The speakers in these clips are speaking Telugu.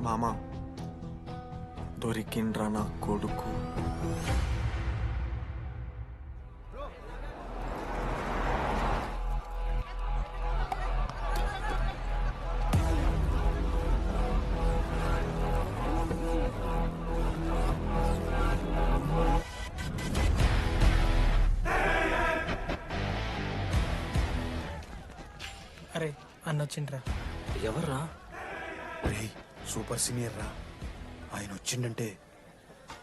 మామ దొరికిండ్రా నా కొడుకు. అరే అన్న వచ్చిండ్రా. ఎవర్రా? రే సూపర్ సీనియర్ రా, ఆయన వచ్చిండంటే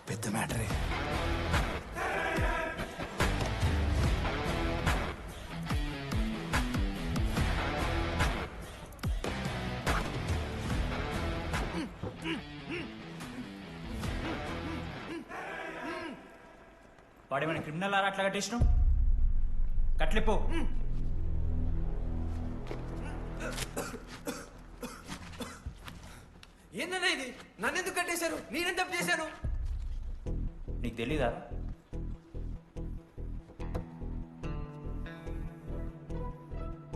పెద్ద మ్యాటరే. వాడేమైనా క్రిమినల్ ఆరా అట్లా కట్టేసినావు? కట్లిపో. ఏందన్నా ఇది? నన్నెందుకు కట్టేశారు? నేనేం తప్పు చేశాను? నీకు తెలీదా?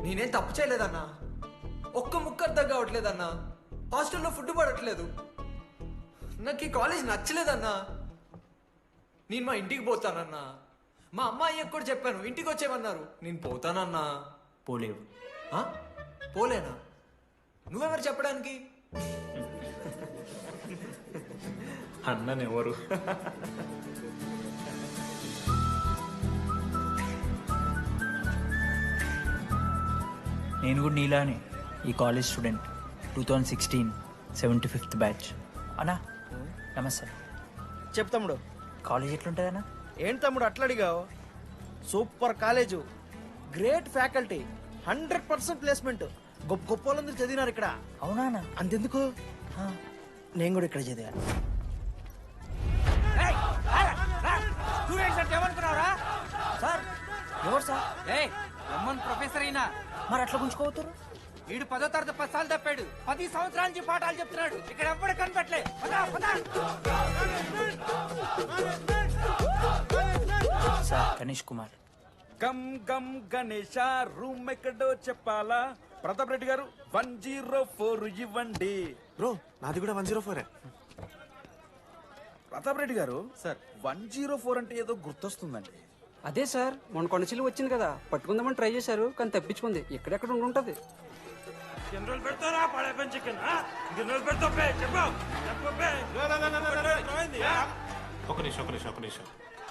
నేనేం తప్పు చేయలేదన్నా. ఒక్క ముక్క అర్థం కావట్లేదన్నా. హాస్టల్లో ఫుడ్ పడట్లేదు. నాకు ఈ కాలేజ్ నచ్చలేదన్నా. నేను మా ఇంటికి పోతానన్నా. మా అమ్మాయి కూడా చెప్పాను, ఇంటికి వచ్చేమన్నారు. నేను పోతానన్నా. పోలేవు. ఆ? పోలేనా? నువ్వెవరు చెప్పడానికి? అన్ననెవరు? నేను కూడా నీలానే ఈ కాలేజ్ స్టూడెంట్, 2016 75th బ్యాచ్. అన్నా నమస్తే. చెప్పు తమ్ముడు. కాలేజ్ ఎట్లుంటుంది అన్న? ఏంటి తమ్ముడు అట్లా అడిగావు? Super college, great faculty, 100% placement. గొప్ప గొప్ప వాళ్ళందరూ చదివినారు ఇక్కడ. అవునా అన్న? అంతెందుకు, నేను కూడా ఇక్కడ చదివా. సార్ ఎవరు సార్? రమ్మన్ ప్రొఫెసర్ అయినా మరి అట్లా గుంజుకోవతారు? వీడు 10వ తరగతి 10 సార్లు తప్పాడు. 10 సంవత్సరాల నుంచి పాఠాలు చెప్తున్నాడు. ఇక్కడ ఎవ్వడు కనిపెట్టలే. సార్ గణేష్ కుమార్. గమ్ గమ్ గణేష రూమ్ ఎక్కడో చెప్పాలా? ప్రతాప్ రెడ్డి గారు 104 ఇవ్వండి. బ్రో నాది కూడా 104. ప్రతాప్ రెడ్డి గారు సార్ 104 అంటే ఏదో గుర్తొస్తుందండి. అదే సార్, మొన్న కొండచిల్లు వచ్చింది కదా, పట్టుకుందామని ట్రై చేశారు కానీ తప్పించుకుంది. ఎక్కడెక్కడ ఉండుంటది. ఒక నిమిషం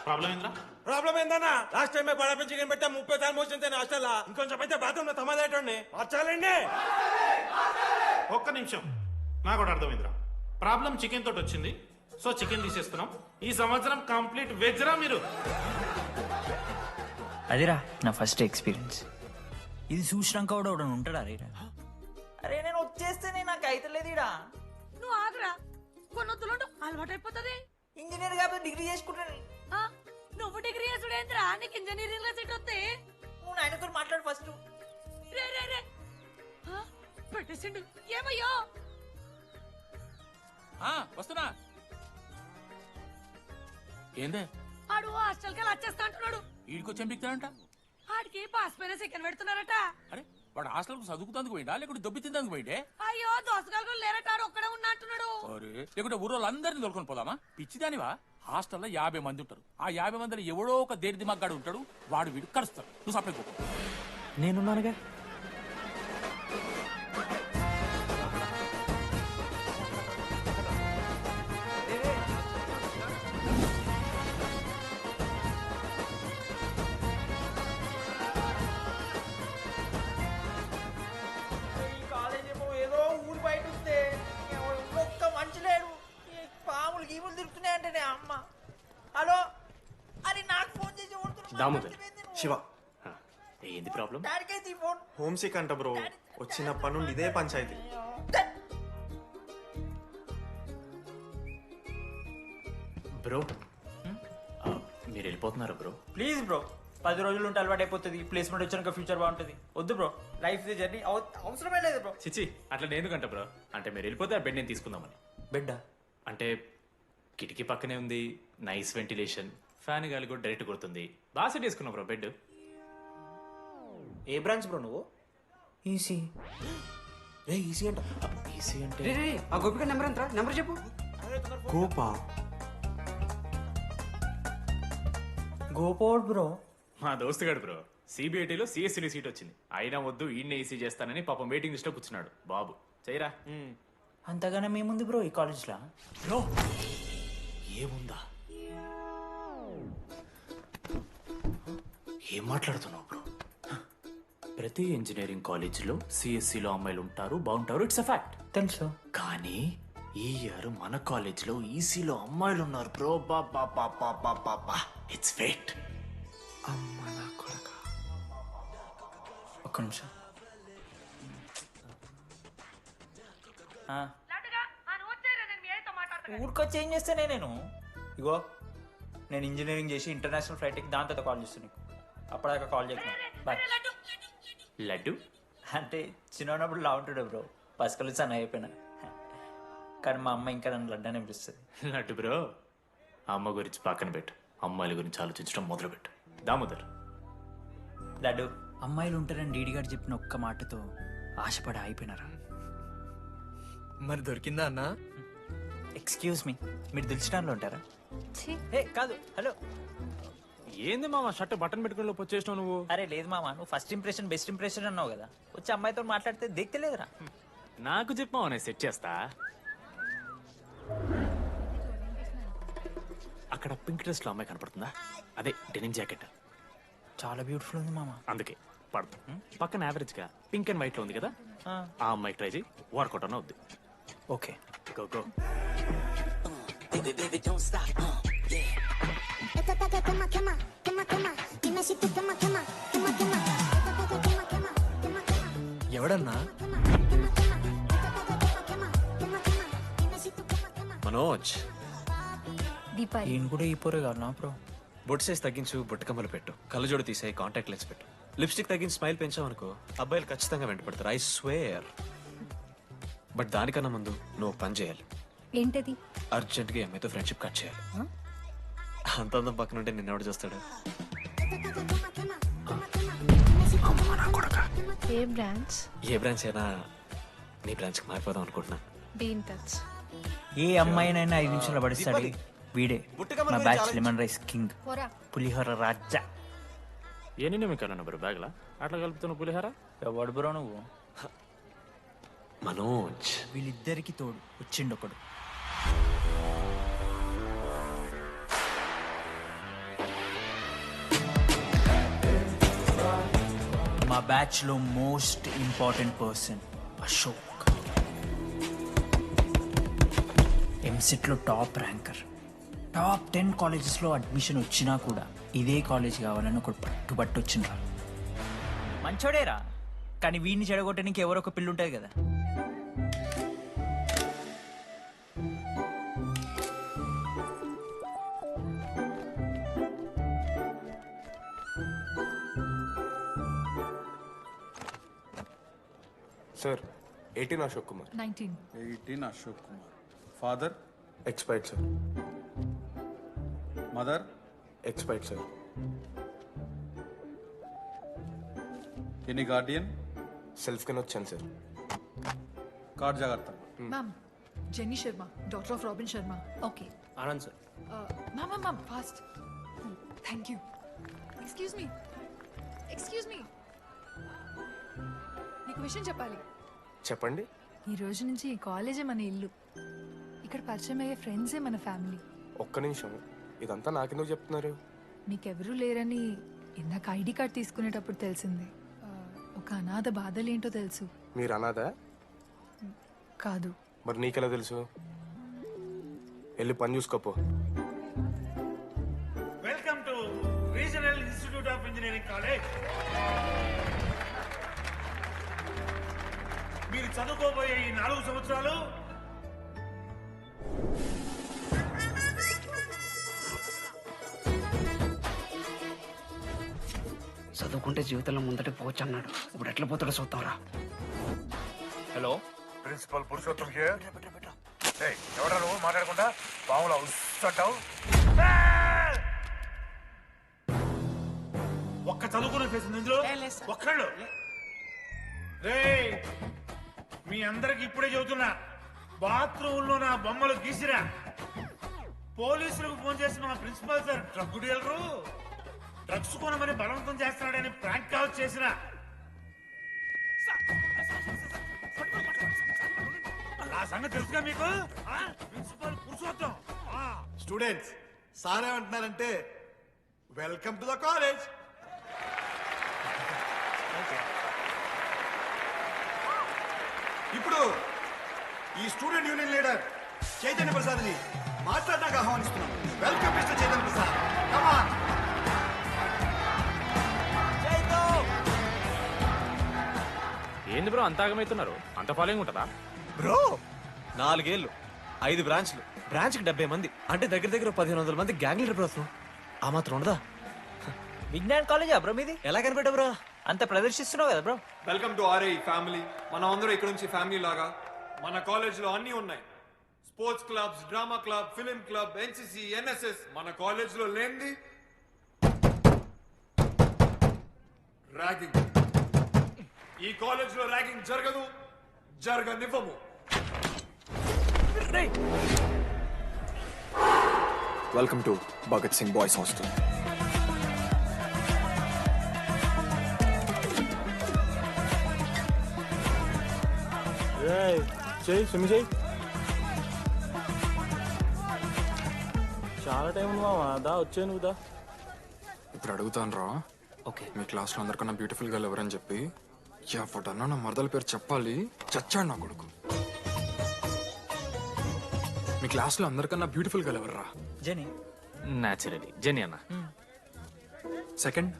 ప్రాబ్లం ఏంద్రా? ప్రాబ్లం ఏందన్నా? లాస్ట్ టైం పడపం చికెన్ పెట్టా 30 సార్లు మోసింది హాస్టల్. ఇంకొంచెం అయితే బాత్రూమ్ లో తమాదేటండి మార్చాలండి. ఒక్క నిమిషం, నాకు కూడా అర్థమైందిరా. ప్రాబ్లం చికెన్ తోటి వచ్చింది, సో చికెన్ తీసేస్తున్నాం. ఈ సంవత్సరం కంప్లీట్ వెజ్ రా మీరు. అదిరా నా ఫస్ట్ ఎక్స్పీరియన్స్. ఇది చూసినాక కూడా ఒకడు ఉంటాడా రే? అరే నేను వచ్చేస్తేనే నాకు అయితలేదు ఇడా. నువ్వు ఆగరా, కొన్నొత్తులు అలవాటైపోతుంది. ఇంజనీర్ కాబట్టి డిగ్రీ చేసుకుంటాను. నువ్వు డిగ్రీ చేసుడేంద్రా, నీకు ఇంజనీరింగ్ లో సీట్ వస్తే నువ్వు ఆయనతో మాట్లాడు ఫస్ట్. రే రే రే పెట్టేసిండు. ఏమయ్యో వస్తున్నా. ఏందే ఆడు హాస్టల్ కి వచ్చేస్తా అంటున్నాడు. ఈడికొచ్చేం బిక్తాడంట? ఆడికి పాస్ పైన సెకండ్ పెడుతున్నారట. అరే వాడు హాస్టల్ కు చదువుకుతాందుకు పోయిండా లేకుంటే దొబ్బి తిందానికి పోయిండే? అయ్యో దోసగాలు లేరట, ఆడు ఒక్కడే ఉన్నా అంటున్నాడు. అరే లేకుంటే ఊరోళ్ళు అందరిని దొరుకుని పోదామా? పిచ్చిదానివా? హాస్టల్లో 50 మంది ఉంటారు. ఆ 50 మందిలో ఎవడో ఒక దేడి దిమాగ్గాడు ఉంటాడు. వాడు వీడు కరుస్తాడు. నువ్వు సప్లై పో. నేనున్నానుగా. కాలేజ్ ఏమో ఏదో ఊరు బయట వస్తే ఒక్క మంచి లేడు. పాములు గీములు తిరుగుతున్నాయంటే అమ్మ. హలో, అది నాకు ఫోన్ చేసి దామోదర్, శివ, ఏంది ప్రాబ్లం? డాడీకైతే ఈ ఫోన్. హోమ్ సిక్ అంట బ్రో. వచ్చినప్పటి నుండి ఇదే పంచాయతీ. బ్రో మీరు వెళ్ళిపోతున్నారు బ్రో? ప్లీజ్ బ్రో, 10 రోజులు ఉంటే అలవాటు అయిపోతుంది. ప్లేస్మెంట్ వచ్చాక ఫ్యూచర్ బాగుంటుంది. వద్దు బ్రో, లైఫ్ జర్నీ అవసరమే లేదు బ్రో. చిచి అట్లా ఎందుకంట బ్రో? అంటే మీరు వెళ్ళిపోతే ఆ బెడ్ నేను తీసుకుందామని. బెడ్డా? అంటే కిటికీ పక్కనే ఉంది, నైస్ వెంటిలేషన్, ఫ్యాన్ గాలి కూడా డైరెక్ట్ కొడుతుంది. బాగా సెట్ చేసుకున్నావు బ్రో బెడ్. ఏ బ్రాంచ్ బ్రో నువ్వు? ఈసీ. ఈజీ అంట. ఈసీ అంటే రే రే, ఆ గోపిక నెంబర్ ఎంతరా? నెంబర్ చెప్పు. గోపా గోపోడ్ బ్రో. మా దోస్తుగాడు బ్రో సిబిఐటీలో సిఎస్సీలో సీట్ వచ్చింది. అయినా వద్దు ఈయన్నే ఈసీ చేస్తానని పాపం వెయిటింగ్ లిస్ట్ లో కూర్చున్నాడు. బాబు చేయరా. అంతగానే మేముంది బ్రో ఈ కాలేజ్లో. బ్రో ఏముందా? ఏం మాట్లాడుతున్నావు బ్రో? ప్రతి ఇంజనీరింగ్ కాలేజీలో సిఎస్సిలో అమ్మాయిలు ఉంటారు, బాగుంటారు. It's a fact. తెలుసు. కానీ ఈ ఇయర్ మన కాలేజీలో ఈసీలో అమ్మాయిలు ఉన్నారు బ్రో. బా ఇట్స్ ఫేట్. అమ్మ నా కొడక. ఒక్క నిమిషం. ఊరికొచ్చి ఏం చేస్తానే నేను? ఇగో నేను ఇంజనీరింగ్ చేసి ఇంటర్నేషనల్ ఫ్లైట్కి దాని తర్వాత కాల్ చేస్తాను నీకు. అప్పటిదాకా కాల్ చేస్తాను. బాయ్. లడ్డు అంటే చిన్నప్పుడు లా ఉంటుండే బ్రో, పసుకలు సన్న అయిపోయినా. కానీ మా అమ్మ ఇంకా నన్ను లడ్డు అని పిలుస్తుంది. లడ్డు బ్రో అమ్మ గురించి పక్కన పెట్టు, అమ్మాయిల గురించి ఆలోచించడం మొదలు పెట్టు. దామోదర్ లడ్డు, అమ్మాయిలు ఉంటారని డీడీ గారు చెప్పిన ఒక్క మాటతో ఆశపడి అయిపోయినారా? మరి దొరికిందా అన్న? ఎక్స్క్యూజ్ మీ, మీరు దిల్చడంలో ఉంటారా? ఏ కాదు, హలో. ఏంది మామ షర్ట్ బటన్ పెట్టుకుని లోపు వచ్చేసినావు నువ్వు? అరే లేదు మామ, నువ్వు ఫస్ట్ ఇంప్రెషన్ బెస్ట్ ఇంప్రెషన్ అన్నావు కదా, వచ్చి అమ్మాయితో మాట్లాడితే దిక్తలేదురా. నాకు చెప్పావు నేను సెట్ చేస్తా. అక్కడ పింక్ డ్రెస్ లో అమ్మాయి కనపడుతుందా? అదే డెనిమ్ జాకెట్. చాలా బ్యూటిఫుల్ ఉంది మామ. అందుకే పడతా. పక్కన యావరేజ్ గా పింక్ అండ్ వైట్ లో ఉంది కదా, ఆ అమ్మాయికి ట్రై చేయి. వర్కౌట్ అన్న వద్దు. Okay go go. ఎవడన్నా? మనోజ్. ఈయన కూడా ఈ పోరే కాదు నా బ్రో. బొట్టు సైజ్ తగ్గించు, బుట్టకమ్మలు పెట్టు, కళ్ళజోడు తీసేయి, కాంటాక్ట్ లెన్స్ పెట్టు, లిప్స్టిక్ తగ్గించి స్మైల్ పెంచావు అనుకో, అబ్బాయిలు ఖచ్చితంగా వెంటపడతారు. I swear. బట్ దానికన్నా ముందు నువ్వు ఒక పని చేయాలి. ఏంటది? అర్జెంట్గా అమ్మాయితో ఫ్రెండ్షిప్ కట్ చేయాలి. అంత అందం పక్కన ఉంటే నిన్నెవడు చూస్తాడు? ఏ బ్రాంచ్? ఏ బ్రాంచ్ అయినా నీ బ్రాంచ్కి మారిపోదాం అనుకుంటున్నా. Be in touch. ఏ అమ్మాయినైనా 5 నిమిషాలు పడిస్తాడు వీడే. మా బ్యాచ్ లెమన్ రైస్ కింగ్, పులిహోర రాజా. ఎన్ని నిమిషాలు బ్రో బ్యాగ్లా అట్లా కలుపుతున్న పులిహార? ఎవడు బ్రో నువ్వు? మనోజ్. వీళ్ళిద్దరికి తోడు వచ్చిండు ఒకడు. మా బ్యాచ్ లో most important person Ashok. EAMCET లో టాప్ ర్యాంకర్. టాప్ 10 కాలేజెస్ లో అడ్మిషన్ వచ్చినా కూడా ఇదే కాలేజ్ కావాలని ఒకడు పట్టుబట్టు వచ్చిండ్రా. మంచోడేరా, కానీ వీడిని చెడగొట్టడానికి ఎవరో ఒక పిల్లు ఉంటుంది కదా. Sir 18 Ashok Kumar. 18 Ashok Kumar. Father? Expired sir. Mother? Expired sir. Any Guardian? Self కింద వచ్చాను సార్. కార్డ్ జాగ్రత్త. Ma'am, jenny Sharma, daughter of robin Sharma. Okay. Anand sir. Ma'am fast. Thank you. Excuse me, నీకు విషయం చెప్పాలి. చెప్పండి. ఈ రోజు నుంచి ఈ కాలేజే మన ఇల్లు. ఇక్కడ పరిచయం అయ్యే ఫ్రెండ్సే మన ఫ్యామిలీ. ఒక్క నిమిషం, ఇదంతా నాకెందుకు చెప్తున్నారు? మీకెవరూ లేరని ఇందాక ఐడి కార్డ్ తీసుకునేటప్పుడు తెలిసింది. ఒక అనాథ బాధలేంటో తెలుసు. మీరు అనాదా? కాదు. మరి నీకెలా తెలుసు? వెళ్ళి పని చూసుకోపో. Welcome to regional institute of engineering college. మీరు చదువుకోబోయే ఈ 4 సంవత్సరాలు చదువుకుంటే జీవితంలో ముందట పోవచ్చు అన్నాడు. ఇప్పుడు ఎట్లా పోతాడో చూద్దాంరా. Hello, principal Purushottam here. ఎవడా నువ్వు మాట్లాడకుండా బావులా ఉస్సంటావు? ఒక్క చదువుకునే ఫేస్ ఇందులో ఒక్కళ్ళు. రే మీ అందరికి ఇప్పుడే చెబుతున్నా, బాత్రూంలో నా బొమ్మలు గీసిరా. పోలీసులకు ఫోన్ చేసిన మా principal sir drug dealer drugs కొనమని బలవంతం చేస్తున్నాడని ప్రాంక్ కాల్ చేసిన. ఆ సంగతి తెలుసుగా మీకు? ప్రిన్సిపల్ పురుషోత్తం. స్టూడెంట్స్ సార్ ఏమంటున్నారంటే వెల్కమ్ టు ద కాలేజ్. ఇప్పుడు ఈ student union leader Chaitanya Prasad ని మాట్లాడడానికి ఆహ్వానిస్తున్నాం. Welcome mister Chaitanya Prasad. Come on. ఏంది బ్రో అంత ఆగమవుతున్నారు? అంత ఫాలోయింగ్ ఉంటుందా బ్రో? 4 ఏళ్ళు 5 బ్రాంచ్లు, బ్రాంచ్కి 70 మంది, అంటే దగ్గర దగ్గర 1500 మంది గ్యాంగ్ లీడర్ బ్రో. ఆ మాత్రం ఉండదా? విజ్ఞాన్ కాలేజా బ్రో మీది? ఎలా కనిపెట్టా బ్రో? అంత ప్రదర్శిస్తున్నావు కదా bro. Welcome to RI family. మనం అందరూ ఇక్కడ నుంచి ఫ్యామిలీ లాగా. మన కాలేజ్లో అన్నీ ఉన్నాయి. Sports clubs, drama club, film club, NCC, NSS. మన కాలేజ్లో లేనిది ర్యాగింగ్. ఈ కాలేజ్లో ర్యాగింగ్ జరగదు, జరగనివ్వము. Welcome to Bhagat Singh boys hostel. చాలా టైం ఉంది మామ. దా వచ్చే నువ్వు దా. ఇప్పుడు అడుగుతాను రా. ఓకే. మీ క్లాస్లో అందరికన్నా బ్యూటిఫుల్ గర్ల్ ఎవరని చెప్పి ఎవడన్నా నా మరదల పేరు చెప్పాలి. చచ్చాడు నా కొడుకు. మీ క్లాస్లో అందరికన్నా బ్యూటిఫుల్ గర్ల్ ఎవర్రా? జెనీ. న్యాచురలీ జెనీ అన్న. సెకండ్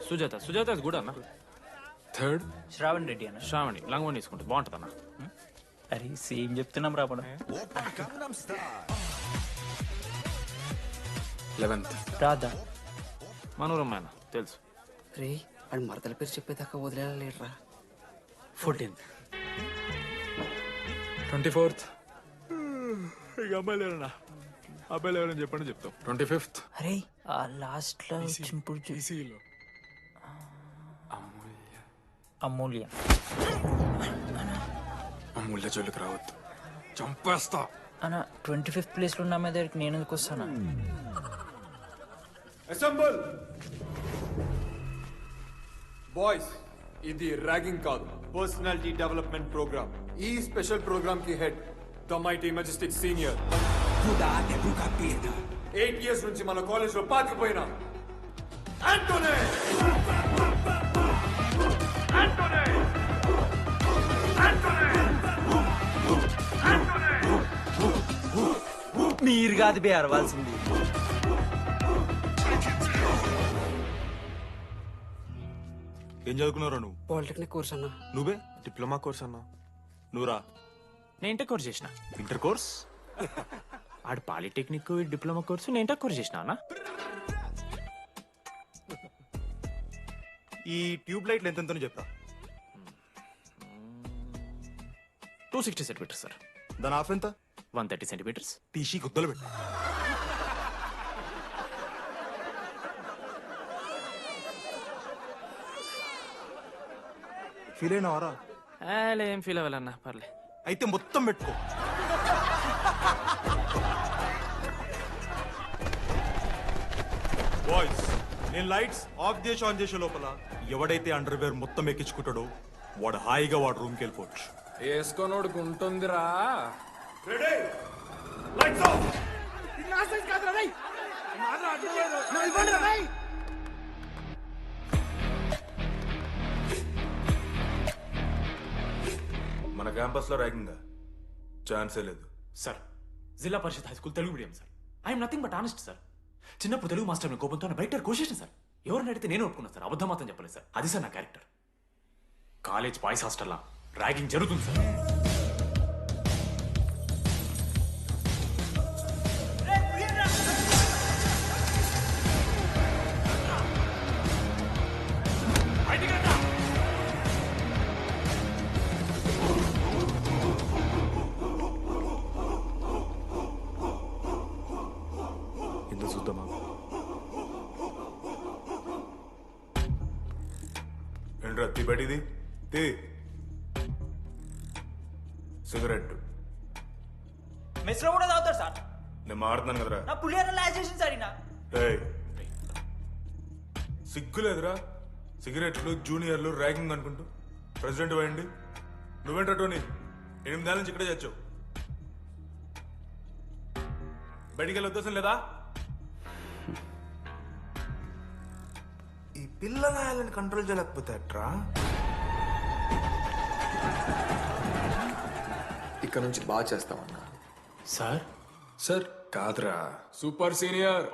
సుజాత. సుజాత కూడా అన్న. థర్డ్ శ్రావణ్ రెడ్డి అన్న. శ్రావణి లంగోని తీసుకుంటే బాగుంటుంది అన్న. అరే సేమ్ చెప్తున్నాం రాపడం. 11th రాధా. మనోరమ్మ అన్న తెలుసు. రే వాడు మరదల పేరు చెప్పేదాకా వదిలేరా. 14th 24th ఇక అమ్మాయి లేరన్నా. అబ్బాయి లేరని చెప్పండి చెప్తాం. 25th అరే ఆ లాస్ట్ లో వచ్చినప్పుడు ఈసీలో అమూల్య. అమూల్య జోలికి రావద్దు, చంపేస్తా. అన్న 25th ప్లేస్ లో ఉన్న అమ్మాయి దగ్గరికి నేను ఎందుకు వస్తానా? Assemble boys. ఇది ర్యాగింగ్ కాదు, పర్సనాలిటీ డెవలప్మెంట్ ప్రోగ్రామ్. ఈ స్పెషల్ ప్రోగ్రామ్ కి head the mighty Majestic senior. 8 years నుంచి మన కాలేజ్ లో పాతిపోయిన ఆంటోనీ. మీరు కాదు బే అరవాల్సింది. ఏం చదువుకున్నారా నువ్వు? పాలిటెక్నిక్ కోర్స్ అన్నా. నువ్వే డిప్లొమా కోర్స్ అన్నా. నువ్వురా? నేను ఇంటర్ కోర్స్ చేసిన. Inter course? ఆడు పాలిటెక్నిక్ డిప్లొమా కోర్సు, నేను ఇంటర్ కోర్స్ చేసిన అన్న. ఈ ట్యూబ్ లైట్లు ఎంతెంతనో చెప్తా. 260 సెంటీమీటర్స్ సార్. దాని ఆఫ్ ఎంత? 130 సెంటీమీటర్స్. టీసీ గుద్దలు పెట్టు. ఫీల్ అయినావారా? ఏం ఫీల్ అవ్వాలన్నా పర్లే. అయితే మొత్తం పెట్టుకో. బాయ్స్, నేను లైట్స్ ఆఫ్ చేసి ఆన్ చేసే లోపల ఎవడైతే అండర్వేర్ మొత్తం ఎక్కించుకుంటాడో వాడు హాయిగా వాడు రూమ్కి వెళ్ళిపోవచ్చు. వేసుకోనోడుకు ఉంటుందిరా. Ready, lights off. మన క్యాంపస్ లో ర్యాగింగ్ ఛాన్సే లేదు sir. Zilla Parishad high school Telugu medium sir. I'm nothing but honest sir. చిన్నప్పుడు తెలుగు మాస్టర్ కోపంతో బయట కోసేసిన సార్. ఎవరిని అడిగితే నేను ఒప్పుకున్నాను సార్. అబద్ధం మాత్రం చెప్పలేదు సార్. అది సార్ నా క్యారెక్టర్. కాలేజ్ బాయ్స్ హాస్టల్లా ర్యాగింగ్ జరుగుతుంది సార్. ఎందుకు చూద్దామా? ఏంట్రా తీ బయటిది తీ. సిగరెట్ మెస్లో కూడా తాగుతారు సార్. నేను మాడుతున్నాను కదరా. నా పులిహోర లాస్ట్ చేసింది సార్ ఈయన. ఏయ్, సిగ్గులేదురా? సిగరెట్లు జూనియర్లు ర్యాగింగ్ అనుకుంటూ ప్రెసిడెంట్ అయ్యండి. నువ్వేంటో టోనీ 8 ఏళ్ళ నుంచి ఇక్కడే చచ్చావు. బయటికి వెళ్ళే ఉద్దేశం లేదా? ఈ పిల్లలని కంట్రోల్ చేయలేకపోతే అట్రా. ఇక్కడ నుంచి బాగా చేస్తామన్నా. సార్ సార్ కాదురా, super senior.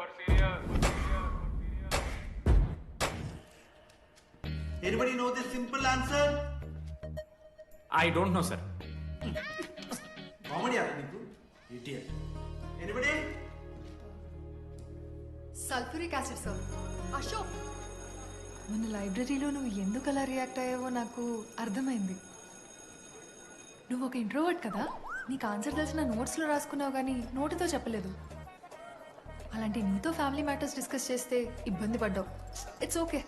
Anybody know the simple answer? I don't know sir. Comedy ఆరా నీకు? Idiot. Anybody? Sulphuric acid sir. Ashok, మన లైబ్రరీలో నువ్వు ఎందుకు అలా రియాక్ట్ అయ్యావో నాకు అర్థమైంది. నువ్వు ఒక ఇంట్రోవర్ట్ కదా, నీకు ఆన్సర్ తెలిసిన నోట్స్లో రాసుకున్నావు కానీ నోటితో చెప్పలేదు. అలాంటి నీతో ఫ్యామిలీ మ్యాటర్స్ డిస్కస్ చేస్తే ఇబ్బంది పడ్డావు. It's okay.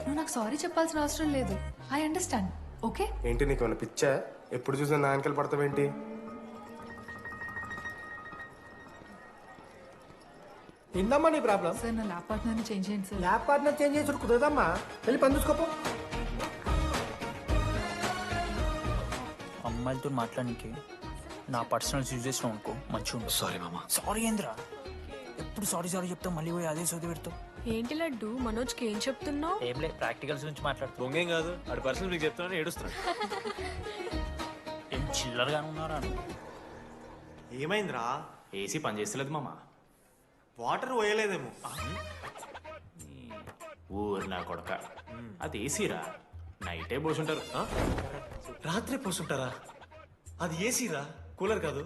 నువ్వు నాకు సారీ చెప్పాల్సిన అవసరం లేదు. I understand. ఓకే? ఏంటి నీకు ఏమైనా పిచ్చా? ఎప్పుడు చూసినా నా వెనకాల పడతావేంటి? ఏందమ్మా నీ ప్రాబ్లం? సార్ నా ల్యాప్ పార్ట్నర్ని చేంజ్ చేయండి సార్. ల్యాప్ పార్ట్నర్ చేంజ్ చేసి కుదరదమ్మా. వెళ్ళి పని చూసుకోపో. అమ్మాయిలతో మాట్లాడానికి నా పర్సనల్ యూజ్ చేసినావు అనుకో మంచిగా ఉంటుంది. సారీ మామ. సారీ ఏంద్రా, ఎప్పుడు సారీ సారీ చెప్తావు, మళ్ళీ పోయి అదే సోది పెడతావు. ఏంటి లడ్డు, మనోజ్కి ఏం చెప్తున్నావు? ఏం లేదు, ప్రాక్టికల్స్ గురించి మాట్లాడుతూ. దొంగేం కాదు, ఆడి పర్సనల్ మీకు చెప్తానని ఏడుస్తున్నాడు. ఏం చిల్లరగా ఉన్నారా? ఏమైందిరా? ఏసీ పని చేస్తలేదు మామ. వాటర్ పోయలేదేమో. ఊరు నా కొడక, అది ఏసీరా, నైటే పోసుంటారు. రాత్రి పోసుంటారా? అది ఏసీరా, కూలర్ కాదు.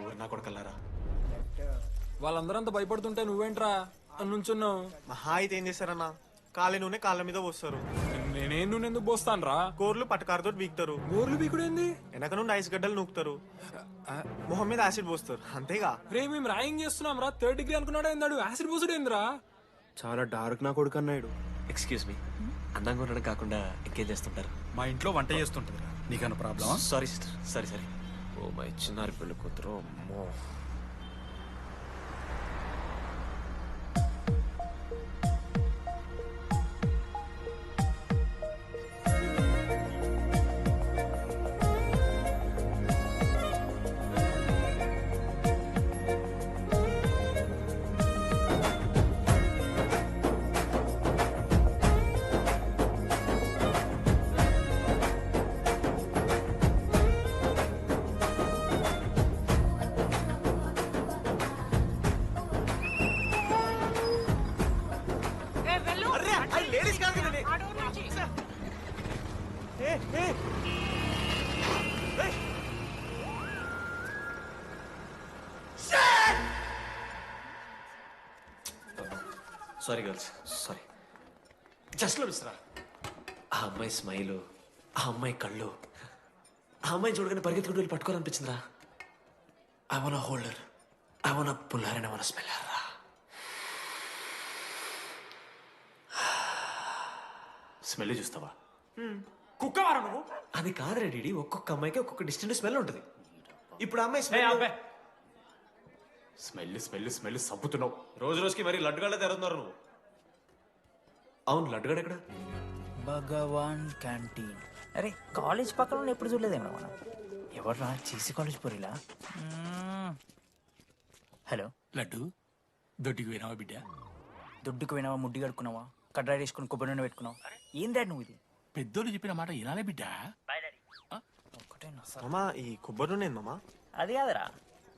ఊరు నా కొడకల్లారా. వాళ్ళందరంతా భయపడుతుంటే నువ్వేంట్రా నుంచున్నావు? మహా అయితే ఏం చేస్తారన్నా, కాళ్ళ నూనె కాళ్ళ మీద పోస్తారు. నేనేం నూనె ఎందుకు పోస్తాను రా? కూరలు పట్టకారుతో బీకుతారు. గోర్లు బీకుడేంది? వెనక నుండి ఐస్ గడ్డలు నూకుతారు. మొహం మీద యాసిడ్ పోస్తారు. అంతేగా. రే మేము ర్యాగింగ్ చేస్తున్నాం రా. 3rd డిగ్రీ అనుకున్నాడు ఏందాడు, యాసిడ్ పోసుడేంద్రా? చాలా డార్క్ నా కొడుకు అన్నాడు. ఎక్స్క్యూజ్ మీ, అందంగా ఉండడం కాకుండా ఇంకేం చేస్తుంటారు? మా ఇంట్లో వంట చేస్తుంటుంది. నీకన్నా problem? Sorry sister, sorry. Oh my చిన్నారి పెళ్లి కూతురు, అమ్మో. Sorry girls, sorry. జస్ట్ మిస్రా. ఆ అమ్మాయి స్మైలు, ఆ అమ్మాయి కళ్ళు, ఆ అమ్మాయి చూడగానే పరిగెత్తుకుంటూ వెళ్ళి పట్టుకోవాలనిపించిందిరా. I want holder, I want puller and I want smell her రా. స్మెల్ చూస్తావా? కుక్కవారా నువ్వు? అది కాదురా డీడీ, ఒక్కొక్క అమ్మాయికి ఒక్కొక్క డిస్టెంట్ స్మెల్ ఉంటుంది. ఇప్పుడు అమ్మాయి స్మెల్ స్మెల్ స్మెల్ సబ్బుతున్నావు. రోజు రోజుకి మరి లడ్డుగాళ్ళ తెరుతున్నారు నువ్వు. అవును, లడ్డుగాడు ఎక్కడ? భగవాన్ క్యాంటీన్. అరే కాలేజ్ పక్కన ఎప్పుడు చూడలేదేమో మనం. ఎవర్రా చీసీ కాలేజ్ పోరిలా? హలో లడ్డు, దొడ్డికి పోయినావా బిడ్డ? దొడ్డుకు పోయినావా, ముడ్డి కడుక్కున్నావా, కడ్రాయి వేసుకుని కొబ్బరి నూనె పెట్టుకున్నావు? ఏం డాడ్ నువ్వు ఇది? పెద్దోళ్ళు చెప్పిన మాట వినాలే బిడ్డ. మామా, ఈ కొబ్బరి నూనె మామా? అది కాదురా,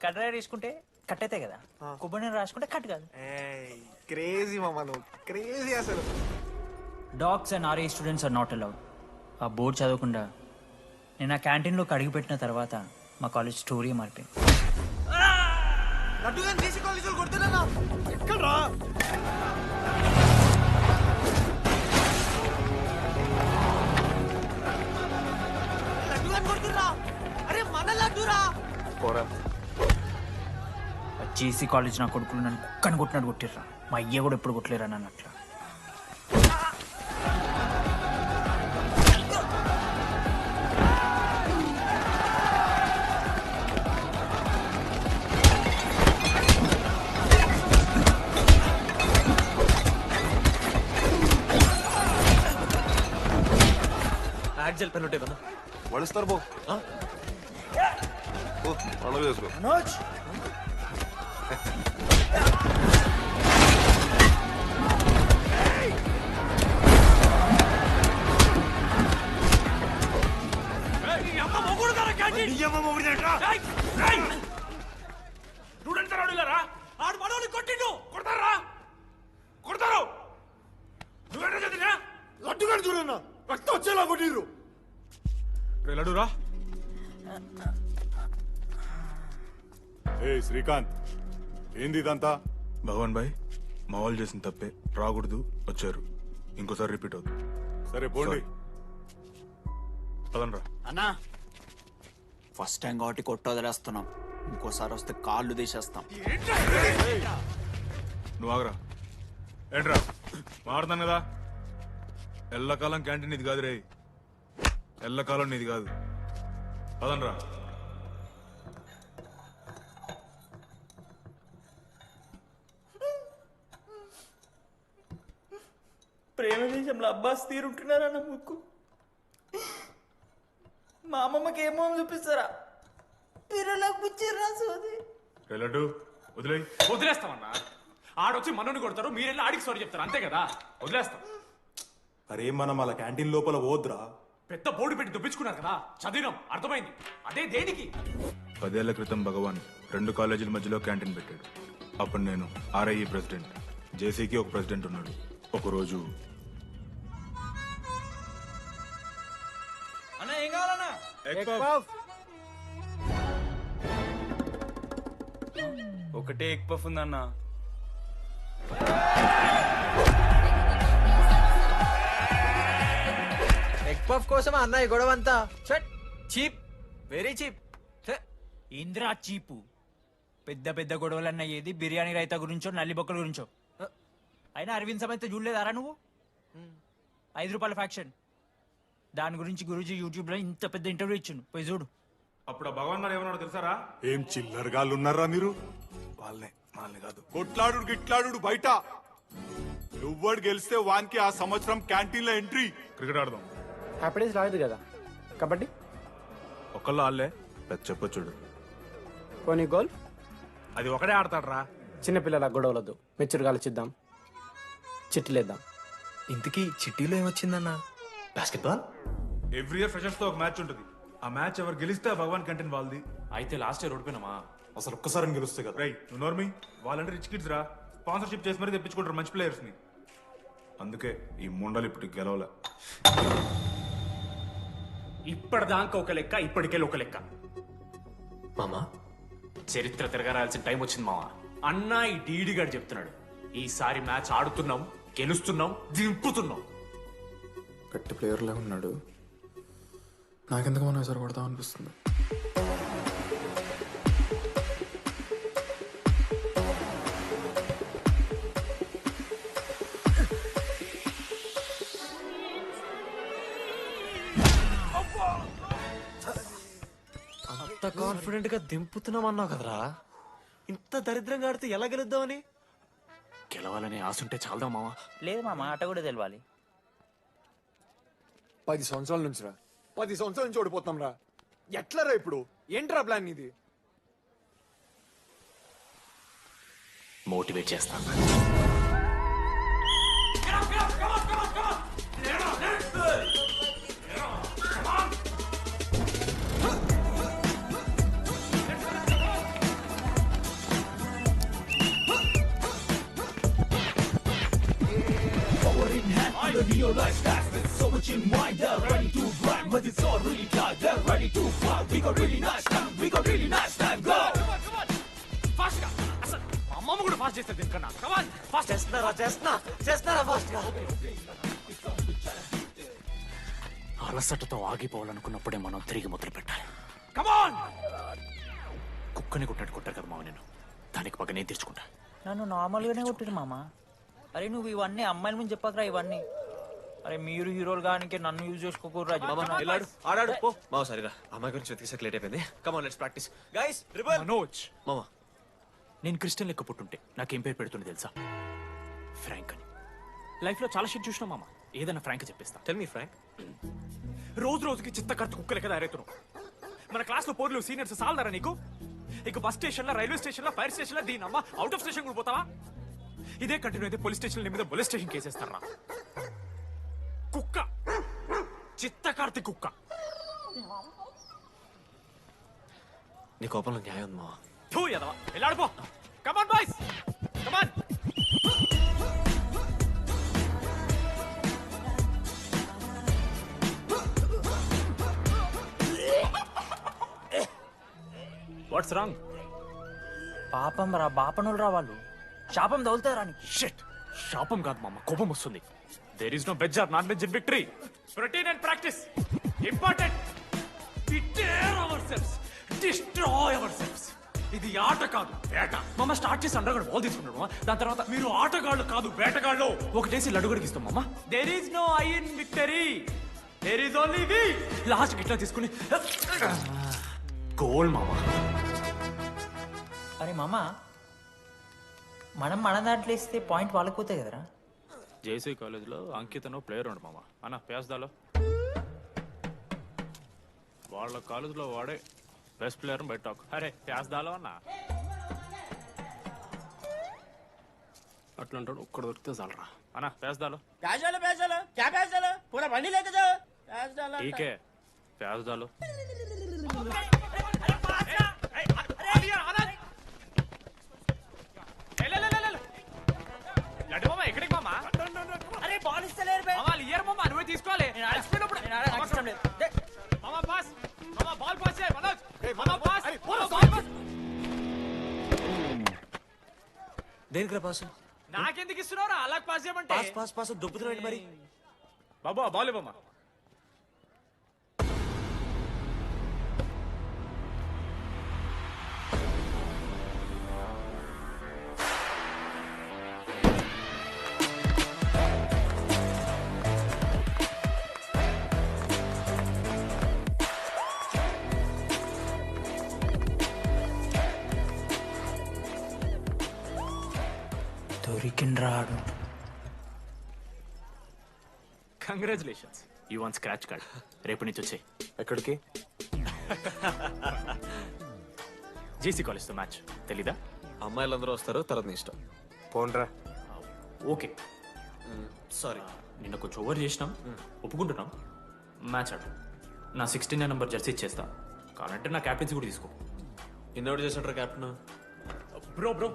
కడ్రాయి వేసుకుంటే కట్ అవుతాయి కదా, కొబ్బరి నూనె రాసుకుంటే కట్ కాదు. క్రేజీ మామా, నువ్వు క్రేజీ అసలు. Dogs and RA students are not allowed. ఆ బోర్డు చదవకుండా నేను ఆ క్యాంటీన్లోకి అడుగు పెట్టిన తర్వాత మా కాలేజ్ స్టోరీ మారిపోయింది. లడ్డు గాని దేశీ కాలేజీలో కొడుతున్నా ఎక్కడ్రా? లడ్డు గాని కొడుతున్నా? అరే మన లడ్డురా. పోరా, జేసీ కాలేజ్ నా కొడుకులు నన్ను కుక్కని కొట్టినట్టు కొట్టిర్రా. మా అయ్య కూడా ఎప్పుడు కొట్టలేరా నన్ను అట్లా. యాక్జల్ పెన్ ఉంటే వడుస్తారు బో పండుగ చేసుకో మనోజ్ ఆడు మనోని కొట్టిండు కొడతారా కొడతారు నువ్వేంటో చదివినా లడ్డుగా చూడన్నా రక్తం వచ్చేలా కొట్టిర్రు లడ్డురా ఏ శ్రీకాంత్ ఏంది ఇదంతా భగవాన్ భాయ్ మా వాళ్ళు చేసిన తప్పే రాకూడదు వచ్చారు ఇంకోసారి రిపీట్ అవుతుంది సరే పోండి పదనరా అన్నా ఫస్ట్ టైం కాబట్టి కొట్టు వదిలేస్తున్నాం ఇంకోసారి వస్తే కాళ్ళు తీసేస్తాం నువ్వు ఆగరా ఏంట్రా మారుతాను కదా ఎల్లకాలం క్యాంటీన్ ఇది కాదు రే ఎల్లకాలం నీది కాదు పదనరా ప్రేమ దేశంలో అబ్బాస్ తీరుంటున్నారన్న ముక్కు మా అమ్మమ్మకి ఏమో అని చూపిస్తారా పిల్లలకు పుచ్చిర్రా సోది లడ్డు వదిలే వదిలేస్తామన్నా ఆడొచ్చి మనోని కొడతారు మీరెళ్ళి ఆడికి సారీ చెప్తారు అంతే కదా వదిలేస్తాం అరే మనం అలా క్యాంటీన్ లోపల పోద్రా పెద్ద బోర్డు పెట్టి దుబ్బించుకున్నారు కదా చదివినాం అర్థమైంది అదే దేనికి 10 ఏళ్ల క్రితం భగవాన్ 2 కాలేజీల మధ్యలో క్యాంటీన్ పెట్టాడు అప్పుడు నేను ఆర్ఐఈ ప్రెసిడెంట్ జేసీకి ఒక ప్రెసిడెంట్ ఉన్నాడు ఒకరోజు అన్న ఏం కావాలన్నా ఒకటే ఎగ్ పఫ్ ఉందన్న ఎగ్ పఫ్ కోసం అన్న ఈ గొడవ అంతా చీప్ వెరీ చీప్ ఇంద్రా చీపు పెద్ద పెద్ద గొడవలన్న ఏది బిర్యానీ రైతా గురించో నల్లి బొక్కల గురించో అయినా అరవింద్ సమేత చూడలేదారా నువ్వు 5 రూపాయల ఫ్యాక్షన్ దాని గురించి గురూజీ యూట్యూబ్ లో ఇంత పెద్ద ఇంటర్వ్యూ ఇచ్చిండు పోయి చూడు అప్పుడు ఆ భగవాన్ గారు ఏమన్నాడు తెలుసారా ఏం చిల్లరగాళ్ళు ఉన్నారా మీరు వాళ్ళనే వాళ్ళని కాదు కొట్లాడు గిట్లాడు బయట ఎవ్వడు గెలిస్తే వానికి ఆ సంవత్సరం క్యాంటీన్ లో ఎంట్రీ క్రికెట్ ఆడదాం హ్యాపీ డేస్ రాలేదు కదా కబడ్డీ ఒకళ్ళు ఆళ్ళే పెద్ద చెప్పొచ్చుడు పోనీ గోల్ అది ఒకడే ఆడతాడు రా చిన్నపిల్లల గొడవలొద్దు మెచ్యూర్గా ఆలోచిద్దాం చిట్టిలేద్దాం ఇంతకీ చిట్టీలో ఏమొచ్చిందన్న బాస్కెట్బాల్ ఎవ్రీ ఇయర్ ఫ్రెషర్స్ తో ఒక మ్యాచ్ ఉంటుంది ఆ మ్యాచ్ ఎవరు గెలిస్తే ఆ భగవాన్ క్యాంటీన్ వాళ్ళది అయితే లాస్ట్ ఇయర్ ఓడిపోయినామా అసలు ఒక్కసారి గెలుస్తే కదా రైట్ నువ్వు నోర్మి వాళ్ళంటే రిచ్ కిడ్స్ రా స్పాన్సర్షిప్ చేసి మరీ తెప్పించుకుంటారు మంచి ప్లేయర్స్ ని అందుకే ఈ ముండలు ఇప్పుడు గెలవలే ఇప్పటిదాకా ఒక లెక్క ఇప్పటికెళ్ళి ఒక లెక్క మామా చరిత్ర తిరగరాల్సిన టైం వచ్చింది మావా అన్నా ఈ డీడీ గారు చెప్తున్నాడు ఈసారి మ్యాచ్ ఆడుతున్నాం గెలుస్తున్నాం దింపుతున్నాం గట్టి ప్లేయర్లే ఉన్నాడు నాకెందుకు మనం ఎసరు కొడతాం అనిపిస్తుంది అంత కాన్ఫిడెంట్ గా దింపుతున్నాం అన్నావు కదరా ఇంత దరిద్రంగా ఆడితే ఎలా గెలుద్దామని గెలవాలని ఆశుంటే చాలదా మావా లేదు మామ ఆట కూడా తెలవాలి 10 సంవత్సరాల నుంచి రా 10 సంవత్సరాల నుంచి ఓడిపోతాం రా ఎట్లా రా ఇప్పుడు ఏంట్రా ప్లాన్ ఇది మోటివేట్ చేస్తాను అమ్మమ్మ కూడా ఫాస్ట్ చేస్తారు దీనికన్నా ఫాస్ట్ చేస్తున్నారా ఫాస్ట్ గా అలసటతో ఆగిపోవాలనుకున్నప్పుడే మనం తిరిగి మొదలు పెట్టాలి కమాన్ కుక్కని కొట్టినట్టు కొట్టారు కదా మావ నేను దానికి పక్క నేను తెచ్చుకుంటా నన్ను నార్మల్గానే కొట్టిరు మామ అరే నువ్వు ఇవన్నీ అమ్మాయిల ముందు చెప్పకరా ఇవన్నీ అరే మీరు హీరోలు కానీ నన్ను యూజ్ చేసుకోకూడరా ఆడాడు పో మావ సరిగా అమ్మాయి గురించి వెతికేసాక లేట్ అయిపోయింది come on let's practice guys rebel Manoj మామా నేను క్రిస్టియన్ లెక్క పుట్టుంటే నాకేం పేరు పెడుతుంది తెలుసా ఫ్రాంక్ అని లైఫ్లో చాలా షిట్ చూసినా మామ ఏదైనా ఫ్రాంక్ చెప్పేస్తా టెల్ మీ ఫ్రాంక్ రోజు రోజుకి చిత్త ఖర్చు కుక్కలే కదా అరేతున్నావు. మన క్లాస్లో పోర్లు సీనియర్స్ సాలదారా నీకు? ఇక బస్ స్టేషన్లో, రైల్వే స్టేషన్లో, ఫైర్ స్టేషన్లో దీని అమ్మ అవుట్ ఆఫ్ స్టేషన్ కూడా పోతావా? ఇదే కంటిన్యూ అయితే పోలీస్ స్టేషన్ మీద పోలీస్ స్టేషన్ కేసేస్తారా? కుక్క, చిత్త కార్తీ కుక్క. నీ కోపంలో న్యాయం ఉంది మావా. థూ ఎదవా, వెళ్ళాడిపో. Come on boys, come on. What's wrong? పాపం రా, బాపనులు రా వాళ్ళు. శాపం తగులుతారా నీకు? షిట్, శాపం కాదు మామ, కోపం వస్తుంది. There is no veg or non veg in victory. Routine and practice important. We dare ourselves, destroy ourselves. ఇది ఆట కాదు, వేట. మామ స్టార్ట్ చేసి అండర్గాడు బాల్ తీసుకున్నాడు. దాని తర్వాత మీరు ఆటగాళ్ళు కాదు, వేటగాళ్ళు. ఒకటేసి లడుగడికి ఇస్తాం మామ. There is no I in victory, there is only we. Last గిట్లా తీసుకుని గోల్ మామ. అరే మామ, మనం మన దాంట్లో ఇస్తే పాయింట్ వాళ్ళకి పోతాయి కదరా. జేసీ కాలేజ్లో అంకితను ప్లేయర్ ఉండు మామ. అన్న పేస్దాలో వాళ్ళ కాలేజ్లో వాడే బెస్ట్ ప్లేయర్ బయట టాక్. అరే పేస్దాలో అన్న అట్లా అంటాడు. ఒక్కడ దొరికితే చాలరా అన్న. పేస్దాలో టీకే పేస్దాలో. ఎక్కడికి మామా? అరే బాల్ ఇస్తలేరు బే. మామా ఇయర్ మామా, నువ్వే తీసుకోవాలి. మామా పాస్, మామా బాల్ పాస్ చేయి మనోజ్. మామా పాస్, బాల్ పాస్. దేనికి రా పాసు? నాకెందుకు ఇస్తున్నావురా? అలా పాస్ చేయమంటే. పాస్ పాస్ పాస్ దొబ్బుతున్నాడు మరి. బాబా బాల్ మామా. దొరికిండ్రాడు. Congratulations, you won scratch card. రేపు నుంచి వచ్చాయి. ఎక్కడికి? జేసీ కాలేజ్తో మ్యాచ్ తెలీదా? అమ్మాయిలందరూ వస్తారు, తర్వాత నీ ఇష్టం. పోన్రా. ఓకే సారీ, నిన్న కొంచెం ఓవర్ చేసినాం, ఒప్పుకుంటున్నాం. మ్యాచ్ ఆడు. నా 69 నెంబర్ జెర్సీ ఇచ్చేస్తా. కావాలంటే నా క్యాప్టెన్సీ కూడా తీసుకో. ఇన్నోటి చేసినట్రా కెప్టెన్. బ్రో బ్రో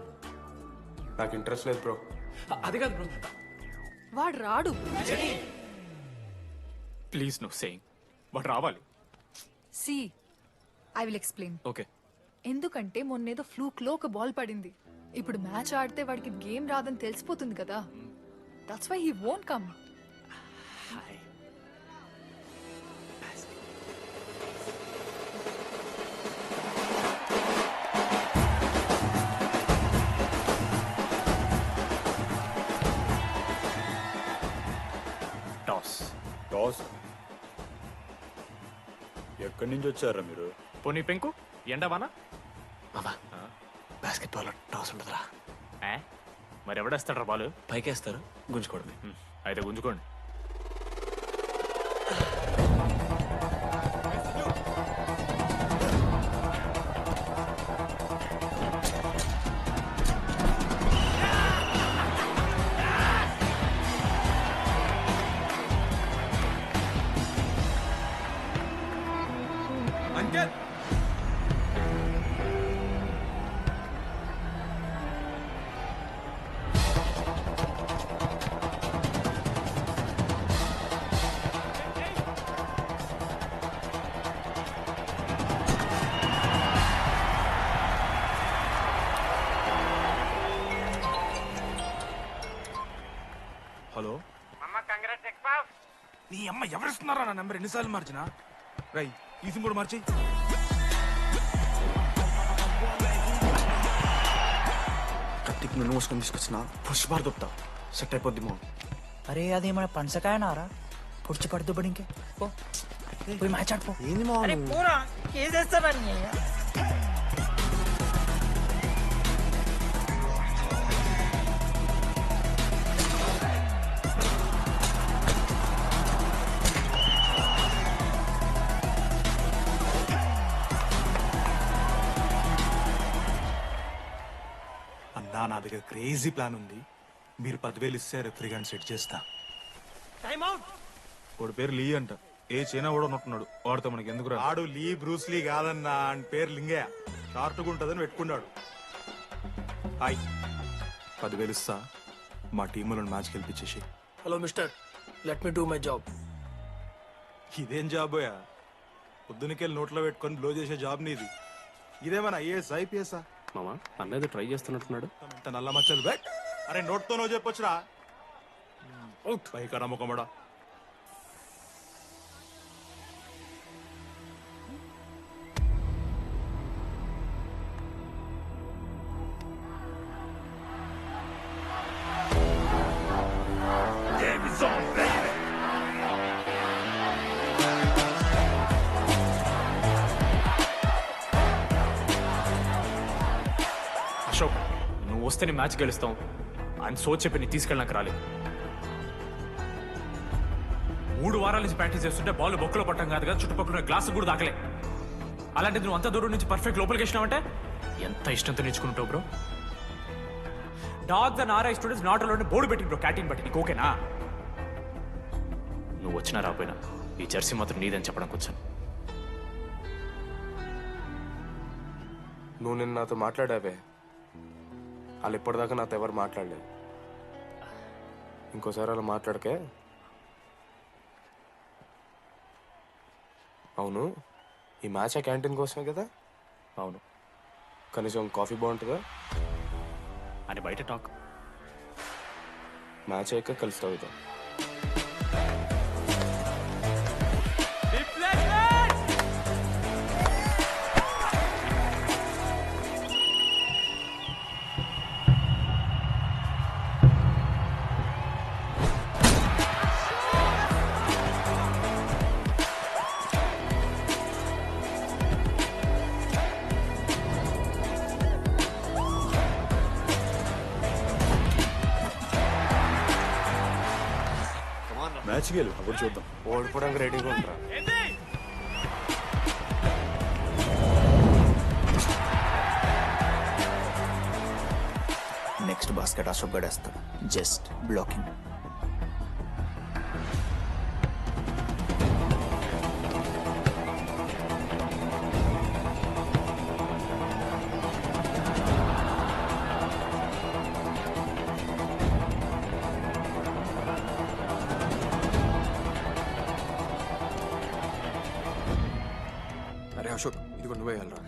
నాకు ఇంట్రెస్ట్ లేదు బ్రో. అది కాదు బ్రో. వాడు రాడు. Please no saying. వాడు రావాలి. See I will explain. Okay. ఎందుకంటే మొన్నేదో ఫ్లూక్లో ఒక బాల్ పడింది. ఇప్పుడు మ్యాచ్ ఆడితే వాడికి గేమ్ రాదని తెలిసిపోతుంది కదా. That's why he won't come. Toss ఎక్కడి నుంచి వచ్చారా మీరు? పోనీ పెంకు ఎండవానా? మామా బాస్కెట్బాల్ టాస్ ఉంటుందిరా. మరి ఎవడేస్తాడ్రా బాల్? పైకేస్తారు, గుంజుకోవడమే. అయితే గుంజుకోండి. అంకిత్, హలో. నీ అమ్మ ఎవరిస్తున్నారా నా నెంబర్? ఎన్నిసార్లు మార్చినా? రై ఈసం కూడా మార్చి. కత్తికి నన్ను మోసుకొని తీసుకొచ్చిన పుష్పార్ దొప్తా సెట్ అయిపోద్ది మా. అరే అదేమన్నా పంచకాయనారా? పొడిచి పడుతూ పడి ఇంకే పోయి మ్యాచ్ ఆడిపో. ఏంది మా కేసేస్తారని. దగ్గర క్రేజీ ప్లాన్ ఉంది. మీరు 10,000 ఇస్తే రెఫ్రీ గారిని సెట్ చేస్తా. వాడి పేరు లీ అంట. ఏ చైనా కూడా ఉన్నట్టున్నాడు. వాడితో మనకి ఎందుకు రా? ఆడు లీ బ్రూస్ లీ కాదన్నా, అని పేరు లింగయ్య. షార్ట్గా ఉంటుందని పెట్టుకున్నాడు. హాయ్, 10,000 ఇస్తా. మా టీంలో మ్యాచ్ గెలిపించేసి. Hello mister, let me do my job. ఇదేం జాబోయా? పొద్దునకెళ్ళి నోట్లో పెట్టుకొని బ్లో చేసే జాబ్ నీది. ఇదేమన్నా ఐఏఎస్ ఐపీఎస్ఆ? మామా అన్నది ట్రై చేస్తున్నట్టున్నాడు. ఇంత నల్ల మచ్చలు బెట్. అరే నోట్తో నువ్వు చెప్పొచ్చురా. అవుట్ పైకరా ముఖమడా. అశోక్, నువ్వు వస్తే నీ మ్యాచ్ గెలుస్తాం అని సో చెప్పి నీ తీసుకెళ్ళడానికి రాలేదు. 3 వారాల నుంచి ప్రాక్టీస్ చేస్తుంటే బాల్ బొక్కలో పట్టం కాదు కదా, చుట్టుపక్కల గ్లాసు కూడా దాకలే. అలాంటిది నువ్వు అంత దూరం నుంచి పర్ఫెక్ట్ లోపలికి వేసినావంటే ఎంత ఇష్టంతో నేర్చుకుంటావు bro. Dogs and RI students not allowed board పెట్టి బ్రో, క్యాటీన్ బట్టి. నీకు ఓకేనా? నువ్వు వచ్చినా రాపోయినా ఈ జెర్సీ మాత్రం నీదని చెప్పడానికి వచ్చాను. నువ్వు నిన్న నాతో మాట్లాడావే, వాళ్ళు ఇప్పటిదాకా నాతో ఎవరు మాట్లాడలేదు. ఇంకోసారి అలా మాట్లాడకే. అవును, ఈ మ్యాచ్ ఆ క్యాంటీన్ కోసమే కదా? అవును. కనీసం కాఫీ బాగుంటుందా అని బయట టాక్. మ్యాచ్ అయ్యాక కలిసి తాగుతాం. మ్యాచ్ గెలు, అప్పుడు చూద్దాం. ఓడిపోవడానికి రెడీగా ఉంటారా? నెక్స్ట్ బాస్కెట్ అశోక్ గడేస్తాడు. Just blocking. అరే అశోక్, ఇది నువ్వే వెళ్ళరా.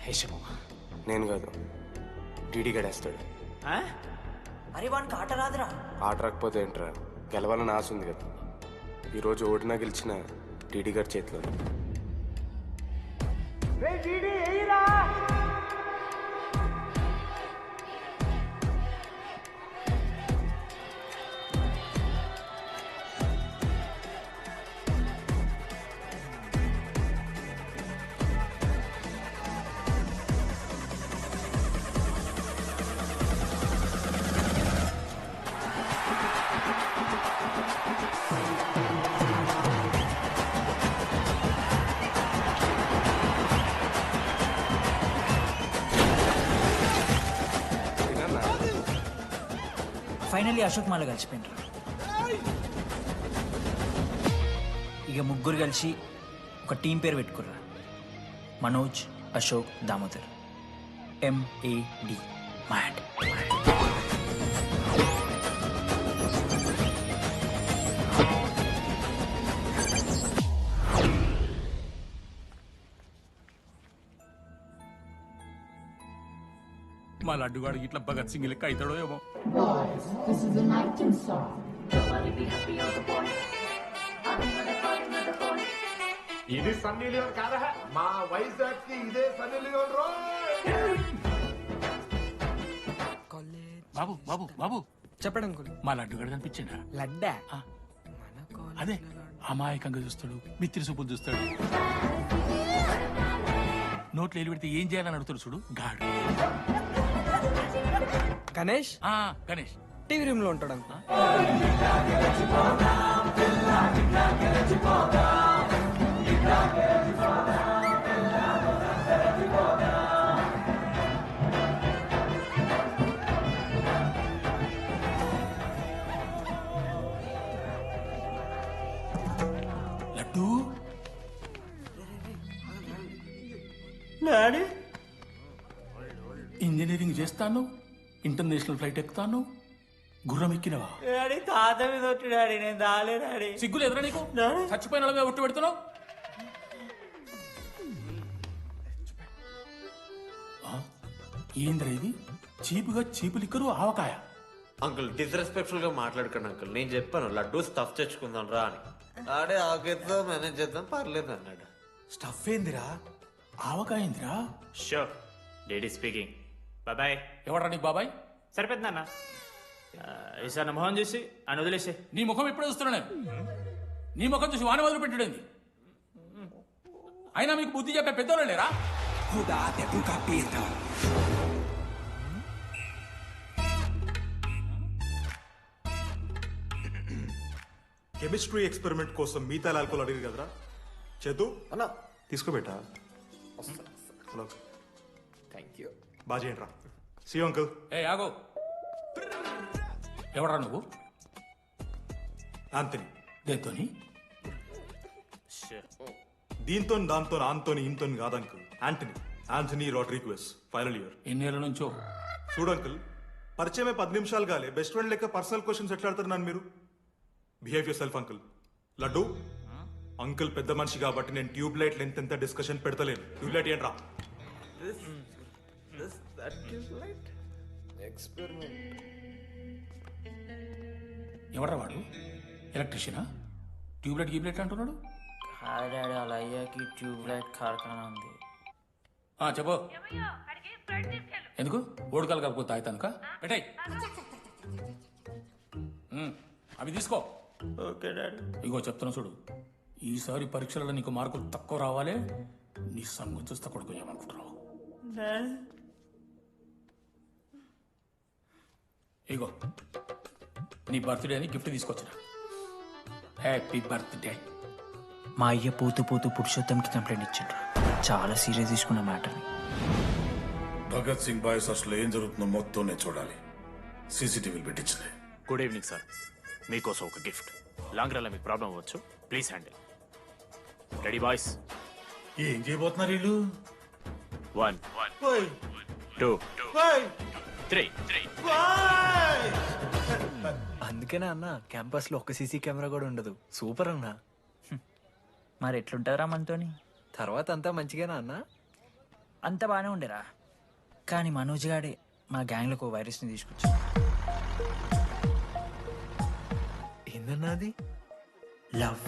హేషమో, నేను కాదు, డీడీ గడేస్తాడు. అరే వానికి ఆట రాదురా. ఆట రాకపోతే ఏంట్రా, గెలవాలని ఆశ ఉంది కదా. ఈరోజు ఓడినా గెలిచిన డీడీ గారి చేతిలో. ఫైనల్లీ అశోక్ మాల కలిసిపోయినరా. ఇక ముగ్గురు కలిసి ఒక టీం పేరు పెట్టుకుర్రా. మనోజ్, అశోక్, దామోదర్. MAD. మ్యాడ్. మా లడ్డుగాడు ఇట్లా భగత్ సింగ్ లెక్క అవుతాడో ఏమో. ఇది సన్నీ లియోన్ కాదా? మా వైజాగ్ కి ఇదే సన్నీ లియోన్ రో. బాబు బాబు బాబు చెప్పండి అంకుల్. మా లడ్డుగాడు కనిపించిందా? లడ్డా? అదే అమాయకంగా చూస్తాడు, మిత్రి చూపులు చూస్తాడు. నోట్లు ఎల్లి పెడితే ఏం చేయాలని అడుగుతాడు చూడు, గాడు. గణేష్? గణేష్ టీవీ రూమ్ లో ఉంటాడు అంకుల్. డాడీ ఇంజనీరింగ్ చేస్తాను, ఇంటర్నేషనల్ ఫ్లైట్ ఎక్కుతాను, గుర్రం ఎక్కినవా? డాడీ తాత మీద ఒట్టు డాడీ, నేను దాలే డాడీ. సిగ్గులు ఎదురా నీకు? చచ్చిపోయిన వాళ్ళ మీద ఒట్టు పెడుతున్నావు. ఏంద్రా ఇది? చీపుగా చీపు లిక్కరు ఆవకాయ. అంకుల్ డిస్రెస్పెక్ట్ఫుల్ గా మాట్లాడుకోండి అంకుల్. నేను చెప్పాను లడ్డూ స్టఫ్ తెచ్చుకుందాం రా అని. ఆడే ఆకేద్దాం మేనేజ్ చేద్దాం పర్లేదు అన్నాడు. స్టఫ్ ఏందిరా? ఆవకాయ ఏందిరా? Show daddy speaking. బాబాయ్. ఎవరా నీకు బాబాయ్? సరిపోతుంది అన్న. ఈసారి నా మొహం చూసి అని వదిలేసే. నీ ముఖం ఎప్పుడే చూస్తున్నా నేను. నీ ముఖం చూసి వాన వదిలి పెట్టాడేంది? అయినా మీకు బుద్ధి చెప్పే పెద్దోళ్ళు లేరా? కెమిస్ట్రీ ఎక్స్పెరిమెంట్ కోసం మీథైల్ ఆల్కహాల్ అడిగారు కదరా చేతు అన్నా తీసుకోబెట్టా. Thank you. బాగా చేయండి రా. C uncle. ఏ ఆగో, ఎవరా నువ్వు? ఆంథనీ. దేంతోని? దీంతో దాంతో ఆంతోని ఇంతో కాదు uncle. Anthony Rodrigues, final year. ఎన్నేళ్ళ నుంచో? చూడు అంకుల్, పరిచయమే 10 నిమిషాలు కాలే బెస్ట్ ఫ్రెండ్ లెక్క పర్సనల్ క్వశ్చన్స్ ఎట్లా ఆడతారు నన్ను మీరు? Behave yourself uncle. Laddu uncle పెద్ద మనిషి కాబట్టి నేను ట్యూబ్ లైట్ లెంత్ ఎంత డిస్కషన్ పెడతలేను. ట్యూబ్ లైట్ ఏంట్రా? ఎవరా వాడు? ఎలక్ట్రీషియనా? ట్యూబ్లైట్ గీబ్లైట్ అంటున్నాడు. డాడీ అలా అయ్యాకి ట్యూబ్ లైట్ కార్ఖానా ఉంది. చెప్పు. ఎందుకు ఓడికాలు కలుపుకో తాగుతానుక? పెట్టాయి అవి తీసుకో. Okay daddy. ఇగో చెప్తున్నా చూడు, ఈసారి పరీక్షలలో నీకు మార్కులు తక్కువ రావాలి. నీ సంగతి చూస్తే కొడుకు ఏమనుకుంటున్నావు? ఇగో నీ బర్త్డే అని గిఫ్ట్ తీసుకొచ్చిన. Happy birthday. మా అయ్య పోతూ పోతూ పురుషోత్తంకి కంప్లైంట్ ఇచ్చిండ్రు. చాలా సీరియస్ తీసుకున్న మ్యాటర్ని. భగత్ సింగ్ బాయ్స్ అసలు ఏం జరుగుతుందో మొత్తం నేను చూడాలి. సీసీటీవీలు పెట్టించింది. Good evening sir. మీకోసం ఒక గిఫ్ట్. లాంగ్ రన్లో మీకు ప్రాబ్లం అవ్వచ్చు, ప్లీజ్ హ్యాండిల్. Ready boys? ఏం చేయబోతున్నారు వీళ్ళు? 1 2 3. అందుకేనా అన్న క్యాంపస్ లో ఒక్క సీసీ కెమెరా కూడా ఉండదు. సూపర్ అన్న. మరి ఎట్లుంటారా మనతోని? తర్వాత అంతా మంచిగానా అన్న? అంత బాగానే ఉండేరా, కానీ మనోజ్ గాడే మా గ్యాంగ్లోకి వైరస్ని తీసుకొచ్చా. ఏందన్నా అది? లవ్.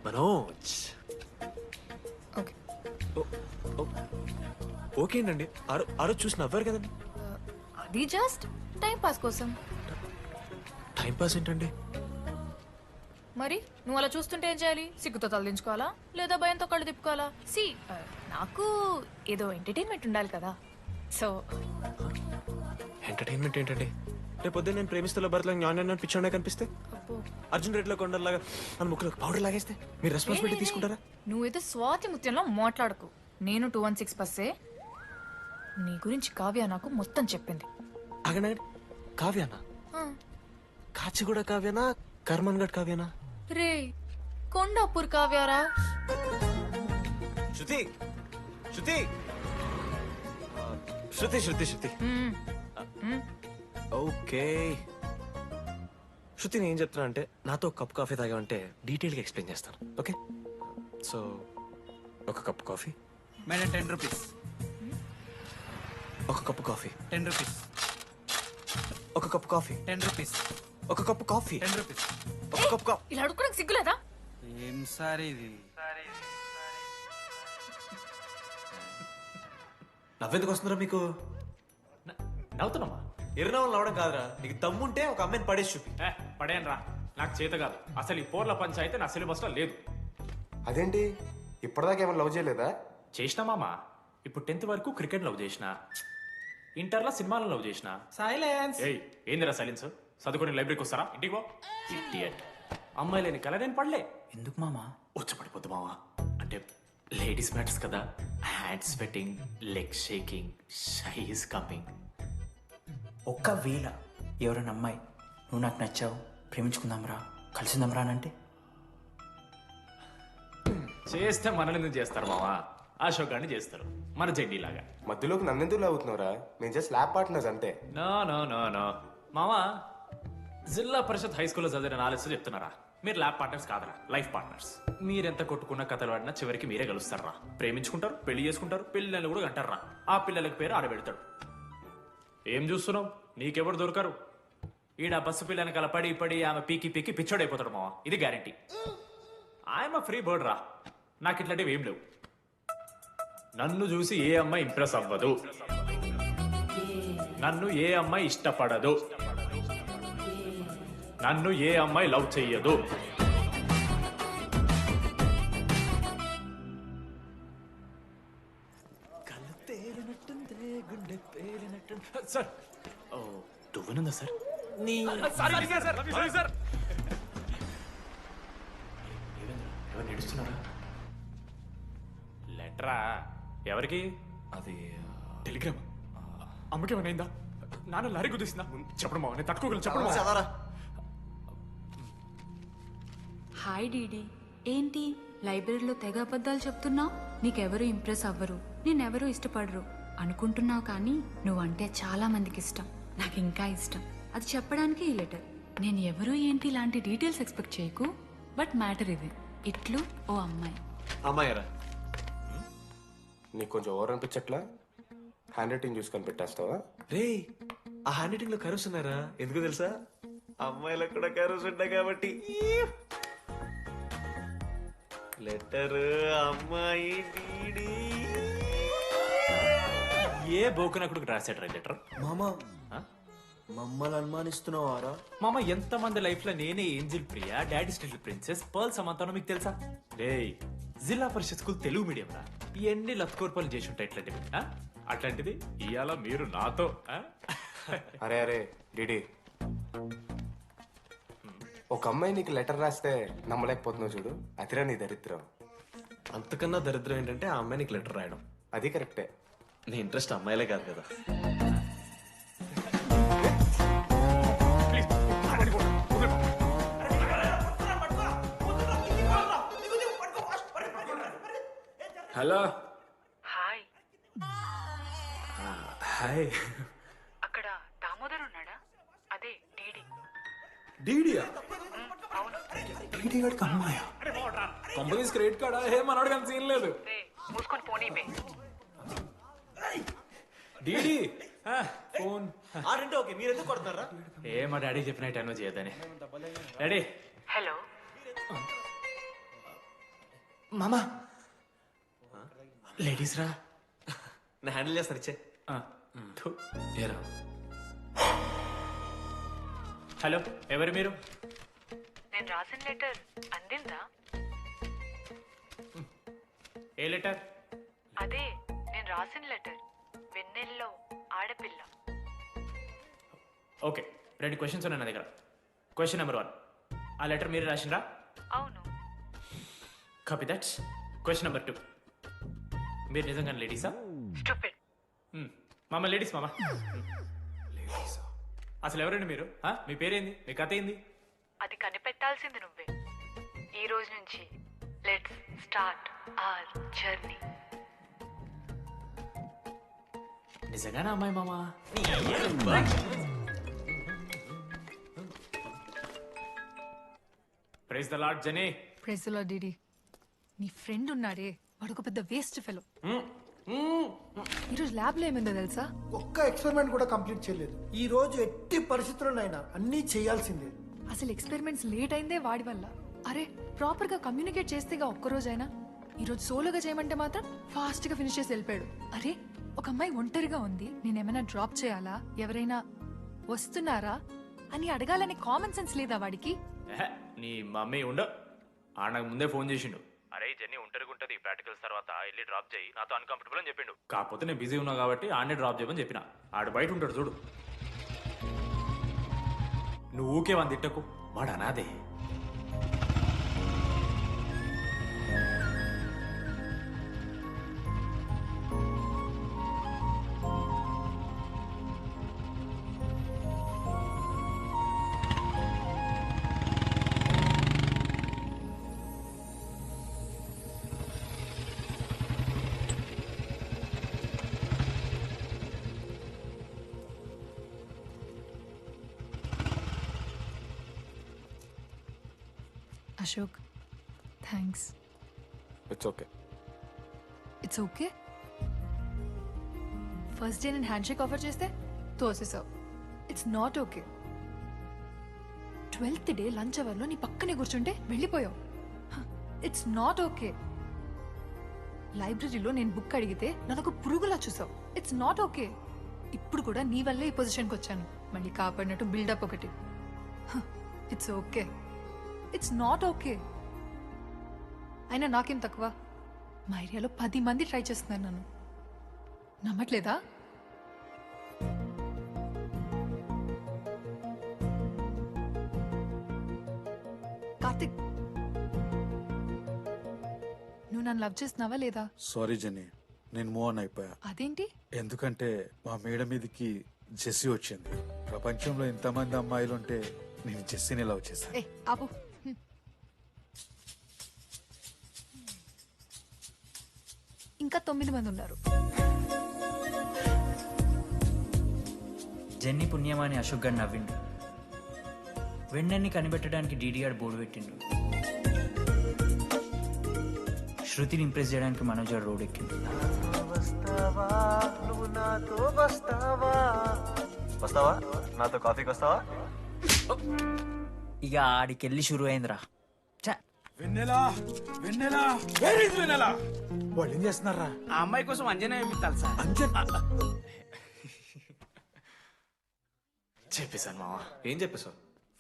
మనోజ్. ఓకేనండి. ఆ రోజు చూసి నవ్వారు కదండి. అది జస్ట్ టైం పాస్ కోసం. టైం పాస్ ఏంటండి? మరి నువ్వు అలా చూస్తుంటే ఏం చేయాలి? సిగ్గుతో తలదించుకోవాలా లేదా భయంతో కళ్ళు తిప్పుకోవాలా? సి నాకు ఏదో ఎంటర్టైన్మెంట్ ఉండాలి కదా. సో ఎంటర్టైన్మెంట్ ఏంటండి? రేపు పొద్దున్న నేను ప్రేమిస్తున్న భర్తలో జ్ఞానం పిచ్చోడే కనిపిస్తే, అర్జున్ రెడ్డిలో కొండలాగా మన ముక్కులో పౌడర్ లాగేస్తే మీరు రెస్పాన్సిబిలిటీ తీసుకుంటారా? నువ్వైతే స్వాతి ముత్యంలో మాట్లాడకు. నేను 216 బస్సే. నీ గురించి కావ్య నాకు మొత్తం చెప్పింది. అగనా కావ్యానా? కాచిగూడ కావ్యానా? కర్మన్ గడ్ కావ్యానా? రే కొండాపూర్ కావ్యారా? శృతి శృతి శృతి శృతి శృతి ఓకే. శృతి నేను ఏం చెప్తున్నా అంటే, నాతో కప్ కాఫీ తాగామంటే డీటెయిల్గా ఎక్స్ప్లెయిన్ చేస్తాను. ఓకే? సో ఒక కప్ కాఫీ. Madam 10 rupees. ఒక కప్పు కాఫీ. 10 రూపీస్. ఒక కప్పు కాఫీ. 10 రూపీస్. ఒక కప్పు కాఫీ. 10 రూపీస్. ఒక కప్పు కాఫీ. ఇలా అడుగుకోవడానికి సిగ్గులేదా? ఏం సార్ ఇది? నవ్వెందుకు వస్తుందిరా మీకు? నవ్వుతున్నామా? ఎర్రనవ్వులు నవ్వడం కాదురా, నీకు దమ్ముంటే ఒక అమ్మాయిని పడేసి చూపి. పడేయను రా, నాకు చేత కాదు. అసలు ఈ పోర్ల పంచాయితీ నా సిలబస్ లో లేదు. అదేంటి ఇప్పటిదాకా ఏమైనా లవ్ చేయలేదా? చేసినా మామా. ఇప్పుడు 10th వరకు క్రికెట్ లవ్ చేసిన, ఇంటర్లో సినిమాలను లవ్ చేసిన. సైలెన్స్. ఏయ్ ఏందిరా సైలెన్స్? చదువుకొని లైబ్రరీకి వస్తారా? ఇంటికి పో. ఇడియట్. అమ్మాయి లేని కల నేను పడలే. ఎందుకు మామా? వచ్చి పడిపోద్దు మావా. అంటే లేడీస్ మ్యాటర్స్ కదా, hand sweating, leg shaking, shy is coming. ఒక్కవేళ ఎవరైనా అమ్మాయి నువ్వు నాకు నచ్చావు, ప్రేమించుకుందాంరా, కలిసిందాంరా అని అంటే చేస్తే మనల్ని ఎందుకు చేస్తారు మావా? అశోక్ గారిని చేస్తారు, మన జెండీలాగా. మధ్యలోకి నన్నెందుకు అవుతున్నావురా? మేము జస్ట్ ల్యాబ్ పార్ట్నర్స్ అంతే. నో నో నో నో మావా, జిల్లా పరిషత్ హై స్కూల్లో చదివిన నాలెడ్జ్ చెప్తున్నారా? మీరు ల్యాబ్ పార్ట్నర్స్ కాదరా, లైఫ్ పార్ట్నర్స్. మీరెంత కొట్టుకున్న కథలు ఆడినా చివరికి మీరే కలుస్తారా. ప్రేమించుకుంటారు, పెళ్లి చేసుకుంటారు, పిల్లలు కూడా అంటారా. ఆ పిల్లలకి పేరు ఆడబెడతాడు. ఏం చూస్తున్నావు? నీకెవరు దొరకరు. ఈడ బస్సు పిల్లని కల పడి పడి ఆమె పీకి పీకి పిచ్చోడైపోతాడు మావా, ఇది గ్యారంటీ. ఆయమ ఫ్రీ బర్డ్ రా, నాకు ఇట్లాంటివి ఏం లేవు. నన్ను చూసి ఏ అమ్మాయి ఇంప్రెస్ అవ్వదు, నన్ను ఏ అమ్మాయి ఇష్టపడదు, నన్ను ఏ అమ్మాయి లవ్ చెయ్యదు. సార్ దువ్వనుందా సార్? ఎవరు నడుస్తున్నారా? లెటరా ఎవరికి? అది టెలిగ్రామ్. అమ్మకి ఏమైనా నాన్న లారీ కుదిసిందా? చెప్పడం నేను తట్టుకోగలను. చెప్పడం హాయ్ డీడీ, ఏంటి లైబ్రరీలో తెగ అబద్ధాలు చెప్తున్నావు? నీకెవరు ఇంప్రెస్ అవ్వరు, నేనెవరూ ఇష్టపడరు అనుకుంటున్నావు, కానీ నువ్వంటే చాలా మందికి ఇష్టం, నాకు ఇంకా ఇష్టం. అది చెప్పడానికి ఈ లెటర్. నేను ఎవరు ఏంటి ఇలాంటి డీటెయిల్స్ ఎక్స్పెక్ట్ చేయకు, బట్ మ్యాటర్ ఇది. ఇట్లు ఓ అమ్మాయి. అమ్మాయరా? నీకు కొంచెం ఓవర్ అనిపించట్లా? హ్యాండ్ రైటింగ్ చూసుకొని పెట్టేస్తావా? రే, ఆ హ్యాండ్ రైటింగ్ లో కర్వ్స్ ఉన్నారా? ఎందుకు తెలుసా? అమ్మాయిలకు కూడా కర్వ్స్ ఉంటాయి కాబట్టి. లెటర్ అమ్మాయి డీడీ. ఏ బోకనకుడికి రాశాడు లెటర్? మామా మమ్మల్ని అనుమానిస్తున్నావారా? మామ, ఎంతమంది లైఫ్ లో నేనే angel Priya, daddy still princess, pearl సమంతానో మీకు తెలుసా? డే, జిల్లా పరిషత్ స్కూల్ తెలుగు మీడియం రా, ఎన్ని లత్కోర్పాలు చేసి ఉంటాయి ఇట్లాంటివి. అట్లాంటిది ఇవాళ మీరు నాతో. అరే అరే డిడి, ఒక అమ్మాయి నీకు లెటర్ రాస్తే నమ్మలేకపోతున్నావు చూడు, అతిరా నీ దరిద్రం. అంతకన్నా దరిద్రం ఏంటంటే ఆ అమ్మాయి నీకు లెటర్ రాయడం. అది కరెక్టే. నీ ఇంట్రెస్ట్ అమ్మాయిలే కాదు కదా. హలో. హాయ్. హాయ్. అక్కడ దామోదర్ ఉన్నాడా? అదే డీడీ. డీడీయా? అవును. డీడీ గడికి అమ్మాయా? కంపెనీస్ క్రెడిట్ కార్డా? మనోడు కానీ సీన్ లేదు. మూసుకొని పోనీవే. DD phone. ఆడంటే ఓకే, మీరు ఎందుకు కొడుతున్నారా? ఏ మా డాడీ చెప్పిన టైం చేయొద్దని. డాడీ. హలో మామా, లేడీస్ రా. నా హ్యాండిల్ చేస్తాను, ఇచ్చే. ఏరా. హలో, ఎవరు మీరు? నేను రాసిన లెటర్ అందిందా? ఏ లెటర్? అదే నేను రాసిన లెటర్, వెన్నెల్లో ఆడపిల్ల. ఓకే, 2 క్వశ్చన్స్ ఉన్నాయి నా దగ్గర. క్వశ్చన్ నెంబర్ 1, ఆ లెటర్ మీరు రాసిండ్రా? అవును. Copy that. క్వశ్చన్ నెంబర్ 2, మీరు నిజంగా లేడీసా? స్టూపిడ్. మామ లేడీస్ మామ. అసలు ఎవరండి మీరు? మీ పేరేంది? మీ కథ ఏంది? అది కనిపెట్టాల్సింది నువ్వే. ఈ రోజు నుంచి లెట్స్ స్టార్ట్ అవర్ జర్నీ. నిజంగానా అమ్మాయి మామ? Praise the lord Jenny. Praise the lord DD. నీ ఫ్రెండ్ ఉన్నాడే, వాడు ఒక పెద్ద వేస్ట్ ఫెలో. ఈరోజు ల్యాబ్లో ఏమైందో తెలుసా? ఒక్క ఎక్స్పెరిమెంట్ కూడా కంప్లీట్ చేయలేదు. ఈ రోజు ఎట్టి పరిస్థితుల్లోనైనా అన్నీ చేయాల్సిందే. అసలు ఎక్స్పెరిమెంట్స్ లేట్ అయిందే వాడి వల్ల. అరే, ప్రాపర్ గా కమ్యూనికేట్ చేస్తేగా ఒక్కరోజైనా. ఈరోజు సోలోగా చేయమంటే మాత్రం ఫాస్ట్ గా ఫినిష్ చేసి వెళ్ళిపోయాడు. అరే, ఒక అమ్మాయి ఒంటరిగా ఉంది, నేనేమైనా డ్రాప్ చేయాలా, ఎవరైనా వస్తున్నారా అని అడగాలనే కామన్ సెన్స్ లేదా వాడికి? నీ మమ్మీ ఉండ నాకు ముందే ఫోన్ చేసిండు. అరే జర్నీ ఒంటరిగా ఉంటుంది, ప్రాక్టికల్స్ తర్వాత వెళ్ళి డ్రాప్ చేయి, నాతో అన్కంఫర్టబుల్ అని చెప్పిండు. కాకపోతే నేను బిజీ ఉన్నా కాబట్టి ఆడనే డ్రాప్ చేయమని చెప్పిన. ఆడు బయట ఉంటాడు చూడు. నువ్వు ఊకే వాని తిట్టకు, వాడు అనాదే. Ashok thanks. It's okay. It's okay. First day నేను హ్యాండ్ షేక్ ఆఫర్ చేస్తే తోసేసావు. It's not okay. 12th day lunch అవర్లో నీ పక్కనే కూర్చుంటే వెళ్ళిపోయావు. It's not okay. లైబ్రరీలో నేను బుక్ అడిగితే నాకు పురుగులా చూసావు. It's not okay. ఇప్పుడు కూడా నీ వల్లే ఈ పొజిషన్కి వచ్చాను. మళ్ళీ కాపాడినట్టు బిల్డప్ ఒకటి. It's okay. It's not okay. అయినా నాకేం తక్కువ? మా ఏరియాలో 10 మంది ట్రై చేస్తున్నారు నన్ను. నమ్మట్లేదా? కార్తిక్, నువ్వు నన్ను లవ్ చేస్తున్నావా లేదా? సారీ జెన్నీ, నేను మూవ్ ఆన్ అయిపోయా. అదేంటి? ఎందుకంటే మా మేడ మీదకి జెస్సీ వచ్చింది. ప్రపంచంలో ఇంతమంది అమ్మాయిలు ఉంటే నేను జెస్సీని లవ్ చేశాను. ఏ ఆపు. ఇంకా 9 మంది ఉన్నారు. జెన్నీ పుణ్యమాని అశోక్ గారు నవ్విండు. వెన్నెన్ని కనిపెట్టడానికి డీడీఆర్ బోర్డు పెట్టిండు. శృతిని ఇంప్రెస్ చేయడానికి మనోజ్ గారు రోడ్ ఎక్కిండు. వస్తావా నాతో కాఫీకి వస్తావా? ఇక ఆడికెళ్ళి షురు అయిందిరా. వెన్నెలా వెన్నెలా వేర్ ఇస్ వెన్నెలా? వాళ్ళు ఏం చేస్తున్నారా? ఆ అమ్మాయి కోసం అంజనా ఇప్పించాలి సార్. చెప్పేశాను మావా. ఏం చెప్పేశావు?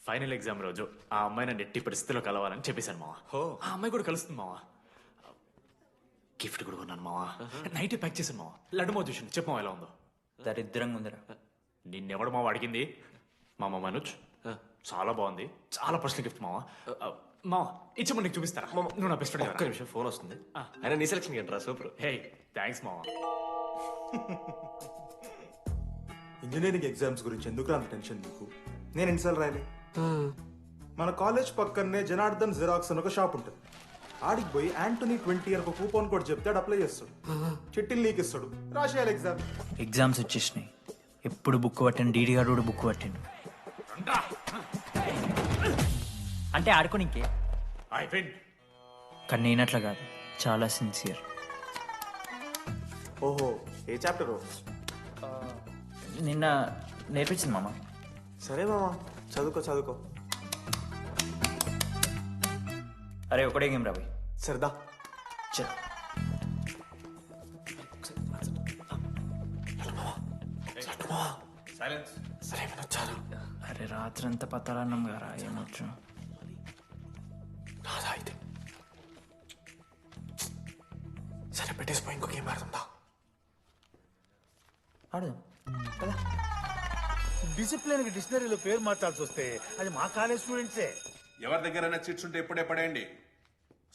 ఫైనల్ ఎగ్జామ్ రోజు ఆ అమ్మాయి నన్ను ఎట్టి పరిస్థితిలో కలవాలని చెప్పేశాను మావా. ఆ అమ్మాయి కూడా కలుస్తుంది మావా. గిఫ్ట్ కూడా కొన్నాను మావా. నైట్ ప్యాక్ చేశాను మావా. లడ్డు మావ చూసిండు. చెప్పు మావా ఎలా ఉందో. దరిద్రంగా ఉందిరా. నిన్నెవడు మావ అడిగింది? మామ మనోజ్. చాలా బాగుంది. చాలా పర్సనల్ గిఫ్ట్ మావా. మావా ఇచ్చమని నీకు చూపిస్తారా? నువ్వు నా బెస్ట్ ఫ్రెండ్. ఒక్క నిమిషం, ఫోన్ వస్తుంది. అయినా నీ సెలక్షన్ ఏంట్రా? సూపర్. హే థ్యాంక్స్ మావా. ఇంజనీరింగ్ ఎగ్జామ్స్ గురించి ఎందుకు అంత టెన్షన్ నీకు? నేను ఎన్నిసార్లు రాయాలి? మన కాలేజ్ పక్కనే జనార్దన్ జిరాక్స్ అని ఒక షాప్ ఉంటుంది. ఆడికి పోయి యాంటోనీ 20 అని ఒక కూపన్ కోడ్ చెప్తాడు, అప్లై చేస్తాడు, చిట్టిల్ నీకు ఇస్తాడు, రాసేయాలి ఎగ్జామ్. ఎగ్జామ్స్ వచ్చేసినాయి. ఎప్పుడు బుక్ పట్టాను డీడీ గారు కూడా బుక్ పట్టిండు. అంటే ఆడుకోనికే. కానీ నేనట్లా కాదు, చాలా సిన్సియర్. ఓహో, ఏ చాప్టర్? నిన్న నేర్పించింది మామ. సరే మామ, చదువుకో చదువుకో. అరే ఒకటే గేమ్ రాబోయ్. సరదా చల్. అరే రాత్రంతా పతరాన్నం గారా ఏమొచ్చు. అయితే సరే పెట్టేసిపోయి ఇంకో గేమ్ ఆడుతుందా? ఆడు డిసిప్లిన్ కి డిక్షనరీలో పేరు మార్చాల్సి వస్తే అది మా కాలేజ్ స్టూడెంట్సే. ఎవరి దగ్గరైనా చిట్స్ ఉంటే ఇప్పుడే పడేయండి.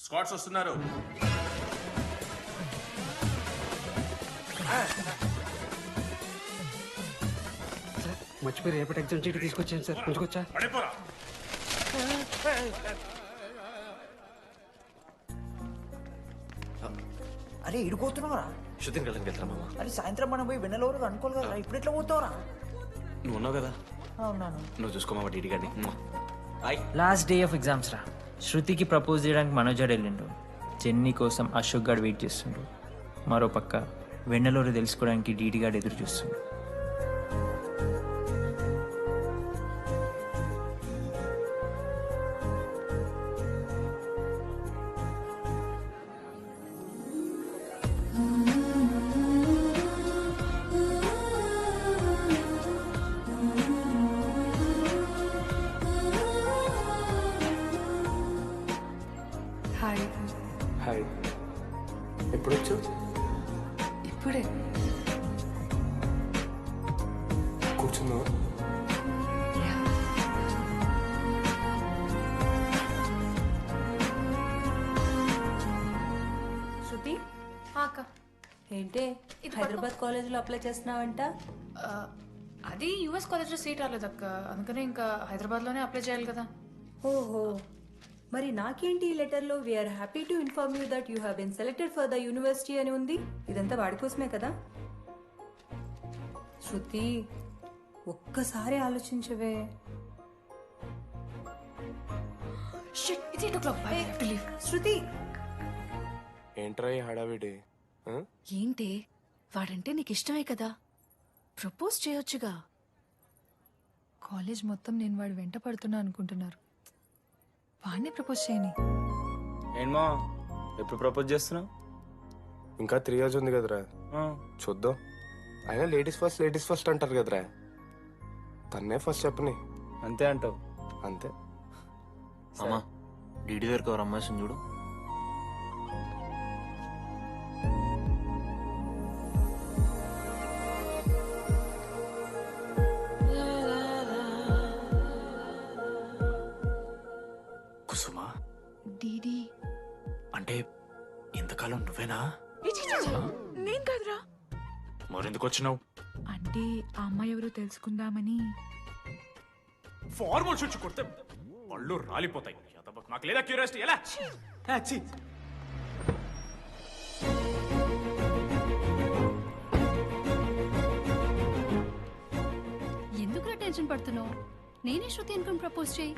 స్కాట్స్ వస్తున్నారు. మర్చిపోయి రేపటి ఎగ్జామ్ చీటి తీసుకొచ్చాను సార్. కొంచెం అరే ఇడిపోతున్నావురా? శుద్ధిని వెళ్ళడానికి వెళ్తారా మామ? అరే సాయంత్రం మనం పోయి వెన్నెలవరకు అనుకోవాలి కదా. ఇప్పుడు ఎట్లా పోతావురా? నువ్వు ఉన్నావు కదా. అవునాను. నువ్వు చూసుకోమా డీడీ గారిని. లాస్ట్ డే ఆఫ్ ఎగ్జామ్స్ రా. శృతికి ప్రపోజ్ చేయడానికి మనోజ్ గారు వెళ్ళిండు. జెన్నీ కోసం అశోక్ గారు వెయిట్ చేస్తుండు. మరో పక్క వెన్నెలూరు తెలుసుకోవడానికి డీడీ గారు ఎదురు చూస్తుండు. హాయ్. హాయ్. ఎప్పుడు వచ్చావు? ఇప్పుడే. కూర్చున్నావా? శృతి అక్క ఏంటే హైదరాబాద్ కాలేజీలో అప్లై చేస్తున్నావంట? అది యుఎస్ కాలేజ్లో సీట్ రాలేదు అక్క. అందుకనే ఇంకా హైదరాబాద్లోనే అప్లై చేయాలి కదా. ఓహో, మరి నాకేంటి ఈ లెటర్లో we are happy to inform you that you have been selected for the university అని ఉంది. ఇదంతా వాడి కోసమే కదా? శృతి ఒక్కసారి ఆలోచించవే. Shit It's 8 o'clock. I have to leave. Shruti ఏంట్రా ఈ హడావిడి ఆ? ఏంటి వాడంటే నీకు ఇష్టమే కదా ప్రపోజ్ చేయొచ్చుగా. కాలేజ్ మొత్తం నేను వాడు వెంట పడుతున్నా అనుకుంటున్నారు. వాడిని ప్రపోజ్ చేయని. ఏంటమ్మా ఎప్పుడు ప్రపోజ్ చేస్తున్నావు? ఇంకా 3 years ఉంది కదరా, చూద్దాం. అయినా లేడీస్ ఫస్ట్ అంటారు కదరా, తన్నే ఫస్ట్ చెప్పని. అంతే అంటావు? అంతే. అమ్మా డీడీ దగ్గరికి ఎవరు అమ్మాయిని చూడు. కుసుమా డీడీ అంటే ఇంతకాలం నువ్వేనా? నేను కాదురా. మరెందుకు వచ్చినావు? అంటే ఆ అమ్మాయి ఎవరో తెలుసుకుందామని. ఫార్మల్ షూట్ కొడితే పళ్ళు రాలిపోతాయి. నాకు లేదా క్యూరియాసిటీ? ఎలా ఎందుకు టెన్షన్ పడుతున్నావు? నేనే శృతి అనుకుని ప్రపోజ్ చేయి.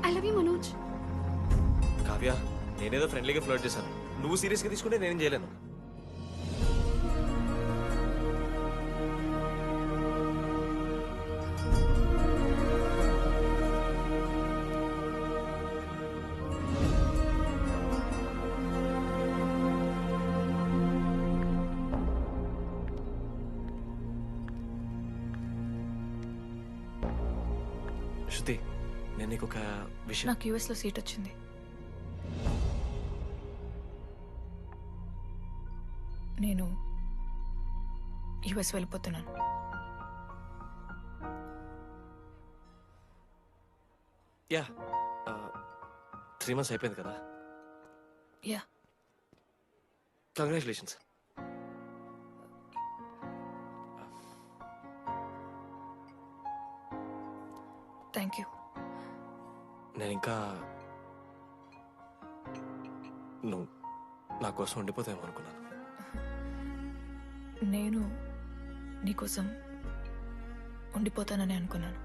I love you Manoj. Kavya, నేనేదో ఫ్రెండ్లీగా ఫ్లర్ట్ చేశాను. నువ్వు సీరియస్గా తీసుకుంటే నేనేం చేయలేను. శృతి, నేను నీకు ఒక విషయం. నాకు యూఎస్లో సీట్ వచ్చింది. నేను యుఎస్ వెళ్ళిపోతున్నాను. యా 3 months అయిపోయింది కదా. Yeah congratulations. Thank you. నేను ఇంకా నువ్వు నా కోసం ఉండిపోతావేమో అనుకున్నాను. నేను నీకోసం ఉండిపోతానని అనుకున్నాను.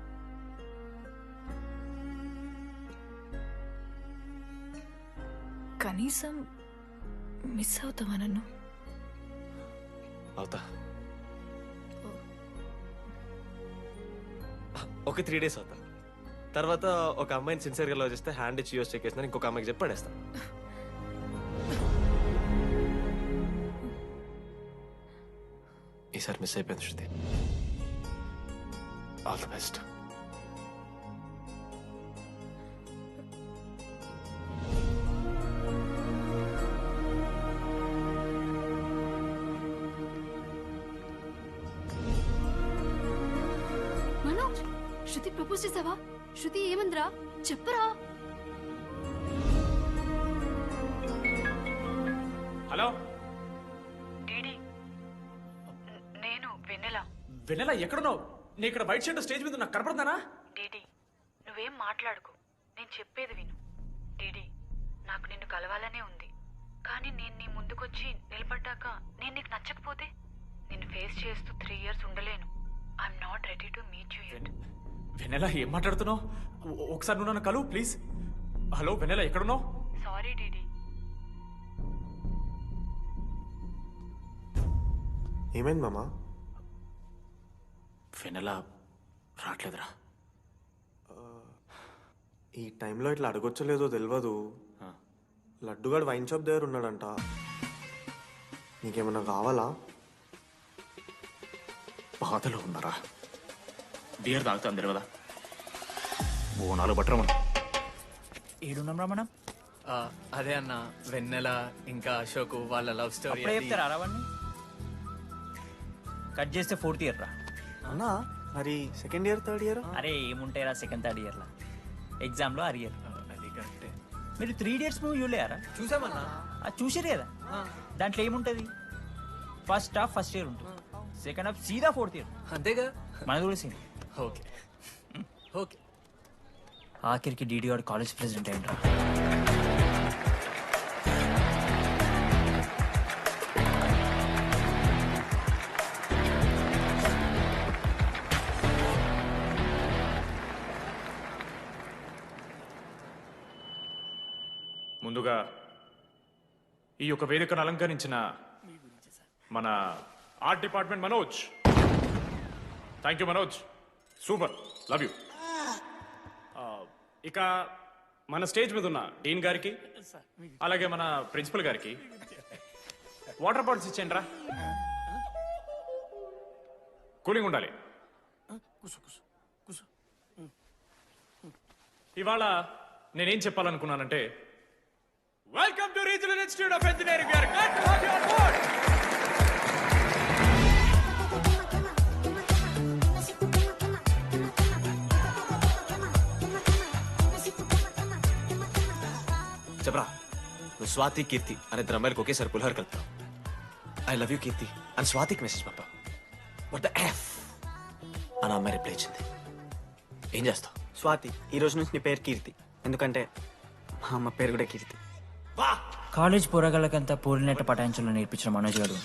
కనీసం మిస్ అవుతావా నన్ను? అవుతా. ఒక 3 days అవుతా. తర్వాత ఒక అమ్మాయిని సిన్సియర్గా లవ్ చేస్తే హ్యాండ్ ఇచ్చి యూస్ చెక్ చేసిన ఇంకొక అమ్మాయికి చెప్పి పడేస్తాను. ఈసారి మిస్ అయిపోయింది Shruti. All the best. Manoj, Shruti propose చేసావా? శృతి ఏమందిరా చెప్పరా? హలో నేను వెన్నెల. వెన్నెల ఎక్కడున్నావు? నీ ఇక్కడ వైట్ షర్ట్ స్టేజ్ మీద నాకు కనపడుతున్నానా? డీడీ నువ్వేం మాట్లాడుకో, నేను చెప్పేది విను. డీడీ నాకు నిన్ను కలవాలనే ఉంది, కానీ నేను నీ ముందుకొచ్చి నిలబడ్డాక నేను నీకు నచ్చకపోతే నిన్ను ఫేస్ చేస్తూ 3 years ఉండలేను. I'm not ready to meet you yet. Vennela ఏం మాట్లాడుతున్నావు? ఒకసారి నువ్వు నన్ను కలువు ప్లీజ్. హలో వెన్నెల ఎక్కడున్నావు? Sorry DD. ఏమైంది మామా? వెన్నెల రావట్లేదురా. ఈ టైంలో ఇట్లా అడగొచ్చలేదో తెలియదు. లడ్డుగాడు వైన్ షాప్ దగ్గర ఉన్నాడంట. నీకేమన్నా కావాలా? బాధలో ఉన్నారా? బియర్ తాగుతా అందరు కదా. ఓ 4 బట్టర్ మనం ఏడున్నాం రా మనం. అదే అన్న, వెన్నెల ఇంకా అశోక్ వాళ్ళ లవ్ స్టోరీ. అప్పుడే చెప్తారా రావణ్ణి? కట్ చేస్తే 4th year రా. అన్నా మరి 2nd year 3rd year? అరే ఏముంటాయి రా 2nd 3rd year లా. ఎగ్జామ్ లో అరియర్. అది కరెక్టే. మీరు 3 Idiots మూవీ చూడలేరా? చూసామన్నా. అది చూసారు కదా. దాంట్లో ఏముంటది? ఫస్ట్ హాఫ్ ఫస్ట్ ఇయర్ ఉంటుంది, సెకండ్ హాఫ్ సీదా 4th year. అంతేగా మనది కూడా సీన్. Okay okay. ఆఖరికి డీడీ వాడు కాలేజ్ ప్రెసిడెంట్ అయిండ్రా. ముందుగా ఈ యొక్క వేదికను అలంకరించిన మన art department Manoj, thank you Manoj, super, love you. ఇక మన స్టేజ్ మీద ఉన్న డీన్ గారికి అలాగే మన ప్రిన్సిపల్ గారికి వాటర్ బాటిల్స్ ఇచ్చేయండి రా, కూలింగ్ ఉండాలి. ఇవాళ నేనేం చెప్పాలనుకున్నానంటే, welcome to regional institute of engineering. We are glad to have you on board. చెప్పరా, నువ్వు స్వాతి కీర్తి అనే ఇద్దరు అమ్మాయిలకు ఒకేసారి పులిహోర కలుపుతావు. ఐ లవ్ యూ కీర్తి అని స్వాతికి మెసేజ్ పంపావు. వాట్ ద ఎఫ్ అని అమ్మాయి రిప్లై ఇచ్చింది. ఏం చేస్తావు? స్వాతి, ఈ రోజు నుంచి నీ పేరు కీర్తి, ఎందుకంటే మా అమ్మ పేరు కూడా కీర్తి. కాలేజ్ పోరగాళ్ళకంతా పూరినట్ట పటాయించలో నేర్పించిన మనోజ్ గారు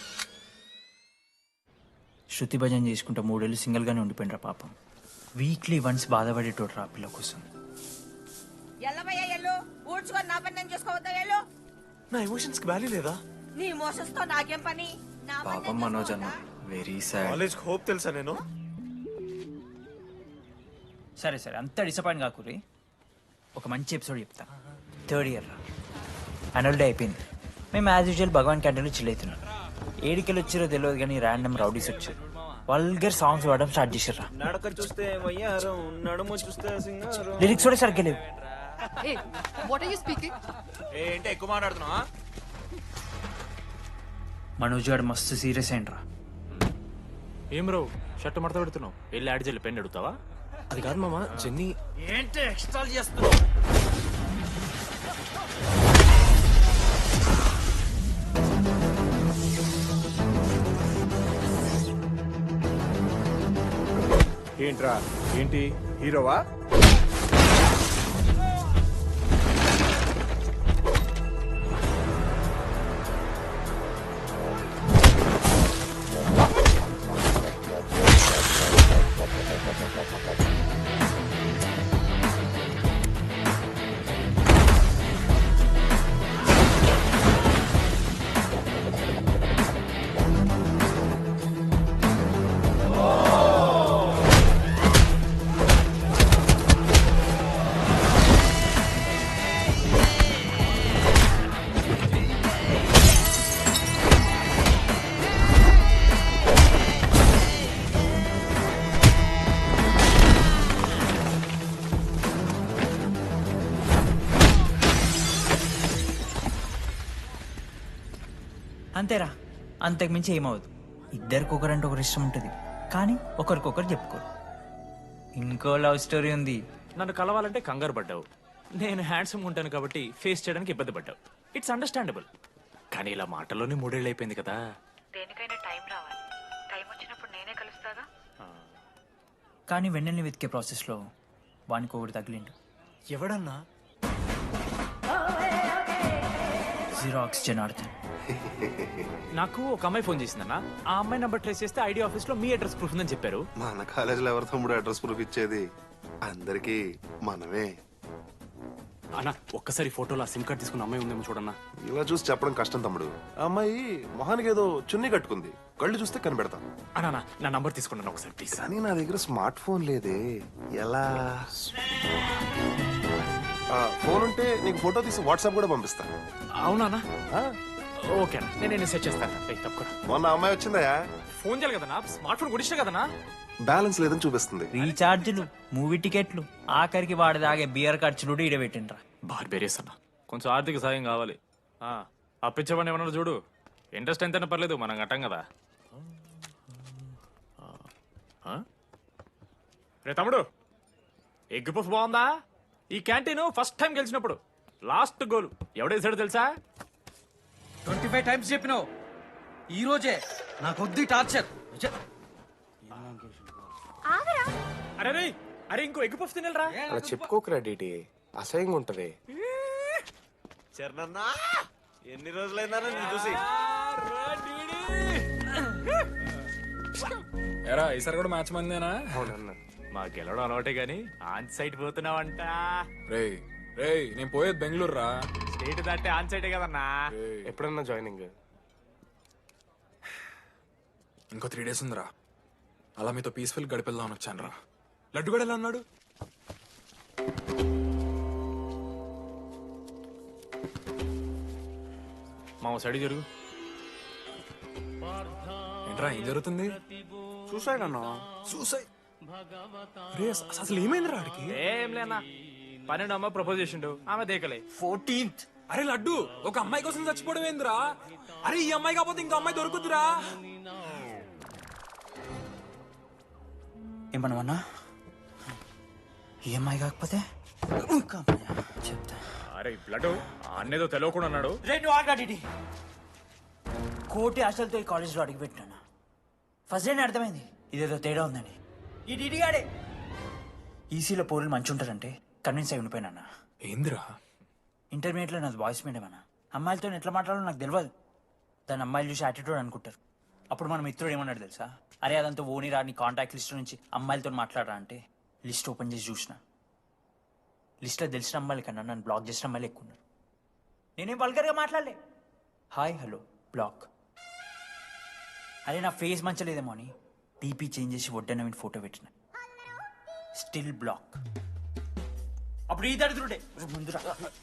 శృతి భజన చేసుకుంటా 3 ఏళ్ళు సింగిల్గానే ఉండిపోయినరా పాపం. వీక్లీ వన్స్ బాధపడేటోడు రా పిల్ల కోసం. నా ఎమోషన్స్ కి వాల్యూ లేదా? నీ ఎమోషన్స్ తో నాకేం పని? పాపం మనోజ్ అన్న, వెరీ సాడ్. కాలేజ్ హోప్ తెలుసా నేను? సరే సరే, అంత డిసప్పాయింట్ కాకురి. ఒక మంచి ఎపిసోడ్ చెప్తా. 3rd ఇయర్ రా, యాన్యువల్ డే అయిపోయింది. మేము యాజ్ యూజువల్ భగవాన్ క్యాంటీన్లో చిల్ అవుతున్నాం. ఏడికెళ్ళి వచ్చారో తెలియదు కానీ ర్యాండమ్ రౌడీస్ వచ్చారు. వల్గర్ సాంగ్స్ పాడడం స్టార్ట్ చేశారు. నడక చూస్తే వయ్యారం, నడుము చూస్తే సింగారం. లిరిక్స్ కూడా సరిగ్గా లేవు. ఏంటి ఎక్కువ మాట్లాడుతున్నావా? మనోజ్ గారు మస్తు సీరియస్ అయిండ్రా. ఏం రో షర్ట్ మడత పెడుతున్నావు? వెళ్ళి యాడ్ చేయాలి, పెన్ అడుగుతావా? అది కాదు మామ, జెన్నీ. ఏంటి ఎక్స్ట్రా చేస్తున్నావు? ఏంట్రా, ఏంటి హీరోవా? అంతేరా, అంతకుమించి ఏమవదు. ఇద్దరికొకరంటే ఒకరు ఇష్టం ఉంటుంది, కానీ ఒకరికొకరు చెప్పుకోరు. ఇంకో లవ్ స్టోరీ ఉంది. నన్ను కలవాలంటే కంగారు పడ్డావు. నేను హ్యాండ్సమ్ ఉంటాను కాబట్టి ఫేస్ చేయడానికి ఇబ్బంది పడ్డావు. It's understandable. కానీ ఇలా మాటల్లోనే 3 ఏళ్ళు అయిపోయింది కదా. దేనికైనా టైం రావాలి. టైం వచ్చినప్పుడు నేనే కలుస్తాగా. కానీ వెన్నెల్ని వెతికే ప్రాసెస్లో వానికి ఒకటి తగిలిండు. ఎవడన్నా? జిరాక్స్ జనార్దన్. నాకు ఒక అమ్మాయి ఫోన్ చేసిందన్న. ఆ అమ్మాయి నెంబర్ ట్రేస్ చేస్తే ఐడి ఆఫీస్ లో మీ అడ్రస్ ప్రూఫ్ ఉందని చెప్పారు. మన కాలేజీలో ఎవరి తమ్ముడు అడ్రస్ ప్రూఫ్ ఇచ్చేది? అందరికి మనమే. అన్న ఒక్కసారి ఫోటోలో సిమ్ కార్డ్ తీసుకున్న అమ్మాయి ఉందేమో చూడన్నా. ఇలా చూసి చెప్పడం కష్టం తమ్ముడు. ఆ అమ్మాయి మొహానికి ఏదో చున్నీ కట్టుకుంది, కళ్ళు చూస్తే కనిపెడతాం. అన్నా నా నంబర్ తీసుకున్నాను ఒకసారి ప్లీజ్. కానీ నా దగ్గర స్మార్ట్ ఫోన్ లేదే, ఎలా? ఫోన్ ఉంటే నీకు ఫోటో తీసి వాట్సాప్ కూడా పంపిస్తా. అవునా? ఓకే అన్న, నేను సెట్ చేస్తాను. తప్పకుండా. మొన్న అమ్మాయి వచ్చిందయా? ఫోన్ చేయాలి కదన్నా, స్మార్ట్ ఫోన్ కొనిష్టం కదన్నా. బ్యాలెన్స్ లేదని చూపిస్తుంది. రీఛార్జ్లు, మూవీ టికెట్లు, ఆఖరికి వాడి దాగే బియర్ ఖర్చులు కూడా ఈడబెట్టిండ్రా. బార్బేరియస్ అన్న, కొంచెం ఆర్థిక సాయం కావాలి. అప్పించమని ఏమన్నా చూడు. ఇంట్రెస్ట్ ఎంతైనా పర్లేదు, మనం కట్టం కదా. రే తమ్ముడు, ఎగ్ పఫ్ బాగుందా? ఈ క్యాంటీన్ ఫస్ట్ టైం గెలిచినప్పుడు లాస్ట్ గోల్ ఎవడేసాడో తెలుసా? 25 టైమ్స్ చెప్పినావు. ఈ రోజే నాకు వద్దు టార్చర్. అరే రే, అరే ఇంకో ఎగ్ పఫ్ తినరా. అలా చెప్పుకోకరా డీటీ, అసహ్యంగా ఉంటది. చరణన్నా, ఎన్ని రోజులైందా నేను చూసి? ఎరా ఈసారి కూడా మ్యాచ్ మందేనా? మా గెలవడం అలవాటే గానీ ఆన్ సైడ్ పోతున్నావంట. రే రేయ్ నేను పోయేది బెంగళూరు రా. స్టేట్ దాటే ఆన్ సైడే కదన్నా. ఎప్పుడన్నా జాయినింగ్? ఇంకో 3 days ఉందిరా. అలా మీతో పీస్ఫుల్ గడిపెళ్దామని వచ్చాను రా. లడ్డు కూడా ఎలా అన్నాడు? మా సైడ్ జరుగు. ఏంట్రా ఏం జరుగుతుంది? సూసైడ్ అన్నా. సూసైడ్? అసలు ఏమైంది రాడికి? ఏం లేనా, 12 అమ్మాయి ప్రపోజ్ చేసిండు, ఆమె దేకలే. 14th. అరే లడ్డు, ఒక అమ్మాయి కోసం చచ్చిపోవడం ఏందిరా? అరే ఈ అమ్మాయి కాకపోతే ఇంకో అమ్మాయి దొరుకుతురా? ఏమన్నా ఈ అమ్మాయి కాకపోతే చెప్తా. అరే లడ్డు అన్నేదో తెలియకుండా అన్నాడు. రెండు ఆల్రెడీ కోటి ఆశలతో ఈ కాలేజ్లో అడిగిపెట్టినా. ఫస్ట్ డే అర్థమైంది ఇదేదో తేడా ఉందని. ఈ డిడిగాడే ఈసీలో పోరులు మంచి ఉంటారంటే కన్విన్స్ అయి ఉండిపోయినా. ఏందిరా? ఇంటర్మీడియట్లో నాది వాయిస్ మీడియం అన్న. అమ్మాయిలతో ఎట్లా మాట్లాడాలో నాకు తెలియదు. దాని అమ్మాయిలు చూసి యాటిట్యూడ్ అనుకుంటారు. అప్పుడు మన మిత్రుడు ఏమన్నాడు తెలుసా? అరే అదంతా ఓని రాని కాంటాక్ట్ లిస్ట్ నుంచి అమ్మాయిలతో మాట్లాడరా అంటే లిస్ట్ ఓపెన్ చేసి చూసిన. లిస్ట్లో తెలిసిన అమ్మాయిల కన్నా నన్ను బ్లాక్ చేసిన అమ్మాయిలు ఎక్కువ ఉన్నారు. నేనేం వల్గర్గా మాట్లాడలే. Hi hello block. అరే నా ఫేస్ మంచలేదేమో అని డీపీ చేంజ్ చేసి వడ్డన ఫోటో పెట్టిన. Still block. అప్పుడు ఈ దరిద్రుడే ముందు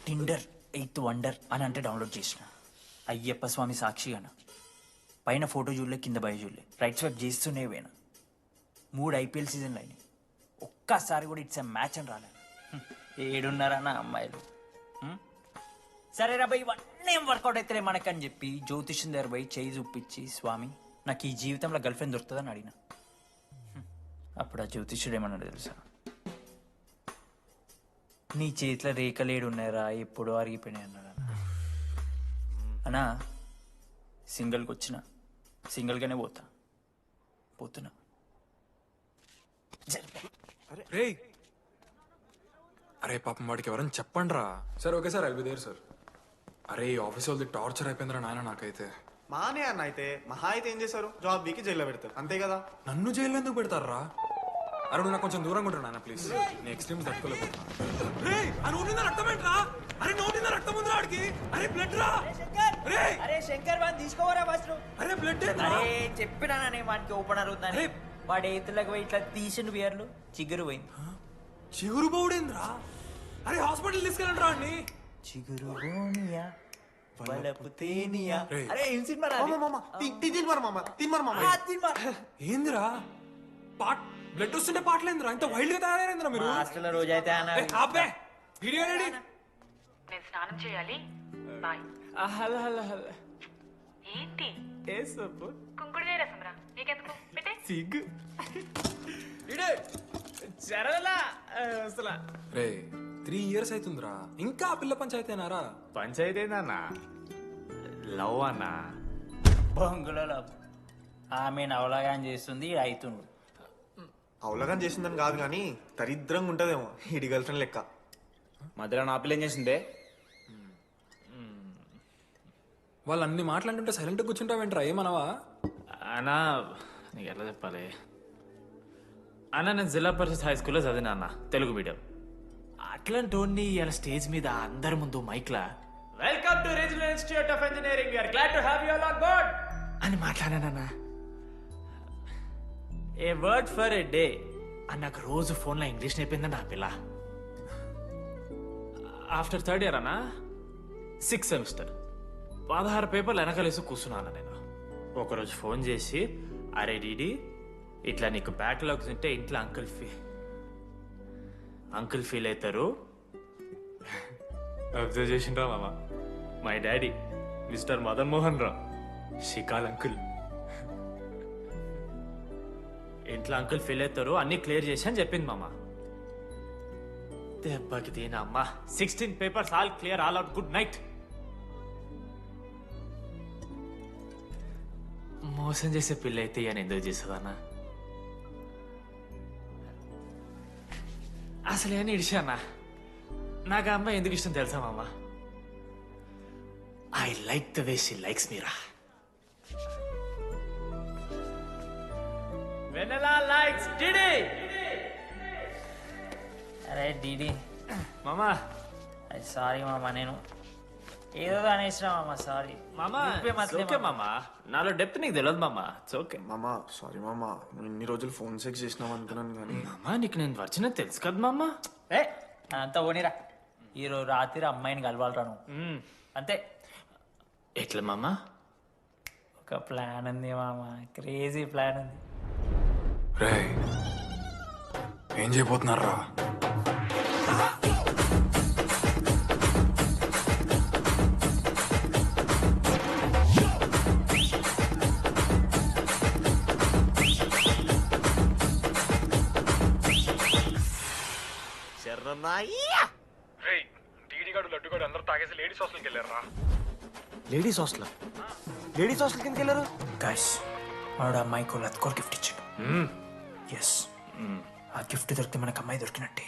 టిండర్ 8th వండర్ అని అంటే డౌన్లోడ్ చేసిన. అయ్యప్ప స్వామి సాక్షిగాన పైన ఫోటో చూడలే, కింద బయ చూడలే, రైట్ స్వైప్ చేస్తూనే పోయినా. 3 IPL సీజన్లు అయినాయి, ఒక్కసారి కూడా ఇట్స్ మ్యాచ్ అని రాలేదు. 7 నా అమ్మాయిలు. సరే రా భయ్ ఇవన్నీ ఏం వర్కౌట్ అవుతాయి మనకని చెప్పి జ్యోతిష్యం దగ్గర పోయి చేయి చూపించి, స్వామి నాకు ఈ జీవితంలో గర్ల్ ఫ్రెండ్ దొరుకుతుందని అడిగిన. అప్పుడు ఆ జ్యోతిష్యుడు ఏమన్నాడు తెలుసా? నీ చేతిలో రేఖలేడు ఉన్నాయరా, ఎప్పుడో అరిగిపోయినాయి అన్నాడు. అన్నా సింగిల్కి వచ్చిన సింగిల్గానే పోతున్నా. రేయ్ అరే పాపం వాడికి ఎవరైనా చెప్పండి రా. Sir okay sir, I'll be there sir. అరే ఈ ఆఫీస్ వాళ్ళది టార్చర్ అయిపోయిందిరా నాయన నాకైతే. మానే అన్న అయితే మహా అయితే ఏం చేశారు? జాబ్ వీకి జైల్లో పెడతారు అంతే కదా. నన్ను జైల్లో ఎందుకు పెడతారా? అరే నువ్వు నాకు కొంచెం దూరంగా ఉంటాడు నాన్న ప్లీజ్. నేను ఎక్స్ట్రీమ్స్ తట్టుకోలేకపోతున్నా. అరే శంకర్ వాడిని తీసుకోవరా ఫస్ట్. అరే బ్లడ్ అరే చెప్పినా వాడికి ఓపెన్ అవుతుందని. వాడి ఎత్తులకు పోయి ఇట్లా తీసిన బియర్లు చిగురు పోయింది. చిగురు బౌడేంద్రా? అరే హాస్పిటల్ తీసుకెళ్ళండి రా అండి. చిగురు బోనియా వలపు తేనియా. అరే ఏం సినిమా ఏందిరా బ్లడ్ వస్తుంటే పాటలేందిరా? ఇంత వైల్డ్ గా తయారైందిరా మీరు. హాస్టల్లో రోజైతే ఆపే వీడియో రెడీ. నేను స్నానం చేయాలి. బాయ్. Hello hello hello. ఏంటి? ఏ సబ్బు? కుంకుడుగాయ రసం రా. నీకెందుకు? పెట్టే. సిగ్గు. ఇడే చరలా అసలు. రే 3 years అవుతుందిరా, ఇంకా ఆ పిల్ల పంచాయతీనారా? పంచాయతీ ఏందన్నా? లవ్ అన్నా. బొంగులో లవ్. ఆమె అవలాగా చేస్తుంది అవుతుండు. అవలగాని చేసిందని కాదు కానీ దరిద్రంగా ఉంటదేమో ఇడి గర్ల్ ఫ్రెండ్ లెక్క. మధ్యలో నా పిల్ల ఏం చేసిందే? వాళ్ళు అన్ని మాట్లాడుతుంటే సైలెంట్ కూర్చుంటావేంట్రా? ఏమనవా? అన్నా నీకు ఎట్లా చెప్పాలి అన్న, నేను జిల్లా పరిషత్ హై స్కూల్లో చదివినా అన్న, తెలుగు మీడియం. అట్లాంటి ఇలా స్టేజ్ మీద అందరి ముందు మైక్లా welcome to regional institute of engineering, we are glad to have you all on board అని మాట్లాడానన్నా. A word for a day అని నాకు రోజు ఫోన్లో ఇంగ్లీష్ నేర్పిందండి ఆ పిల్ల. ఆఫ్టర్ 3rd year అన్నా 6th semester 16 పేపర్లు వెనకాలేసి కూర్చున్నాను నేను. ఒకరోజు ఫోన్ చేసి, అరే డీడీ ఇట్లా నీకు బ్యాక్లాగ్స్ ఉంటే ఇంట్లో అంకుల్ ఫీల్ అవుతారు. అబ్జర్వ్ చేసిండ్రా మామ, my daddy mister Madan Mohan Rao షికాల్ అంకుల్. ఇంట్లో అంకుల్ ఫీల్ అవుతారు, అన్ని క్లియర్ చేసి అని చెప్పింది మామ. దెబ్బకి దీని అమ్మ 16 papers all clear, all out, good night. మోసం చేసే పిల్ల అయితే అని ఎందుకు చేస్తుందన్నా? అసలు ఏమని ఇడిచానా? నాకు ఆ అమ్మాయి ఎందుకు ఇష్టం తెలుసా మామ? I like the way she likes Meera. Vennela likes DD. అరే డీడీ మామా సారీ మామ, నేను ఏదో అనేసిన మామ, సారీ మామా ఓకే మామా, నాలో డెప్త్ నీకు తెలియదు మామా. ఇట్స్ ఓకే మామా సారీ మామా, నువ్వు ఇన్ని రోజులు ఫోన్ సెక్స్ చేసినావు అనుకున్నాను కానీ మామా నీకు నేను వచ్చిన తెలుసు కదా మామా. ఏ అంతా పోనీరా, ఈరోజు రాత్రి అమ్మాయిని కలవాలరా నువ్వు, అంతే. ఎట్లా మామా? ఒక ప్లాన్ ఉంది మామ, క్రేజీ ప్లాన్ ఉంది. రే ఏం చేయబోతున్నారా? టీడీగాడు లడ్డుగాడు అందరూ తాగేసి లేడీస్ హాస్టల్కి వెళ్ళారా? Ladies hostel? లేడీస్ హాస్టల్ కిందకి వెళ్ళారు? గైస్ వాడు అమ్మాయికి లత్కోర్ గిఫ్ట్ ఇచ్చాడు. ఎస్, ఆ గిఫ్ట్ దొరికితే మనకు అమ్మాయి దొరికినట్టే.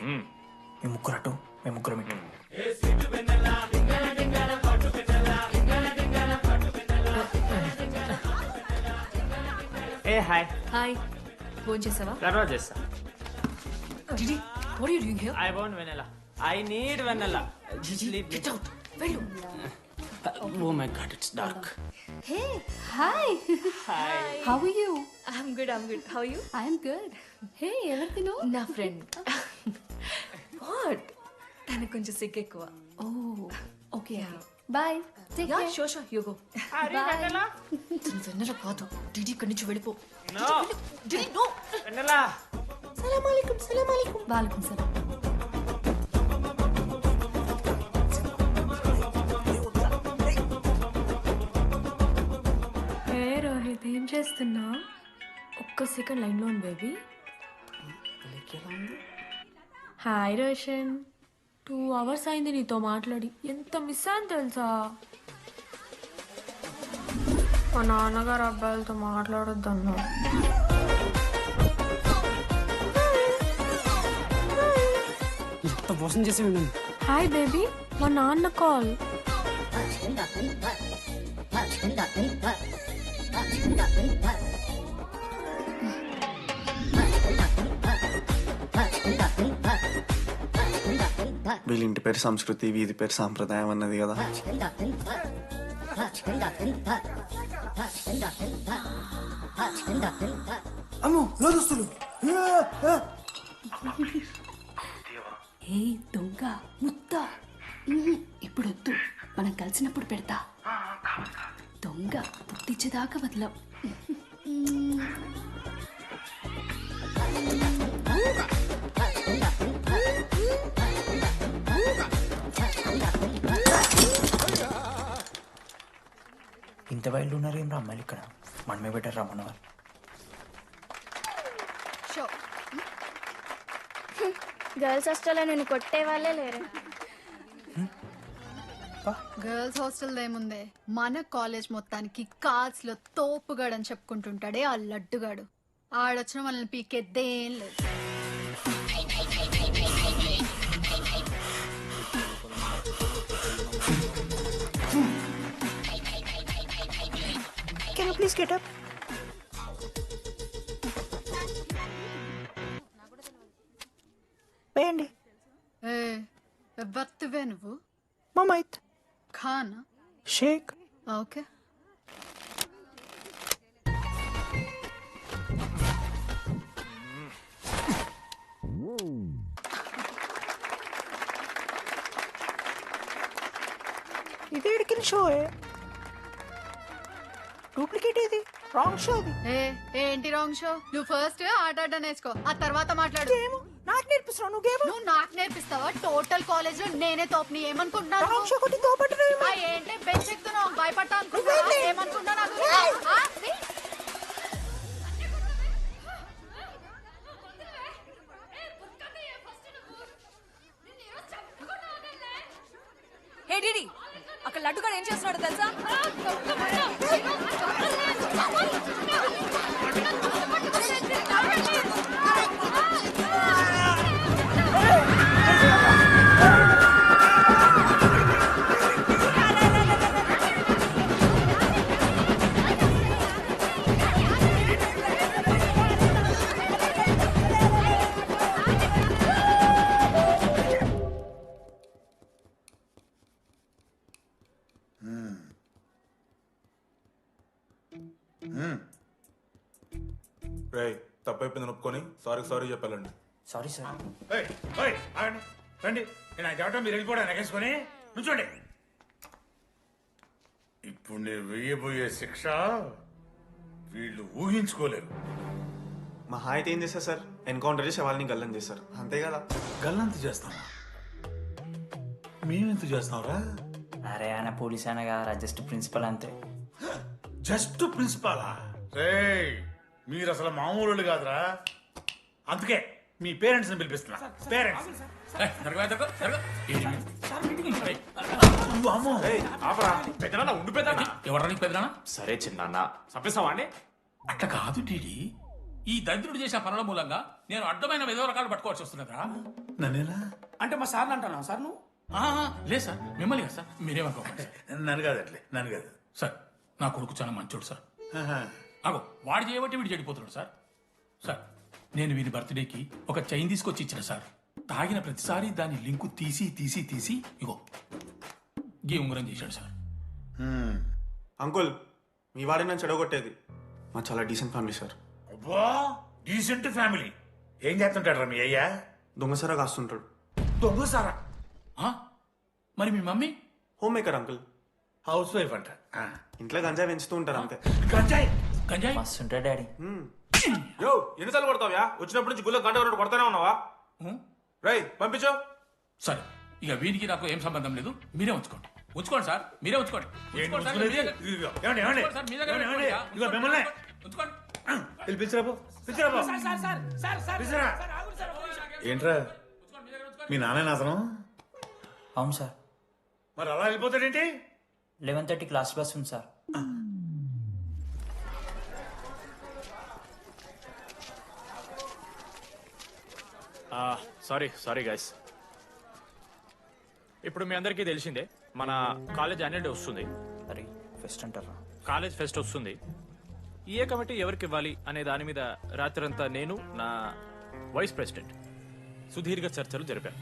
మీ ముగ్గురు అటు, మేము ముగ్గురం ఇటు. ఏ హాయ్. హాయ్, ఫోన్ చేసావా? తర్వాత చేస్తా. Didi, what are you doing here? I want vanilla. I need vanilla. Just leave me. Get out. వెళ్ళు. Oh my god, it's dark. Hey, hi. Hi. How are you? I'm good. How are you? I'm good. Hey, ఎవరు తిను? నా ఫ్రెండ్. What? తనకు కొంచెం సిగ్గు ఎక్కువ. Oh, okay. Bye. Take care. Sure, you go. Bye. తను వెన్నెల కాదు. డిడి ఇక్కడి నుంచి వెళ్ళిపో. No. DD, no. Vanilla. సలాం అలైకుం. వాలేకుం సలాం. ఏ రోహిత్, ఏం చేస్తున్నా? ఒక్క సెకండ్ లైన్లో ఉంది బేబీ. హాయ్ రోషన్, 2 hours అయింది నీతో మాట్లాడి. ఎంత మిస్ అని తెలుసా? మా నాన్నగారు అబ్బాయిలతో మాట్లాడొద్దన్నా. ఎంత మోసం చేసి ఉండండి. హాయ్ బేబీ, మా నాన్న కాల్. వీళ్ళ ఇంటి పేరు సంస్కృతి, వీధి పేరు సాంప్రదాయం అన్నది కదా. అమ్మో లోదుస్తులు. ఏ దొంగ ముద్ద, ఇప్పుడు వద్దు, మనం కలిసినప్పుడు పెడతా. దొంగ పుట్టించేదాకా వదలం. ఇంత వైల్డ్ ఉన్నారు ఏం రా అమ్మాయిలు ఇక్కడ? మనమే బెటర్ రా మన వాళ్ళు. గర్ల్స్ హాస్టల్లో నేను కొట్టే వాళ్ళే లేరు. గర్ల్స్ హాస్టల్ ఏముందే, మన కాలేజ్ మొత్తానికి కార్స్ లో తోపుగాడని చెప్పుకుంటుంటాడే ఆ లడ్డుగాడు. ఆడొచ్చిన మనల్ని పీకెద్దేం లేదు. Can you please get up? వేయండి. ఎవరివే నువ్వు? మమైత్ ఖాన్ షేక్. ఓకే. ఇది ఎడికిన షో, డూప్లికేట్ ఇది, రాంగ్ షో అది. ఏంటి రాంగ్ షో? నువ్వు ఫస్ట్ ఆట ఆడడం నేర్చుకో, ఆ తర్వాత మాట్లాడు. నాకు నేర్పిస్తున్నావు నువ్వు గేమ్? నువ్వు నాకు నేర్పిస్తావా? టోటల్ కాలేజ్ లో నేనే తోపుని ఏమనుకుంటున్నాను? రాంగ్ షో కొట్టి తోపట్టు. ఏంటి బెంచ్ ఎక్కుతున్నావు? భయపడతా అనుకుంటున్నావా? ఏమనుకుంటా నాకు? హే డిడి, అక్కడ లడ్డుగాడు ఏం చేస్తున్నాడో తెలుసా? తప్పైపోయింది ఒప్పుకొని సారీ చెప్పాలండి. Sorry sir. ఆగండి రండి. నేను చెప్పడం మీరు వెళ్ళిపోవడానికి ఎగేసుకొని నుంచోండి. ఇప్పుడు నేను వెయ్యబోయే శిక్ష వీళ్ళు ఊహించుకోలేరు. మా అయితే ఏం చేస్తారు సార్? ఎన్కౌంటర్ చేసి వాళ్ళని గల్లం చేస్తారు అంతే కదా. గల్లంత చేస్తావా? మేమెంత చేస్తావురా? అరే ఆయన పోలీస్ అయినా కదా, జస్ట్ ప్రిన్సిపల్ అంతే. జస్ట్ ప్రిన్సిపాలా? రే మీరు అసలు మామూలు కాదురా. అందుకే మీ పేరెంట్స్ ని పిలిపిస్తున్నా. పేరెంట్స్ ఎవరికి పెద్దనా? సరే చిన్న చంపేస్తావా అండి? అట్లా కాదు డీడీ. ఈ దరిద్రుడు చేసిన పనుల మూలంగా నేను అడ్డమైన ఏదో రకాలు పట్టుకోవాల్సి వస్తున్నదా? నన్నేలా అంటే మా సార్ని అంటున్నా సార్ నువ్వు? లేదు సార్, మిమ్మల్ని కదా సార్. మీరేమనుకోకండి. నన్ను కాదు అట్లే, నన్ను కాదు సార్. నా కొడుకు చాలా మంచోడు సార్. అగో వాడు చేయబట్టి వీడు చెడిపోతున్నాడు సార్. సార్ నేను వీడి బర్త్డేకి ఒక చైన్ తీసుకొచ్చి ఇచ్చిన సార్. తాగిన ప్రతిసారి దాని లింకు తీసి ఇగో గీ ఉంగరం చేశాడు సార్. అంకుల్ మీ వాడే నన్ను చెడగొట్టేది. మా చాలా డీసెంట్ ఫ్యామిలీ సార్. అబ్బా డీసెంట్ ఫ్యామిలీ. ఏం చేస్తుంటాడు రా మీ అయ్యా? దొంగసారా కాస్తుంటాడు. దొంగసారా? మరి మీ mummy? Home maker uncle. House wife అంట. ఇంట్లో గంజాయి పెంచుతూ ఉంటారు అంతే. గంజాయి మస్తు ఉంటాడు డాడీ. యో ఎన్నిసార్లు కొడతావ్యా? వచ్చినప్పటి నుంచి గుళ్ళ గంట కొడతానే ఉన్నావా? రై పంపించు. సరే ఇక వీడికి నాకు ఏం సంబంధం లేదు. మీరే ఉంచుకోండి సార్. మీరే ఉంచుకోండి. ఏంట్రా మీ నాన్న నాశనం? అవును సార్. మరి అలా వెళ్ళిపోతాడేంటి? 11:30 క్లాస్ బస్ ఉంది సార్. Sorry guys. ఇప్పుడు మీ అందరికీ తెలిసిందే మన కాలేజ్ యాన్యువల్ డే వస్తుంది. అరే ఫెస్ట్ అంటారా? కాలేజ్ ఫెస్ట్ వస్తుంది. ఏ కమిటీ ఎవరికి ఇవ్వాలి అనే దాని మీద రాత్రంతా నేను నా వైస్ ప్రెసిడెంట్ సుదీర్ఘ చర్చలు జరిపాను.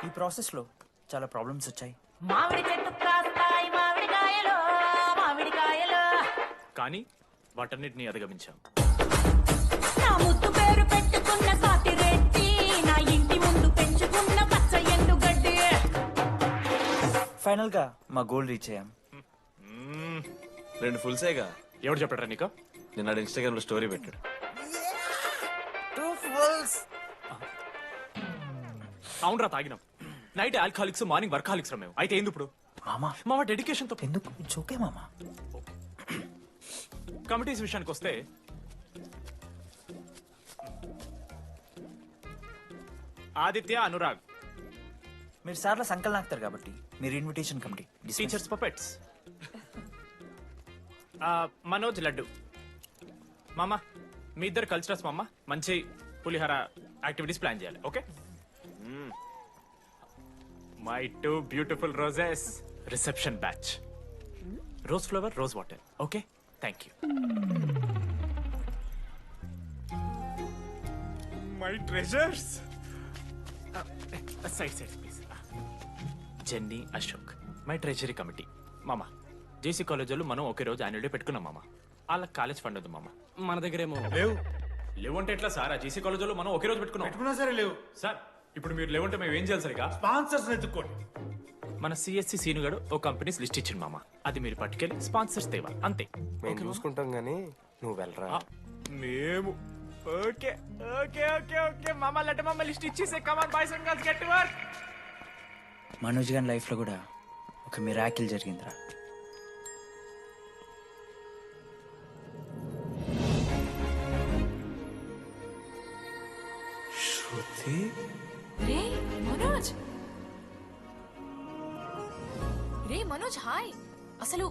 ఈ ప్రాసెస్లో చాలా ప్రాబ్లమ్స్ వచ్చాయి. మామిడి చెట్టు కాస్తాయి మామిడికాయలు మామిడికాయలు. కానీ వాటన్నిటిని అధిగమించాం. నా ముద్దు పేరు పెట్టుకున్న సాతి రెడ్డి, నా ఇంటి ముందు పెంచుకున్న పచ్చ ఎండు గడ్డి. ఫైనల్ గా మా గోల్ రీచ్ అయ్యాం. 2 ఫుల్సేగా. ఎవరు చెప్పారా నీకు? నిన్న ఇన్స్టాగ్రామ్ లో స్టోరీ పెట్టాడు. 2 ఫుల్స్. అవునరా తాగినాం. నైట్ ఆల్కహాలిక్స్, మార్నింగ్ వర్కాలిక్స్ రా మేము. అయితే ఏంది ఇప్పుడు? మామ డెడికేషన్ తో ఎందుకు ఓకే మామా. కమిటీస్ విషయానికి వస్తే ఆదిత్య, అనురాగ్ మీరు సార్ల సంకల్ నాకుతారు కాబట్టి మీరు invitation committee. Teachers puppets. Manoj, laddu. మామ మీ ఇద్దరు కల్చరల్స్ మామ. మంచి పులిహార యాక్టివిటీస్ ప్లాన్ చేయాలి. Okay? My 2 beautiful roses. Reception batch. Rose flower, rose water. Okay, thank you. My treasures. Side please. Jenny, Ashok my treasury committee. మామ జేసీ కాలేజ్ వాళ్ళు మనం ఒకే రోజు యాన్యువల్ డే పెట్టుకున్నాం మామ. వాళ్ళకి కాలేజ్ ఫండ్ ఉంది మామ. మన దగ్గర ఏమో లేవు అంటే ఎట్లా సార్? ఆ జేసీ కాలేజ్ వాళ్ళు మనం ఒకే రోజు పెట్టుకున్నా సరే లేవు సార్. ఇప్పుడు మీరు లేవంటే మేము ఏం చేయాలి సరిగా? స్పాన్సర్స్ ఎత్తుక్కోండి. మన సిఎస్సి సీనుగాడు ఒక కంపెనీస్ లిస్ట్ ఇచ్చింది మామ. అది మీరు పట్టుకెళ్ళి స్పాన్సర్స్ తేవా అంతే. మేము చూసుకుంటాం గానీ నువ్వు వెళ్ళరా. మేము ఓకే ఓకే ఓకే ఓకే మామ. లెట్ మామ లిస్ట్ ఇచ్చేసే. Come on boys and girls, get to work. Manoj గారి లైఫ్ లో కూడా ఒక మిరాకిల్ జరిగిందిరా. శృతి. రే మనోజ్. రే మనోజ్, హాయ్. అసలు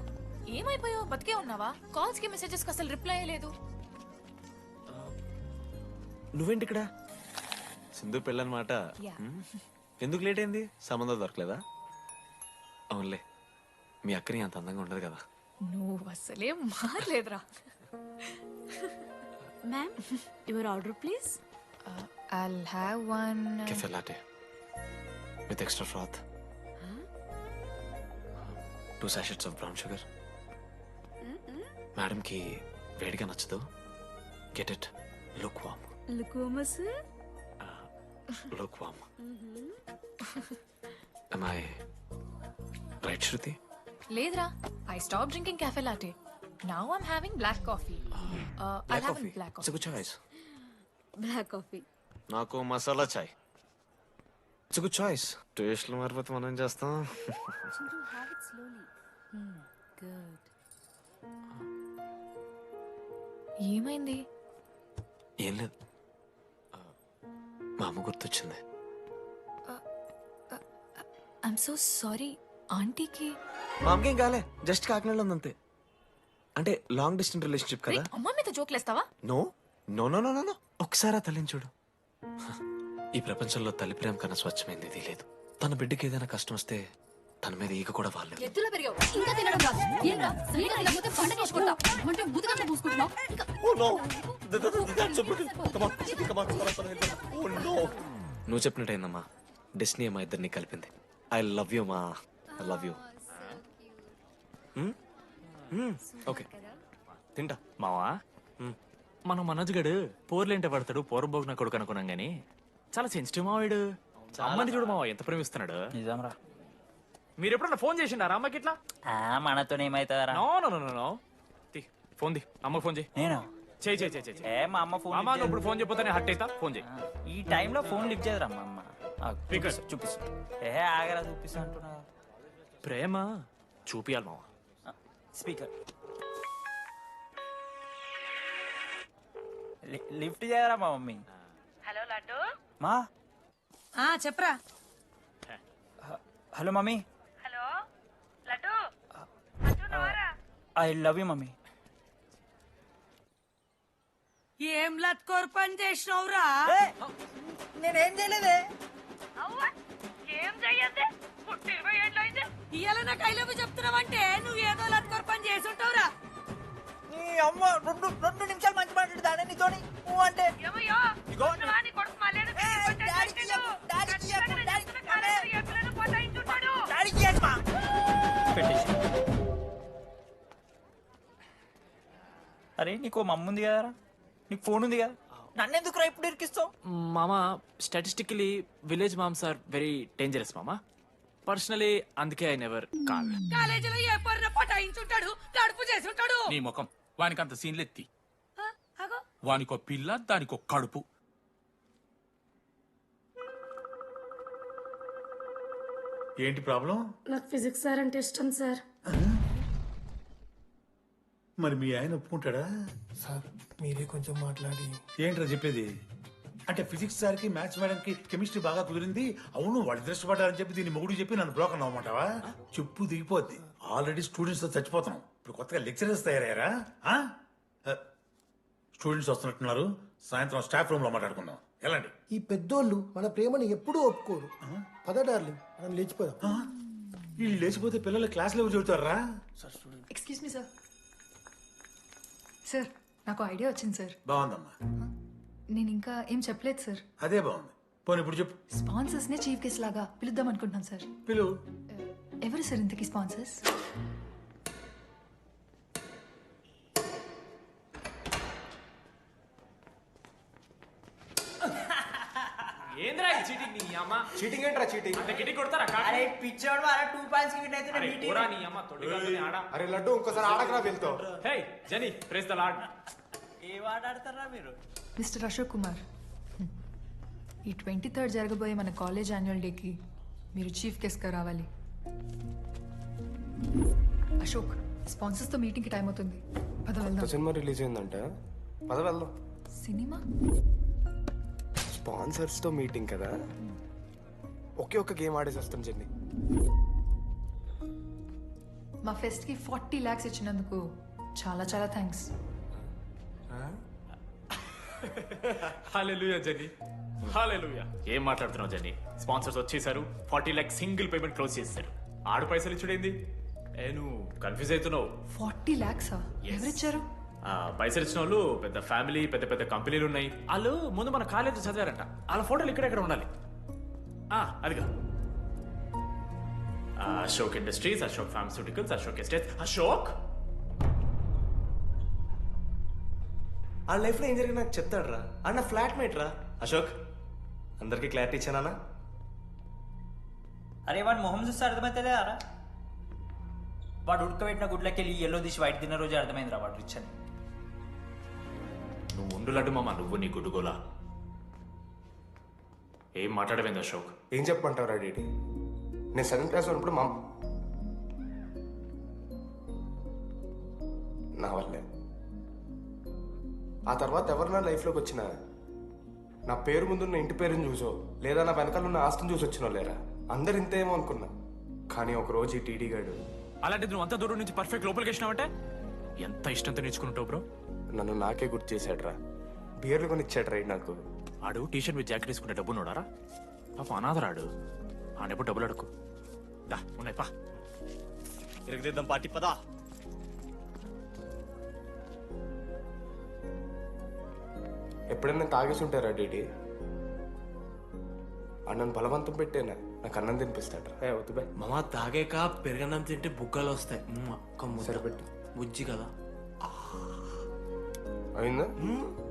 ఏమైపోయావు? బతికే ఉన్నావా? కాల్స్ కి మెసేజెస్ కి అసలు రిప్లై అయ్యలేదు. నువ్వేంటి ఇక్కడ? సింధు పెళ్ళనమాట. ఎందుకు లేట్ అయింది? సంబంధం దొరకలేదా? అవునులే, మీ అక్కని అంత అందంగా ఉండదు కదా. నువ్వు అసలే మారలేదురా. Ma'am your order please. I'll have one Cafe latte with extra froth. 2 sachets of brown sugar. మేడంకి వేడిగా నచ్చదు. Get it look warm. Look warm. Am I right, Shruti? లేదురా, I stop drinking cafe latte. Now I'm having black coffee. I'll have a black It's a coffee. good choice. Black coffee. నాకు మసాలా చాయ్. It's a good choice. టేస్ట్లు మారిపోతే మనం ఏం చేస్తాం? Have it slowly. గుడ్. ఏమైంది? ఏం లేదు, మా అమ్మ గుర్తొచ్చింది. I'm so sorry. ఆంటీకి మా అమ్మకి ఏం కాలే, జస్ట్ కాకినాడలో ఉందంతే. అంటే లాంగ్ డిస్టెన్స్ రిలేషన్షిప్ కదా. అమ్మ మీద జోక్లేస్తావా? No no no no no ఒకసారి ఆ తల్లిని చూడు. ఈ ప్రపంచంలో తల్లి ప్రేమ కన్నా స్వచ్ఛమైంది ఇది లేదు. తన బిడ్డకి ఏదైనా కష్టం వస్తే తన మీద ఈగ కూడా వాళ్ళలేదు. ఎత్తులో పెరిగావు ఇంకా తినడం రాదు. ఏంట్రా సరిగా తినకపోతే పంట చేసుకుంటా అంటే బుద్ధగా పూసుకుంటున్నావు. నువ్వు చెప్పినట్టయిందమ్మా, డెస్టినీ మా ఇద్దరిని కలిపింది. ఐ లవ్ యూ మా, ఐ లవ్ యూ. ఓకే తింటా. మావా, మనం మనోజ్ గడు పోర్లేంటే పడతాడు, పోరబోగు నా కొడుకు అనుకున్నాం గానీ చాలా సెన్సిటివ్ మావాడు. అమ్మని చూడు మావా ఎంత ప్రేమిస్తున్నాడు. నిజంరా. మీరు ఎప్పుడన్నా ఫోన్ చేసిండారా అమ్మకి ఇట్లా? మనతో ఏమైతుందరా? No no no no. Phone ది, అమ్మకి ఫోన్ చేయి. నేను చేయి చేయి చేయి. ఏ మా అమ్మ ఫోన్ అమ్మ నువ్వు ఇప్పుడు ఫోన్ చెప్పితే నేను హట్ అవుతా. ఫోన్ చేయి. ఈ టైంలో ఫోన్ లిఫ్ట్ చేయదురా మా అమ్మ. చూపిస్తా. ఆగరా చూపిస్తా అంటున్నా. ప్రేమ చూపియాలి మావా. స్పీకర్ లిఫ్ట్ చేయరా మా మమ్మీ. హలో లడ్డు. మా చెప్పరా. Hello mummy. Hello laddu. I love you mummy. ఏం లత్కోర్ పని చేసినవురా? నేనేం చేయలేదే. ఏం చెయ్యద్దే, పుట్టి 20 ఏళ్ళు అయింది. ఇయ్యాల నాకు ఐ లవ్ యూ చెప్తున్నావంటే నువ్వు ఏదో లత్కోర్ పని చేసి ఉంటావురా. నీ అమ్మ రెండు నిమిషాలు మంచి మాట్లాడుతానే నీతోని. నువ్వు అంటే ఏమయ్యో, నువ్వా నీ కొడుకు మళ్ళీ ఎందుకు ఎప్పుడైనా పోతాయించుంటాడు. అరే నీకు మమ్మ ఉంది కదరా, నీకు ఫోన్ ఉంది కదా, నన్నెందుకు రా ఇప్పుడు ఇరికిస్తావు? మామా statistically village moms are very dangerous మామా. పర్సనలీ అందుకే ఐ నెవర్ కాల్. కాలేజీలో ఏ పొర్ర పటాయించుంటాడు, కడుపు చేసి ఉంటాడు. నీ ముఖం వానికంత సీన్లెత్తి. వానికో పిల్ల, దానికో కడుపు. ఏంటి ప్రాబ్లం? నాకు ఫిజిక్స్ సార్ అంటే ఇష్టం సార్. మరి మీ ఆయన ఒప్పుకుంటాడా? సార్ మీరే కొంచెం మాట్లాడి. ఏంట్రా చెప్పేది? అంటే ఫిజిక్స్ సార్కి మ్యాథ్స్ మేడంకి కెమిస్ట్రీ బాగా కుదిరింది, అవును వాళ్ళు ఇష్టపడ్డారని చెప్పి దీన్ని మొగుడు చెప్పి నన్ను బ్రోకన్ అవ్వమంటావా? చెప్పు దిగిపోద్ది. ఆల్రెడీ స్టూడెంట్స్ తో చచ్చిపోతున్నాం, ఇప్పుడు కొత్తగా లెక్చరర్స్ తయారయ్యారా? స్టూడెంట్స్ వస్తున్నట్టున్నారు, సాయంత్రం స్టాఫ్ రూమ్ లో మాట్లాడుకుందాం. ఎలాంటి ఈ పెద్దోళ్ళు మన ప్రేమను ఎప్పుడూ ఒప్పుకోరు. పద డార్లింగ్ మనం లేచిపోదాం. వీళ్ళు లేచిపోతే పిల్లలు క్లాస్లో చెబుతారా? Excuse me sir. సార్ నాకు ఐడియా వచ్చింది సార్. బాగుందమ్మా. నేను ఇంకా ఏం చెప్పలేదు సార్. అదే బాగుంది. పోనీ ఇప్పుడు చెప్పు. స్పాన్సర్స్ నే చీఫ్ గెస్ట్ లాగా పిలుద్దాం అనుకుంటున్నాను సార్. పిలువు. ఎవరు సార్ ఇంతకీ స్పాన్సర్స్? ఏంద్రా ఈ చీటింగ్ నీ అమ్మ? చీటింగ్ ఏంట్రా చీటింగ్? అంత గిటి కొడతారా? అరే పిచ్చోడు వారా 2 పాయింట్స్ కి విన్ అయితే అరే పోరా నీ అమ్మ తొడిగాలని ఆడ. అరే లడ్డు ఇంకోసారి ఆడకరా వెళ్తావు. హే జని ప్రెస్ ద లార్డ్. ఏ ఆడతారా మీరు? మిస్టర్ అశోక్ కుమార్, ఈ 23rd జరగబోయే మన కాలేజ్ యాన్యువల్ డేకి మీరు చీఫ్ గెస్ట్గా రావాలి. అశోక్, స్పాన్సర్స్తో మీటింగ్కి టైం అవుతుంది, పద వెళ్దాం. సినిమా రిలీజ్ అయిందంట, పద వెళ్దాం. సినిమా? స్పాన్సర్స్తో మీటింగ్ కదా, ఒకే ఒక్క గేమ్ ఆడేసి వస్తాం జర్నీ. మా ఫెస్ట్కి 40 lakhs ఇచ్చినందుకు చాలా చాలా థ్యాంక్స్. హల్లెలూయా జని, హల్లెలూయా. ఏం మాట్లాడుతున్నావు జని? స్పాన్సర్స్ వచ్చేసారు, 40 lakhs సింగిల్ పేమెంట్ క్లోజ్ చేస్తారు. ఆడు పైసలు ఇచ్చుడేంది? నువ్వు కన్ఫ్యూజ్ అవుతున్నావు. 40 lakhs ఎవరిచ్చారు? పైసలు ఇచ్చిన వాళ్ళు పెద్ద ఫ్యామిలీ, పెద్ద పెద్ద కంపెనీలు ఉన్నాయి. వాళ్ళు ముందు మన కాలేజ్ చదివారంట, వాళ్ళ ఫోటోలు ఇక్కడెక్కడ ఉండాలి. అదిగా Ashok industries, Ashok pharmaceuticals, Ashok estates. Ashok ఆ లైఫ్లో ఏం జరిగింది నాకు చెప్తాడు రా. అన్న ఫ్లాట్మేట్ రా అశోక్. అందరికీ క్లారిటీ ఇచ్చానా? అరే వాడు మొహం చూస్తే అర్థమైతే అరా. వాడు ఉడకబెట్టిన గుడ్లకి వెళ్ళి ఎల్లో తీసి వైట్ తిన్న రోజు అర్థమైందిరా వాడు రిచ్ అని. నువ్వు ఉండులడ్డు మామ, నువ్వు నీ గుడ్డుగోలా. ఏం మాట్లాడవేంది అశోక్? ఏం చెప్పమంటావు రా డీడీ? నేను 7th క్లాస్ ఉన్నప్పుడు నా వల్లే. ఆ తర్వాత ఎవరు నా లైఫ్లోకి వచ్చినా నా పేరు ముందున్న ఇంటి పేరుని చూసో లేదా నా వెనకాల ఉన్న ఆస్తిని చూసి వచ్చినో లేరా, అందరు ఇంతేమో అనుకున్నా. కానీ ఒకరోజు ఈ టీడీ గాడు అలాంటిది నువ్వు అంత దూరం నుంచి పర్ఫెక్ట్ లోపలికి వచ్చినావంటే ఎంత ఇష్టంతో నేర్చుకుంటావు బ్రో. నన్ను నాకే గుర్తు చేశాడు రా. బియర్లు కొని ఇచ్చాడు రా నాకు. ఆడు టీషర్ట్ మీద జాకెట్ వేసుకుంటే డబ్బు నోడారా? పాప అనాథరాడు. ఆడెప్పుడు డబ్బులు అడుకు. దా ఉన్నాయి పా. ఇరగదిద్దాం పార్టీ పదా. ఎప్పుడైనా తాగేసి ఉంటారా డీడీ? అన్నను బలవంతం పెట్టేనా నాకు అన్నం తినిపిస్తాడు రా. వద్దు బై మామ, తాగాక పెరగన్నం తింటే బుగ్గలు వస్తాయి. సరిపెట్టు. బుజ్జి కదా. అయిందా?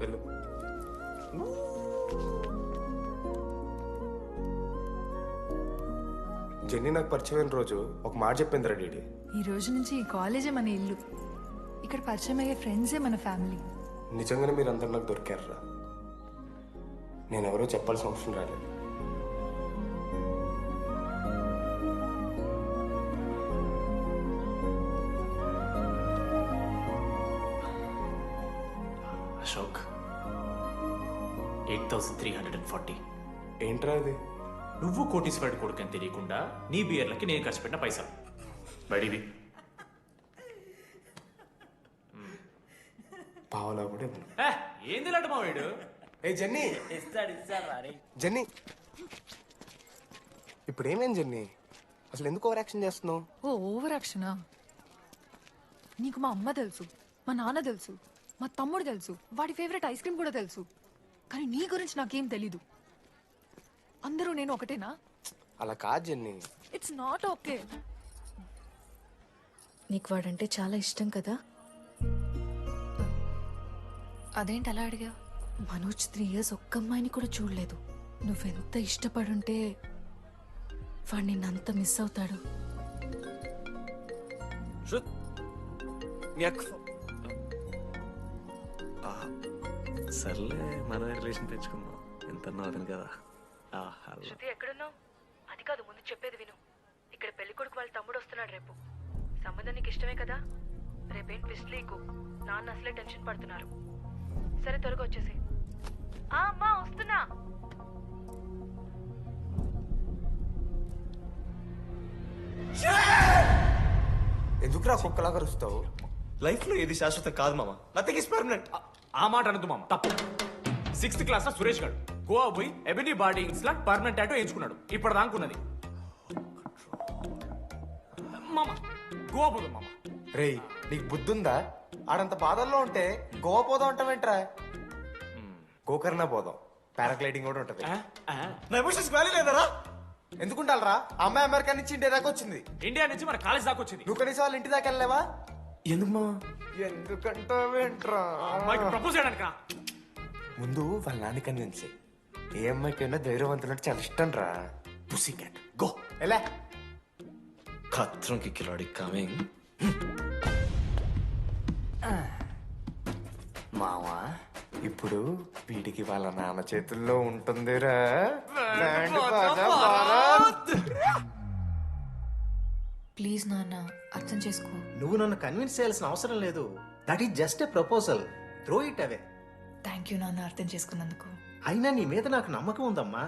వెళ్ళు. జెన్నీ నాకు పరిచయమైన రోజు ఒక మాట చెప్పింది రా డీడీ. ఈ రోజు నుంచి ఈ కాలేజే మన ఇల్లు. ఇక్కడ పరిచయం అయ్యే ఫ్రెండ్సే మన ఫ్యామిలీ. నిజంగానే మీరు అందరు నాకు దొరికారురా. నేను ఎవరో చెప్పాల్సిన అవసరం రాలేదు. అశోక్ 8,340. ఏంట్రా అది? నువ్వు కోటీశ్వరుడి కొడుకు అని తెలియకుండా నీ బియర్లకి నేను ఖర్చు పెట్టిన పైసలు బడివి. పావలా కూడా ఇవ్వను. ఏంది లాంటి మా వీడు? ఏ జెన్నీ, జెన్నీ, ఇప్పుడు ఏమేం జెన్నీ? అసలు ఎందుకు ఓవర్ యాక్షన్ చేస్తున్నావు? ఓ ఓవర్ యాక్షనా? నీకు మా అమ్మ తెలుసు, మా నాన్న తెలుసు, మా తమ్ముడు తెలుసు, వాడి ఫేవరెట్ ఐస్ క్రీమ్ కూడా తెలుసు. కానీ నీ గురించి నాకేం తెలీదు. అందరూ నేను ఒకటేనా? అలా కాదు జెన్నీ. It's not okay. నీకు వాడంటే చాలా ఇష్టం కదా? అదేంటి అలా అడిగా? మనోజ్ 3 years ఒక్క అమ్మాయిని కూడా చూడలేదు. నువ్వెంత ఇష్టపడుంటే వాడు నిన్నంత మిస్ అవుతాడు. సర్లే, మనం రిలేషన్ పెంచుకుందాం. ఎంత అతను కదా. శృతి ఎక్కడున్నావు? అది కాదు, ముందు చెప్పేది విను. ఇక్కడ పెళ్లి కొడుకు వాళ్ళ తమ్ముడు వస్తున్నాడు రేపు. సంబంధం నీకు ఇష్టమే కదా? రేపేం ట్విస్ట్ లీకు. నాన్న అసలే టెన్షన్ పడుతున్నారు. సరే త్వరగా వచ్చేసి. అమ్మా వస్తున్నా. ఎందుకురా కుక్కలాగా రుస్తావు? లైఫ్ లో ఏది శాశ్వతం కాదు మామ. Nothing is permanent. ఆ మాట అనదు మామ, తప్పు. 6th క్లాస్ లో సురేష్ గారు గోవా పోయి ఎబినీ బాడీస్ లా పర్మనెంట్ టాటూ వేయించుకున్నాడు. ఇప్పుడు దానుకున్నది మామ. గోవా పోదాం మామ. రేయ్, నీకు బుద్ధుందా? ఆడంత బాధల్లో ఉంటే గోవా పోదాం అంటావేంట్రా? గోకర్ణ పోదాం, పారాగ్లైడింగ్ కూడా ఉంటది. నా ఎమోషన్స్ వాల్యూ లేదరా? ఎందుకుంటారా? అమ్మాయి అమెరికా నుంచి ఇండియా దాకా వచ్చింది. ఇండియా నుంచి మన కాలేజ్ దాకా వచ్చింది. నువ్వు కనీసం వాళ్ళ ఇంటి దాకా వెళ్ళలేవా? ఎందుకు మామ? ఎందుకంటావేంట్రా? అమ్మాయికి ప్రపోజ్ చేయడానికి. ముందు వాళ్ళ నాన్న కన్విన్స్. ఏ అమ్మాయికైనా ధైర్యవంతులంటే చాలా ఇష్టం రా. పుసి క్యాట్ గో. ఎలా? ఖత్రం కి కిలాడి కమింగ్. మావా, ఇప్పుడు వీడికి వాళ్ళ నాన్న చేతుల్లో ఉంటుందిరా. ప్లీజ్ నాన్న, అర్థం చేసుకో. నువ్వు నన్ను కన్విన్స్ చేయాల్సిన అవసరం లేదు. That is just a proposal. Throw it away. Thank you నాన్న, అర్థం చేసుకున్నందుకు. అయినా నీ మీద నాకు నమ్మకం ఉందమ్మా.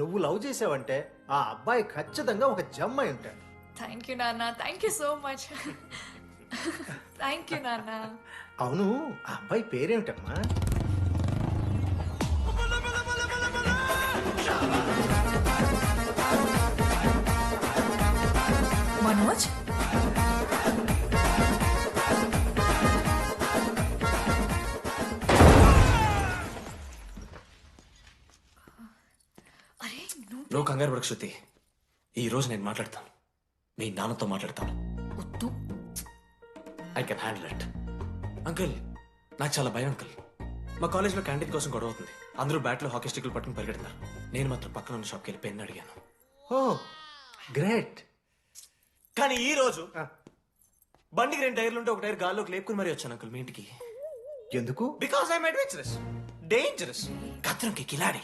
నువ్వు లవ్ చేసావంటే ఆ అబ్బాయి ఖచ్చితంగా ఒక జమ్మాయి ఉంటాడు. థ్యాంక్ యూ నాన్న, thank you so much. Thank you నాన్న. అవును, ఆ అబ్బాయి పేరేమిటమ్మా? మనోజ్. నువ్వు కంగారు పడకు శృతి. ఈ రోజు నేను మాట్లాడతాను. మీ నాన్నతో మాట్లాడతాను. వద్దు. I can handle it. Uncle నాకు చాలా భయం అంకుల్. మా కాలేజ్లో క్యాంటీన్ కోసం గొడవ అవుతుంది. అందరూ బ్యాట్లో హాకీ స్టిక్లు పట్టుకుని పరిగెడతారు. నేను మాత్రం పక్కన ఉన్న షాప్కి వెళ్ళి పెన్ అడిగాను. ఓ గ్రేట్. కానీ ఈ రోజు బండికి 2 టైర్లు ఉంటే ఒక టైర్ గాల్లోకి లేపుకుని మరీ వచ్చాను అంకుల్ మీ ఇంటికి. ఎందుకు? బికాస్ ఐఎమ్ అడ్వెంచరస్, డేంజరస్, కత్రంకి కిలాడి.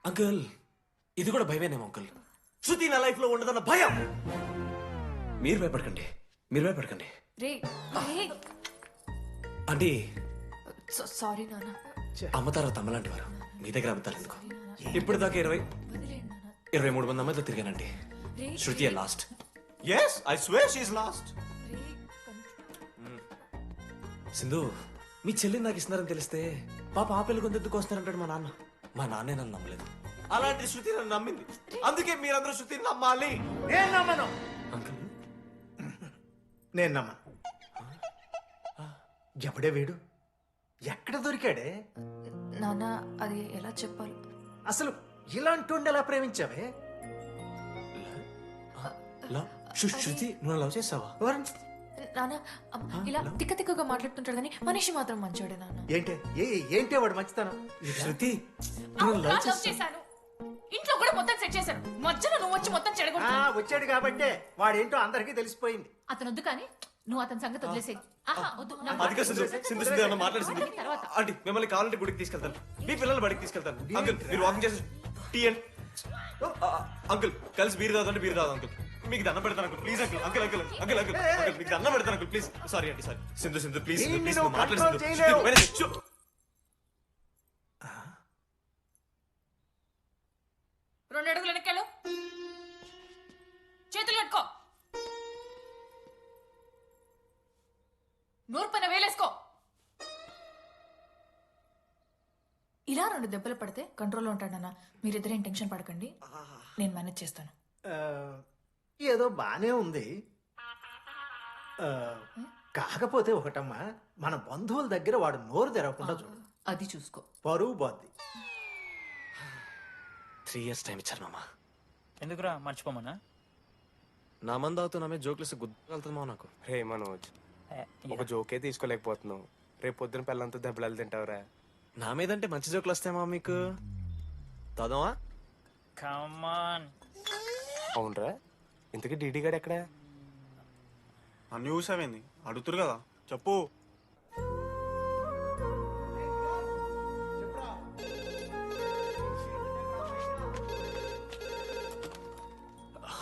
అంకుల్ ఇది కూడా భయమేనేమో అంకుల్. శృతి నా లైఫ్ లో ఉండదన్న భయం. మీరు భయపడకండి, మీరు భయపడకండి. రే అంటే సారీ నాన్న. అమ్మ తర్వాత అమ్మ లాంటి వారు. మీ దగ్గర అబద్ధాలు ఎందుకు? ఇప్పుడు దాకా 23 మంది అమ్మాయితో తిరిగానండి. Shruti last. Yes I swear she is last. Sindhu మీ చెల్లిని నాకు ఇస్తున్నారని తెలిస్తే పాప ఆ పిల్లలు కొంత ఎందుకు వస్తారంటాడు మా నాన్న. మా నాన్నే నన్ను నమ్మలేదు. అలాంటి శృతి నన్ను నమ్మింది. అందుకే మీరందరూ శృతిని నమ్మాలి. నేను నమ్మను. అంకుల్ నేను నమ్మను. ఎప్పుడే వీడు ఎక్కడ దొరికాడే? నాన్న అది ఎలా చెప్పాలి? అసలు ఇలాంటి ఎలా ప్రేమించావే? శృతి నువ్వు లవ్ చేసావా? నాన్న ఇలా తిక్క తిక్కగా మాట్లాడుతుంటాడు కానీ మనిషి మాత్రం మంచోడే నాన్న. ఏంటే వాడు మంచితనం? శృతి లవ్ చేశాను. ఇంట్లో కూడా మొత్తం సెట్ చేశాను. మధ్యలో నువ్వు వచ్చి మొత్తం చెడగొట్టావు. వచ్చాడు కాబట్టే వాడేంటో అందరికీ తెలిసిపోయింది. అతను వద్దు కానీ నువ్వు అతని సంగతి వదిలేసేది. ఆహా వద్దు. అదిగా సింధు సింధు సింధు అన్న మాట్లాడుతుంది. ఆంటీ మిమ్మల్ని కావాలంటే గుడికి తీసుకెళ్తాను. మీ పిల్లలు బడికి తీసుకెళ్తాను. అంకుల్ మీరు వాకింగ్ చేసి టీ అండ్ అంకుల్ కలిసి బీర్ తాగుతుంటే బీర్ తాగు అంకుల్. మీకు దండం పెడతాను uncle please uncle. Uncle uncle uncle uncle uncle మీకు దండం పెడతాను అంకుల్ ప్లీజ్. సారీ అండి sorry. Sindhu Sindhu please please మాట్లాడు. 2 అడుగులు వెనక్కాలు. చేతులు కట్టుకో. నూరు పైన వేలేసుకో. ఇలా 2 దెబ్బలు పడితే కంట్రోల్లో ఉంటాడన్నా. మీరిద్దరేం టెన్షన్ పడకండి, నేను మేనేజ్ చేస్తాను. ఏదో బానే ఉంది. కాకపోతే ఒకటమ్మా, మన బంధువుల దగ్గర వాడు నోరు తెరవకుండా చూడు. అది చూసుకో. పరువు బాద్ది. 3 years టైం ఇచ్చారు మామ. ఎందుకురా మర్చిపోమన్నా? నా మంది అవుతూ నా మీద జోక్లు గుర్తుకెళ్తుందా నాకు? రే మనోజ్, ఒక జోకే తీసుకోలేకపోతున్నావు. రేపు పొద్దున పిల్లలంతా దెబ్బలు తింటావురా. నా మీదంటే మంచి జోకులు వస్తాయమా మీకు? తదమా? కమాన్. అవునరా, ఇంతకీ డీడీ గాడు ఎక్కడా? అన్ని చూసావేంది? అడుగుతురు కదా చెప్పు.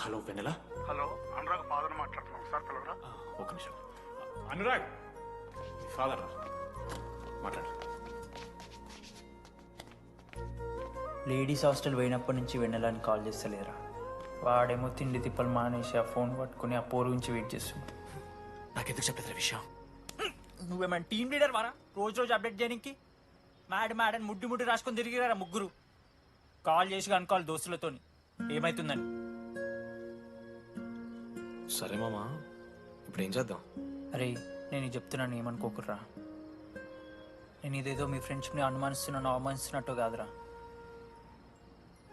హలో వెన్నెల. హలో, అనురాగ్ ఫాదర్ మాట్లాడుతున్నాం సార్, పిలవరా? ఒక నిమిషం. అనురాగ్ ఫాదర్ మాట్లాడు. లేడీస్ హాస్టల్ పోయినప్పటి నుంచి వెన్నెలని కాల్ చేస్తలేరా? వాడేమో తిండి తిప్పలు మానేసి ఆ ఫోన్ పట్టుకుని ఆ పోరు గురించి వెయిట్ చేస్తుంది. నాకెందుకు చెప్పలేదు విషయం? నువ్వేమైనా టీమ్ లీడర్ వారా రోజు రోజు అప్డేట్ చేయడానికి? మ్యాడ్ అని ముడ్డి రాసుకొని తిరిగిరారా ముగ్గురు. కాల్ చేసి కనుకోవాలి దోస్తులతోని ఏమైతుందని. సరే మామా, ఇప్పుడు ఏం చేద్దాం? అరే నేను చెప్తున్నాను, ఏమనుకోకుర్రా. నేను ఇదేదో మీ ఫ్రెండ్షిప్ని అనుమానిస్తున్నాను అవమానిస్తున్నట్టు కాదురా.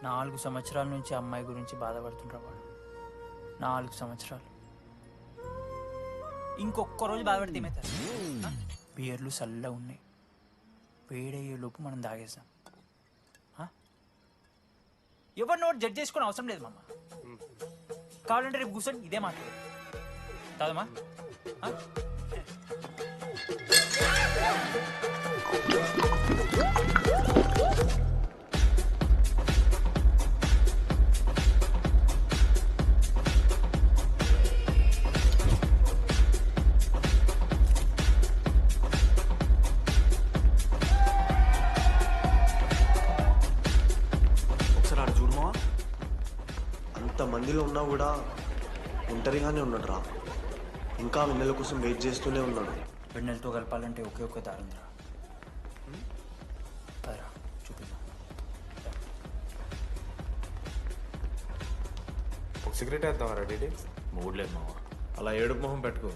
4 సంవత్సరాల నుంచి అమ్మాయి గురించి బాధపడుతుండ్రా వాడు. 4 సంవత్సరాలు. ఇంకొక్క రోజు బాధపడితే ఏమవుతారు? బియర్లు చల్లగా ఉన్నాయి, వేడయ్యే లోపు మనం తాగేసాం. ఎవరిని ఒకటి జడ్జ్ చేసుకుని అవసరం లేదు మామ. కావాలంటే రేపు కూర్చొని ఇదే మాట్లాడు కాదమ్మా. ఒకసారి ఆడ చూడమా. అంత మందిలో ఉన్నా కూడా ఒంటరిగానే ఉన్నాడు రా. ఇంకా వెన్నెల కోసం వెయిట్ చేస్తూనే ఉన్నాడు. వెన్నెలతో కలపాలంటే ఒకే ఒక్క దారుందిరా. చూపిద్దాం. ఒక సిగరెట్ వేద్దాం డీడీ. మూడ్ లేదు మామ. అలా ఏడుపు మొహం పెట్టుకో,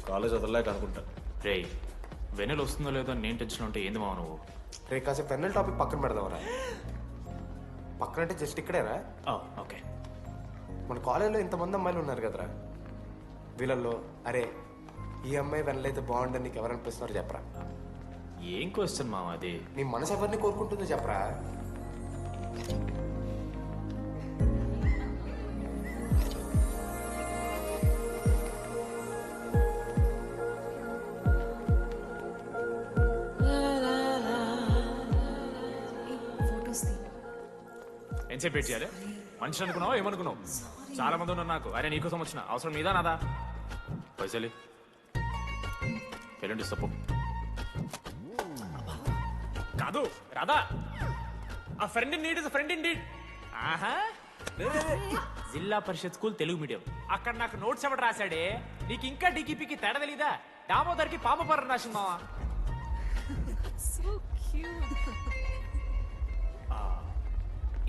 కాలేజ్ వదలలేక అనుకుంటా. రే వెన్నెల వస్తుందో లేదో అని నేను టెన్షన్ ఉంటే ఏంది మావ నువ్వు? రే కాసేపు వెన్నెల టాపిక్ పక్కన పెడదాం రా. పక్కనంటే జస్ట్ ఇక్కడేరా. ఓకే. మన కాలేజీలో ఇంతమంది అమ్మాయిలు ఉన్నారు కదరా, వీళ్ళల్లో అరే ఈ అమ్మాయి వెళ్ళైతే బాగుండని నీకు ఎవరనిపిస్తున్నారు చెప్పరా? ఏం క్వశ్చన్ మామ అది? నీ మనసు ఎవరిని కోరుకుంటుందో చెప్పరా? ఎంతసేపు వెయిట్ చేయాలి? మనిషి అనుకున్నావా ఏమనుకున్నావు? చాలా మంది ఉన్నారు నాకు. అరే నీకోసం వచ్చిన అవసరం మీదా నాదా? పైసలి ఎల్లుండి సప్పు కాదు రాదా? ఆ friend in need is friend in need. ఆహా, జిల్లా పరిషత్ స్కూల్ తెలుగు మీడియం. అక్కడ నాకు నోట్స్ ఎవడు రాశాడే? నీకు ఇంకా డీకీపీకి తేడా తెలీదా? దామోదర్కి పామపరం రాసింది మావా.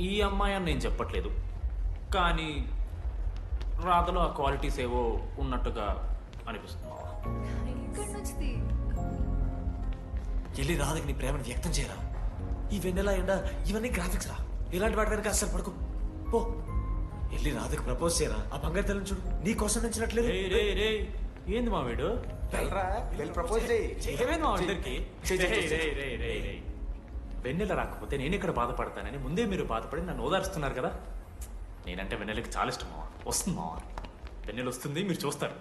ఈ అమ్మాయి అని నేను చెప్పట్లేదు, కానీ రాధలో ఆ క్వాలిటీస్ ఏవో ఉన్నట్టుగా అనిపిస్తుంది. వెళ్ళి రాధకి నీ ప్రేమను వ్యక్తం చేయరా. ఈ వెన్నెల ఎండ ఇవన్నీ గ్రాఫిక్స్ రా. ఇలాంటి వాటి వెనక అస్సలు పడుకో. పో వెళ్ళి రాధకి ప్రపోజ్ చేయరా. ఆ బంగారు తల్లిని చూడు, నీ కోసం నచ్చినట్లేదు. ఏంది మా వీడు? ఏమైంది మా ఇద్దరికి? వెన్నెల రాకపోతే నేను ఇక్కడ బాధపడతానని ముందే మీరు బాధపడి నన్ను ఓదారుస్తున్నారు కదా. నేనంటే వెన్నెలకి చాలా ఇష్టం మావా. వస్తుంది మావా, వెన్నెల వస్తుంది, మీరు చూస్తారు.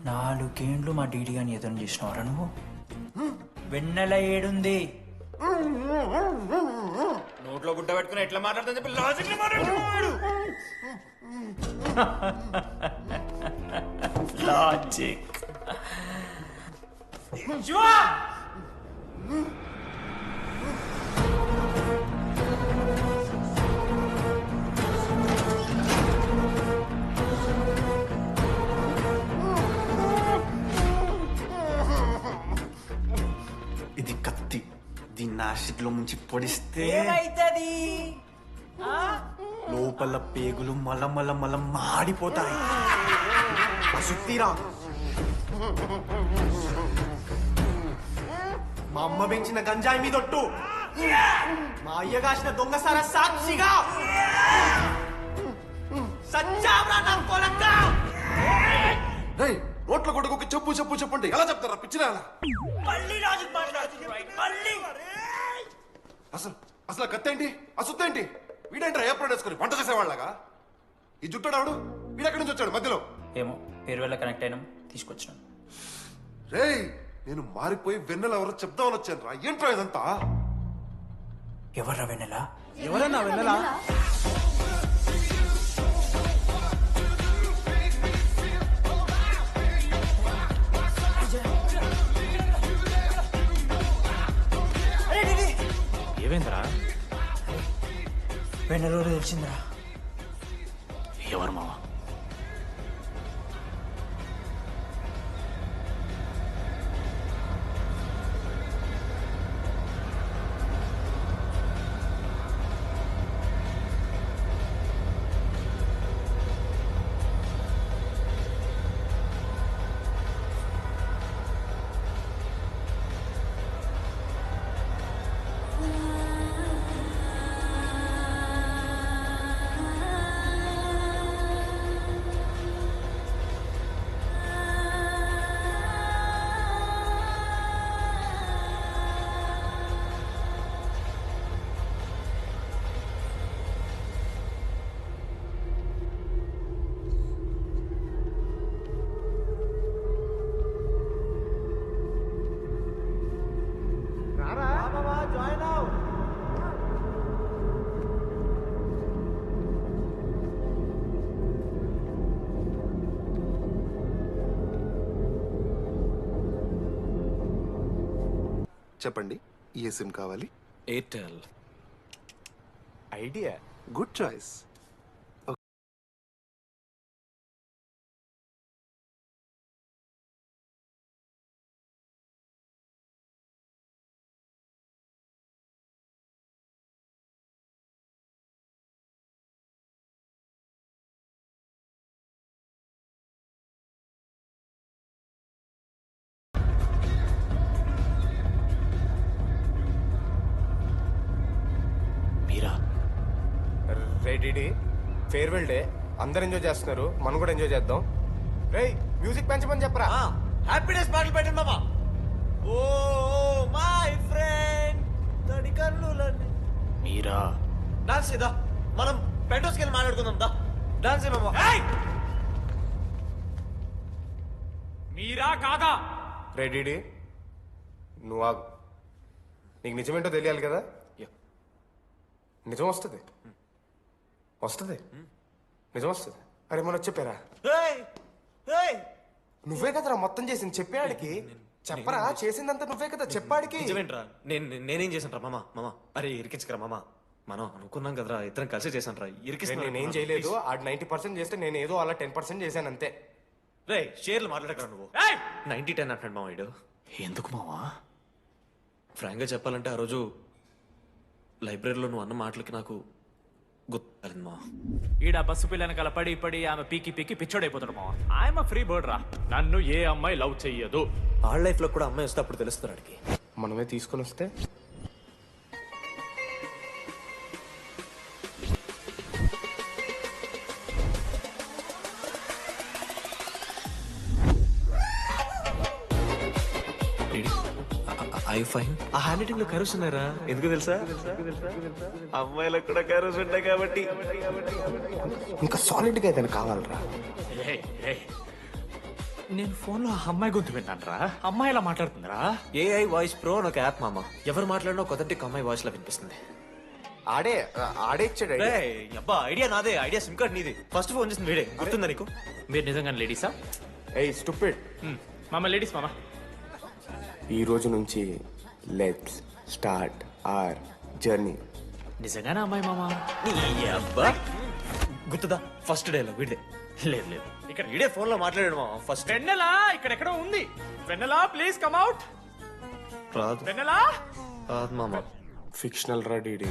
నాలుగేండ్లు మా డీడీ అని ఎదురు చేసినవరా నువ్వు? వెన్నెల ఏడుంది? నోట్లో గుడ్డ పెట్టుకుని ఎట్లా మాట్లాడుతుంది చెప్పి లాజిక్ మాట్లాడు. లాజిక్ ఇది కత్తి, దీన్ని యాసిడ్ లో ముంచి పొడిస్తే ఏమైతది? లోపల పేగులు మల మాడిపోతాయి. సుత్తిరా, మా అమ్మ పెంచిన గంజాయి మీదొట్టు, మా అయ్య కాసిన దొంగసార సాక్షిగా సచ్చావ్రా నా కొలక్క. నోట్ల కొడుకు చెప్పు చెప్పు చెప్పండి ఎలా చెప్తారా పిచ్చిరా? అసలు అసలు కత్తేంటి, ఆ సుత్తేంటి? వీడేంట్రా ఏప్రిల్ వేసుకొని వంట చేసేవాళ్ళగా? ఈ జుట్టాడు వీడెక్కడి నుంచి వచ్చాడు మధ్యలో? ఏమో పేరు వల్ల కనెక్ట్ అయినాం, తీసుకొచ్చినాం. రేయ్, నేను మారిపోయి వెన్నెల ఎవరో చెప్దామని వచ్చాను రా. ఏంట్రా ఇదంతా? ఎవర్రా వెన్నెల? ఎవరన్నా వెన్నెల? ఏమైందిరా? వెన్నెల తెలిసిందిరా. ఎవరు మావా? చెప్పండి, ఏ సిమ్ కావాలి? ఎయిర్టెల్. Idea, good choice. రే డిడి ఫేర్వెల్ డే అందరు ఎంజాయ్ చేస్తున్నారు మనం కూడా ఎంజాయ్ చేద్దాం. రే మ్యూజిక్ పెంచమని చెప్పరా. హ్యాపీ డేస్ పాటలు పెట్టండి మామా. ఓ మై ఫ్రెండ్ తడి కన్నులని మీరా డాన్స్ చేద్దా. మనం పెంటోస్కి వెళ్ళి మాట్లాడుకుందాం దా. డాన్స్ మామా. మీరా కాదా? రే డిడి నువ్వు ఆగు. నీకు నిజమేంటో తెలియాలి కదా. నిజం వస్తుంది వస్తుంది నిజం వస్తుంది. అరే మనం చెప్పారా నువ్వే కదరా మొత్తం చేసింది చెప్పాడికి. చెప్పరా చేసిందంతా నువ్వే కదా చెప్పాడికి. నిజమేంట్రా నేనేం చేశాను రా మామా. మామా అరే ఇరికించకరా మామా. మనం అనుకున్నాం కదరా ఇద్దరం కలిసి చేశాను రా. నేనేం చేయలేదు. ఆడు 90% చేస్తే నేను ఏదో అలా 10% చేశాను అంతే. రే షేర్లు మాట్లాడకరా నువ్వు. 90-10 అంటున్నాడు మామ ఇడు. ఎందుకు మావా? ఫ్రాంక్గా చెప్పాలంటే ఆ రోజు లైబ్రరీలో నువ్వు అన్న మాటలకి నాకు గుర్తు మా. ఈడ బస్సు పిల్లని కలపడి పడి ఆమె పీకి పీకి పిచ్చోడైపోతాడు మావా. ఐఎమ్ ఫ్రీ బర్డ్ రా. నన్ను ఏ అమ్మాయి లవ్ చెయ్యదు. ఆడ లైఫ్ లో కూడా అమ్మాయి వస్తే అప్పుడు తెలుస్తుంది ఆడికి. మనమే తీసుకొని వస్తే ఐ ఫైన్. ఆ హ్యాండ్ రైటింగ్ లో కరోస్ ఉన్నారా? ఎందుకు తెలుసా? అమ్మాయిలకు కూడా కరోస్ ఉంటాయి కాబట్టి. ఇంకా సాలిడ్ గా ఏదైనా కావాలరా. నేను ఫోన్ లో అమ్మాయి గొంతు విన్నాను రా. అమ్మాయి ఇలా మాట్లాడుతుందిరా. ఏఐ వాయిస్ ప్రో అని ఒక యాప్ మామ. ఎవరు మాట్లాడినా ఒక అథెంటిక్ అమ్మాయి వాయిస్ లా వినిపిస్తుంది. ఆడే ఇచ్చాడు. అబ్బా ఐడియా నాదే. ఐడియా సిమ్ కార్డ్ నీది. ఫస్ట్ ఫోన్ చేసింది వీడే. గుర్తుందా నీకు? మీరు నిజంగా లేడీసా? ఏయ్ స్టూపిడ్. మామ లేడీస్ మామ. ఈ రోజు నుంచి లెట్స్ స్టార్ట్ అవర్ జర్నీ. నిజంగానే అమ్మాయి మామ? అబ్బా గుర్తుదా ఫస్ట్ డే లో వీడే. లేదు లేదు ఇక్కడ వీడే ఫోన్ లో మాట్లాడాడు మామ. ఫస్ట్ వెన్నెలా ఇక్కడెక్కడో ఉంది. వెన్నెలా ప్లీజ్ కమ్ అవుట్. రాదు వెన్నెలా రాదు మామ. ఫిక్షనల్ రా డీడీ.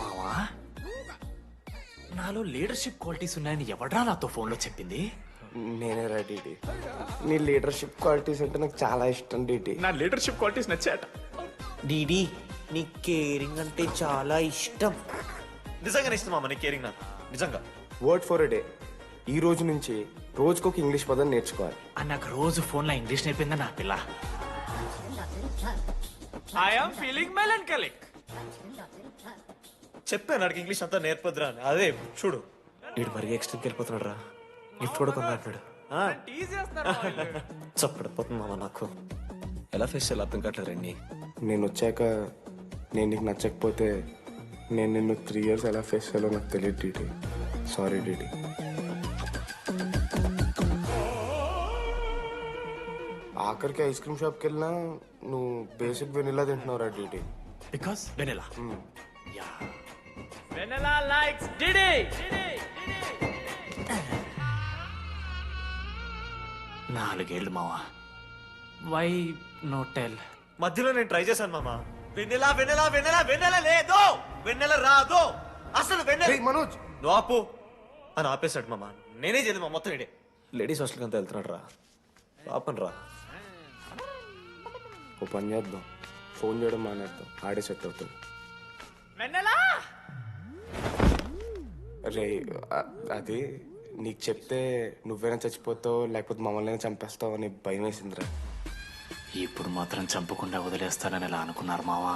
మావా నాలో లీడర్షిప్ క్వాలిటీస్ ఉన్నాయని ఎవడ్రా నాతో ఫోన్ లో చెప్పింది? నేనే రా డీడీ. నీ లీడర్షిప్ క్వాలిటీస్ అంటే నాకు చాలా ఇష్టం డీడీ. నా లీడర్షిప్ క్వాలిటీస్ నచ్చాట. డీడీ నీ కేరింగ్ అంటే చాలా ఇష్టం. నిజంగానే ఇష్టం మామ నీ కేరింగ్ నాకు. నిజంగా. Word for a day. ఈ రోజు నుంచి రోజుకొక ఇంగ్లీష్ పదం నేర్చుకోవాలి. నాకు రోజు ఫోన్ లో ఇంగ్లీష్ నేర్పిందా నా పిల్ల. I'm feeling melancholic. చెప్పాను నాకు ఇంగ్లీష్ అంతా నేర్పదురా అని. అదే చూడు వీడు మరీ ఎక్స్ట్రీమ్కి వెళ్ళిపోతున్నాడు రా. గిఫ్ట్ కూడా కొన్నాడు. చప్పడిపోతుంది మామ నాకు. ఎలా ఫేస్ చేయాలి అర్థం కావట్లేదు రండి. నేను వచ్చాక నేను నీకు నచ్చకపోతే నేను నిన్ను 3 years ఎలా ఫేస్ చేయాలో నాకు తెలియదు డీడీ. Sorry DD. ఆఖరికి ఐస్ క్రీమ్ షాప్కి వెళ్ళినా నువ్వు బేసిక్ వెనిలా తింటున్నావురా DD. Because vanilla. Vanilla likes DD. 4 ఏళ్ళు మావా. Why no tell? మధ్యలో నేను ట్రై చేశాను మామ. వెన్నెలా వెన్నెలా వెన్నెలా వెన్నెల లేదు. వెన్నెల రాదు అసలు. వెన్నెల మనోజ్ నువ్వు ఆపు అని ఆపేశాడు మామ. నేనే చేయలేదు మా మొత్తం ఇడే. లేడీస్ హాస్టల్కి అంతా వెళ్తున్నాడు రా. ఆపను రా. ఓ పని చేద్దాం. ఫోన్ చేయడం మానేద్దాం. ఆడే సెట్ అవుతుంది. రే అది నీకు చెప్తే నువ్వైనా చచ్చిపోతావు లేకపోతే మమ్మల్ని చంపేస్తావు అని భయం వేసిందిరా. ఇప్పుడు మాత్రం చంపకుండా వదిలేస్తానని ఎలా అనుకున్నారు మావా?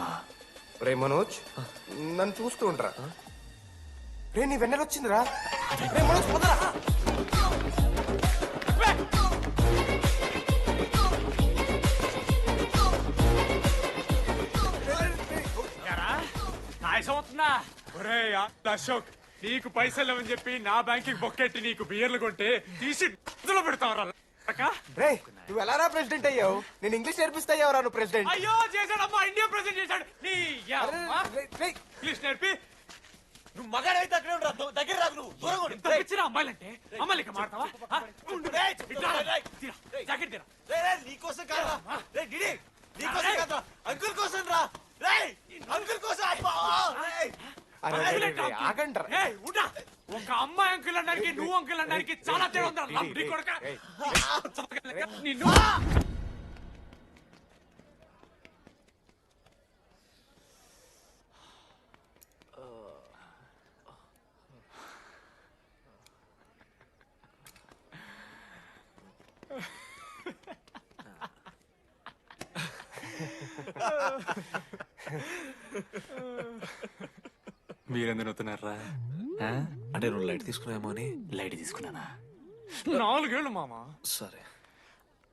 రే మనోజ్ నన్ను చూస్తూ ఉండరా. రే నీ వెన్నెల వచ్చిందిరా. రే మనోజ్ పోదరా. అశోక్ నీకు పైసలు అని చెప్పి నా బ్యాంక్ బొక్కెట్టి నీకు బియర్లు కొంటే తీసి పెడతావరా. రే నువ్వు ఎలా రా ప్రెసిడెంట్ అయ్యావు? నేను ఇంగ్లీష్ నేర్పిస్తా అయ్యావరా నువ్వు ప్రెసిడెంట్? అయ్యో చేశాడమ్మా. ఇండియా ప్రెసిడెంట్ చేశాడు. ఇంగ్లీష్ నేర్పి నువ్వు మగాడైతే అక్కడే ఉండరా. దగ్గర రాదు నువ్వు. దూరంగా ఉండు. ఎంత పిచ్చిరా అమ్మాయిలంటే. అమ్మాయిలు ఇక మాడతావా? జాకెట్ తీరా. నీకోసం కాదురా. రే డిడి నీకోసం కాదురా. అంకుల్ కోసం రా. రే అంకుల్ కోసం. ఆగంటారా. ఒక అమ్మాయి అంకుల్ అనడానికి నువ్వు అంకుల్ అనడానికి చాలా తేడా ఉంది. నిన్ను మీరెందుకు నవ్వుతున్నారా? అంటే నువ్వు లైట్ తీసుకున్నామో అని. లైట్ తీసుకున్నానా? 4 ఏళ్ళు మామ. సరే,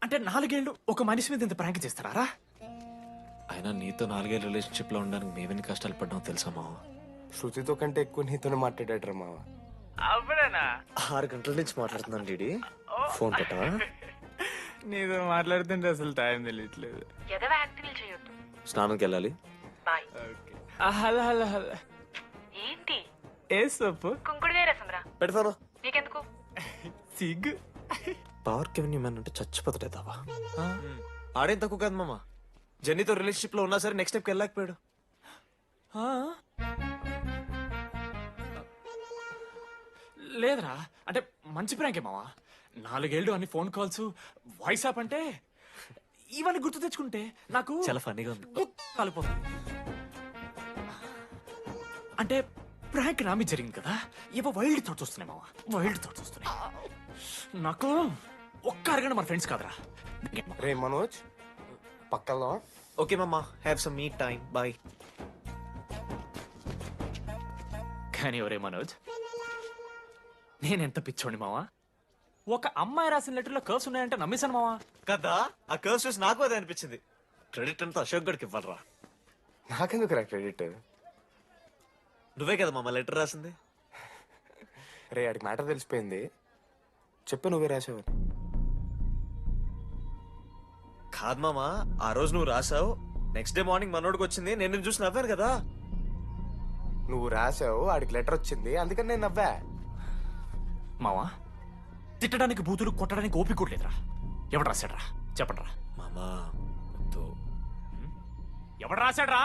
అంటే 4 ఏళ్ళు ఒక మనిషి మీద ఇంత ప్రాంక్ చేస్తారా? అయినా నీతో 4 ఏళ్ళ రిలేషన్షిప్ లో ఉండడానికి మేమెన్ని కష్టాలు పడ్డామో తెలుసా మావ? శృతితో కంటే ఎక్కువ నీతోనే మాట్లాడాడు రా మావ. 6 గంటల నుంచి మాట్లాడుతున్నాను డీడీ. ఫోన్ పెట్టవా? నీతో మాట్లాడుతుంటే అసలు టైం తెలియట్లేదు. ఎదవ యాక్టింగ్ చేయొద్దు. స్నానంకి వెళ్ళాలి. బాయ్. Hello hello hello. ఏంటి? ఏ సొప్పు? కుంకుడుగాయ రసం రా. పెడతాను. నీకెందుకు? సిగ్గు. పార్క్ ఎవెన్యూ మ్యాన్ అంటే చచ్చిపోతాడేదావా? ఆడేం తక్కువ కాదు మామ. జెన్నీతో రిలేషన్షిప్ లో ఉన్నా సరే నెక్స్ట్ స్టెప్కి వెళ్ళలేకపోయాడు. లేదురా, అంటే మంచి ప్రాంకే మావా. 4 ఏళ్ళు అని ఫోన్ కాల్స్, వాయిస్ యాప్ అంటే ఇవన్నీ గుర్తు తెచ్చుకుంటే నాకు చాలా ఫన్నీగా ఉంది. కాలిపోతుంది. అంటే ప్రాంక్ నా మీద జరిగింది కదా, ఏవో వైల్డ్ థాట్స్ వస్తున్నాయి మావా, వైల్డ్ థాట్స్ వస్తున్నాయి. నాకు ఒక్క అరగంట మన ఫ్రెండ్స్ కాదురా. రే మనోజ్, పక్కలో. ఓకే మామ, have some me time. Bye. కానీ ఒరే మనోజ్, నేనెంత పిచ్చోండి మావా. ఒక అమ్మాయి రాసిన లెటర్లో కర్వ్స్ ఉన్నాయంటే నమ్మేశాను మావా. కదా, ఆ కర్వ్స్ చూసి నాకు అదే అనిపించింది. క్రెడిట్ అంతా అశోక్ గడికి ఇవ్వాలరా. నాకెందుకు రా క్రెడిట్? నువ్వే కదా మామ లెటర్ రాసింది. రే ఆడికి మ్యాటర్ తెలిసిపోయింది. చెప్పు, నువ్వే రాసావని. కాదు మామ, ఆ రోజు నువ్వు రాసావు, నెక్స్ట్ డే మార్నింగ్ మనోడికి వచ్చింది, నేను నిన్ను చూసి నవ్వాను కదా. నువ్వు రాసావు, ఆడికి లెటర్ వచ్చింది, అందుకని నేను నవ్వా. మావా, తిట్టడానికి బూతులు కొట్టడానికి ఓపిక కూడా లేదురా. ఎవడు రాశాడ్రా చెప్పండిరా. మామా ఎవడు రాశాడ్రా?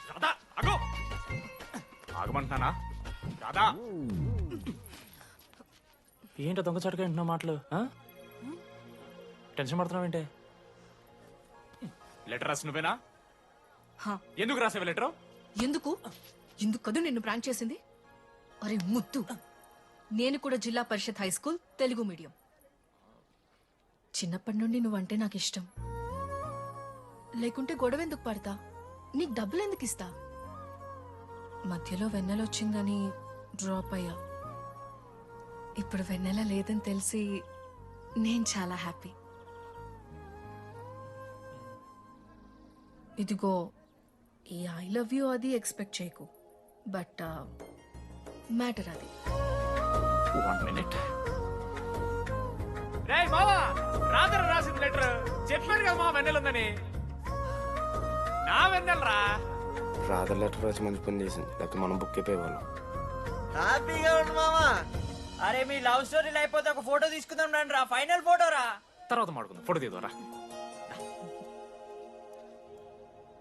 రాధా అగో, ఆగమంటున్నానా? రాధా, ఏంటో దొంగచాటుగా వింటున్నా మాటలు? టెన్షన్ పడుతున్నావేంటే? లెటర్ రాసి నువ్వేనా? ఎందుకు రాసావు లెటర్? ఎందుకు ఎందుకు కదూ నిన్ను ప్రాంక్ చేసింది? అరే ముద్దు, నేను కూడా జిల్లా Parishad high school Telugu medium. చిన్నప్పటి నుండి నువ్వంటే నాకు ఇష్టం. లేకుంటే గొడవ ఎందుకు పడతా? నీకు డబ్బులు ఎందుకు ఇస్తా? మధ్యలో వెన్నెల వచ్చిందని డ్రాప్ అయ్యా. ఇప్పుడు వెన్నెల లేదని తెలిసి నేను చాలా హ్యాపీ. ఇదిగో ఈ ఐ లవ్ యూ అది ఎక్స్పెక్ట్ చేయకు, బట్ మ్యాటర్ అది. 1 minute. రేయ్ మావా, రాధర రాసింది లెటర్. చెప్పాడు కదా మా వెన్నెలుందని. నా వెన్నెలరా. రాధర్ లెటర్ రాసి మంచి పని చేసింది, లేకపోతే మనం బుక్ అయిపోయేవాళ్ళం. హ్యాపీగా ఉండు మామా. అరే మీ లవ్ స్టోరీలు అయిపోతే ఒక ఫోటో తీసుకుందాం రండి రా, ఫైనల్ ఫోటో రా. తర్వాత మాడుకుందాం, ఫోటో తీద్దాం.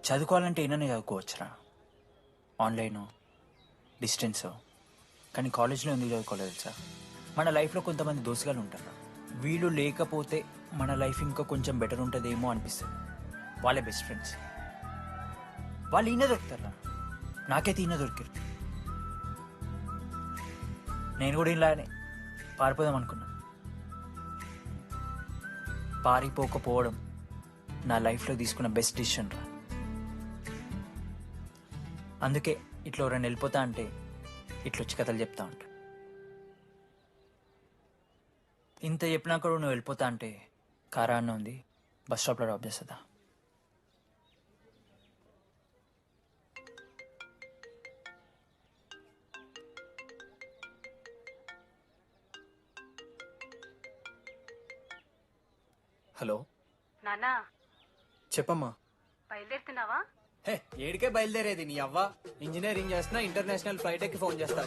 చదువుకోవాలంటే ఏమైనా చదువుకోవచ్చురా, ఆన్లైన్ డిస్టెన్స్. కానీ కాలేజ్లో ఎందుకు చదువుకోలేదు తెలుసా? మన లైఫ్లో కొంతమంది దోస్తుగాలు ఉంటారు, వీళ్ళు లేకపోతే మన లైఫ్ ఇంకా కొంచెం బెటర్ ఉంటుందేమో అనిపిస్తుంది. వాళ్ళే బెస్ట్ ఫ్రెండ్స్. వాళ్ళు ఈయన దొరుకుతారా, నాకైతే ఈయన దొరికారు. నేను కూడా ఇలానే పారిపోదాం అనుకున్నా. పారిపోకపోవడం నా లైఫ్లో తీసుకున్న బెస్ట్ డిసిషన్ రా. అందుకే ఇట్లా ఎవరైనా వెళ్ళిపోతా అంటే ఇట్లొచ్చి కథలు చెప్తా ఉంటా. ఇంత చెప్పినా కూడా నువ్వు వెళ్ళిపోతా అంటే కారా అన్న ఉంది, బస్ స్టాప్లో డ్రాప్ చేస్తుందా? హలో నాన్నా, చెప్పమ్మా. బయలుదేరుతున్నావా? హే, ఏడికే బయలుదేరేది నీ అవ్వ. ఇంజనీరింగ్ చేస్తున్నా, ఇంటర్నేషనల్ ఫ్లైట్ ఎక్కి ఫోన్ చేస్తా.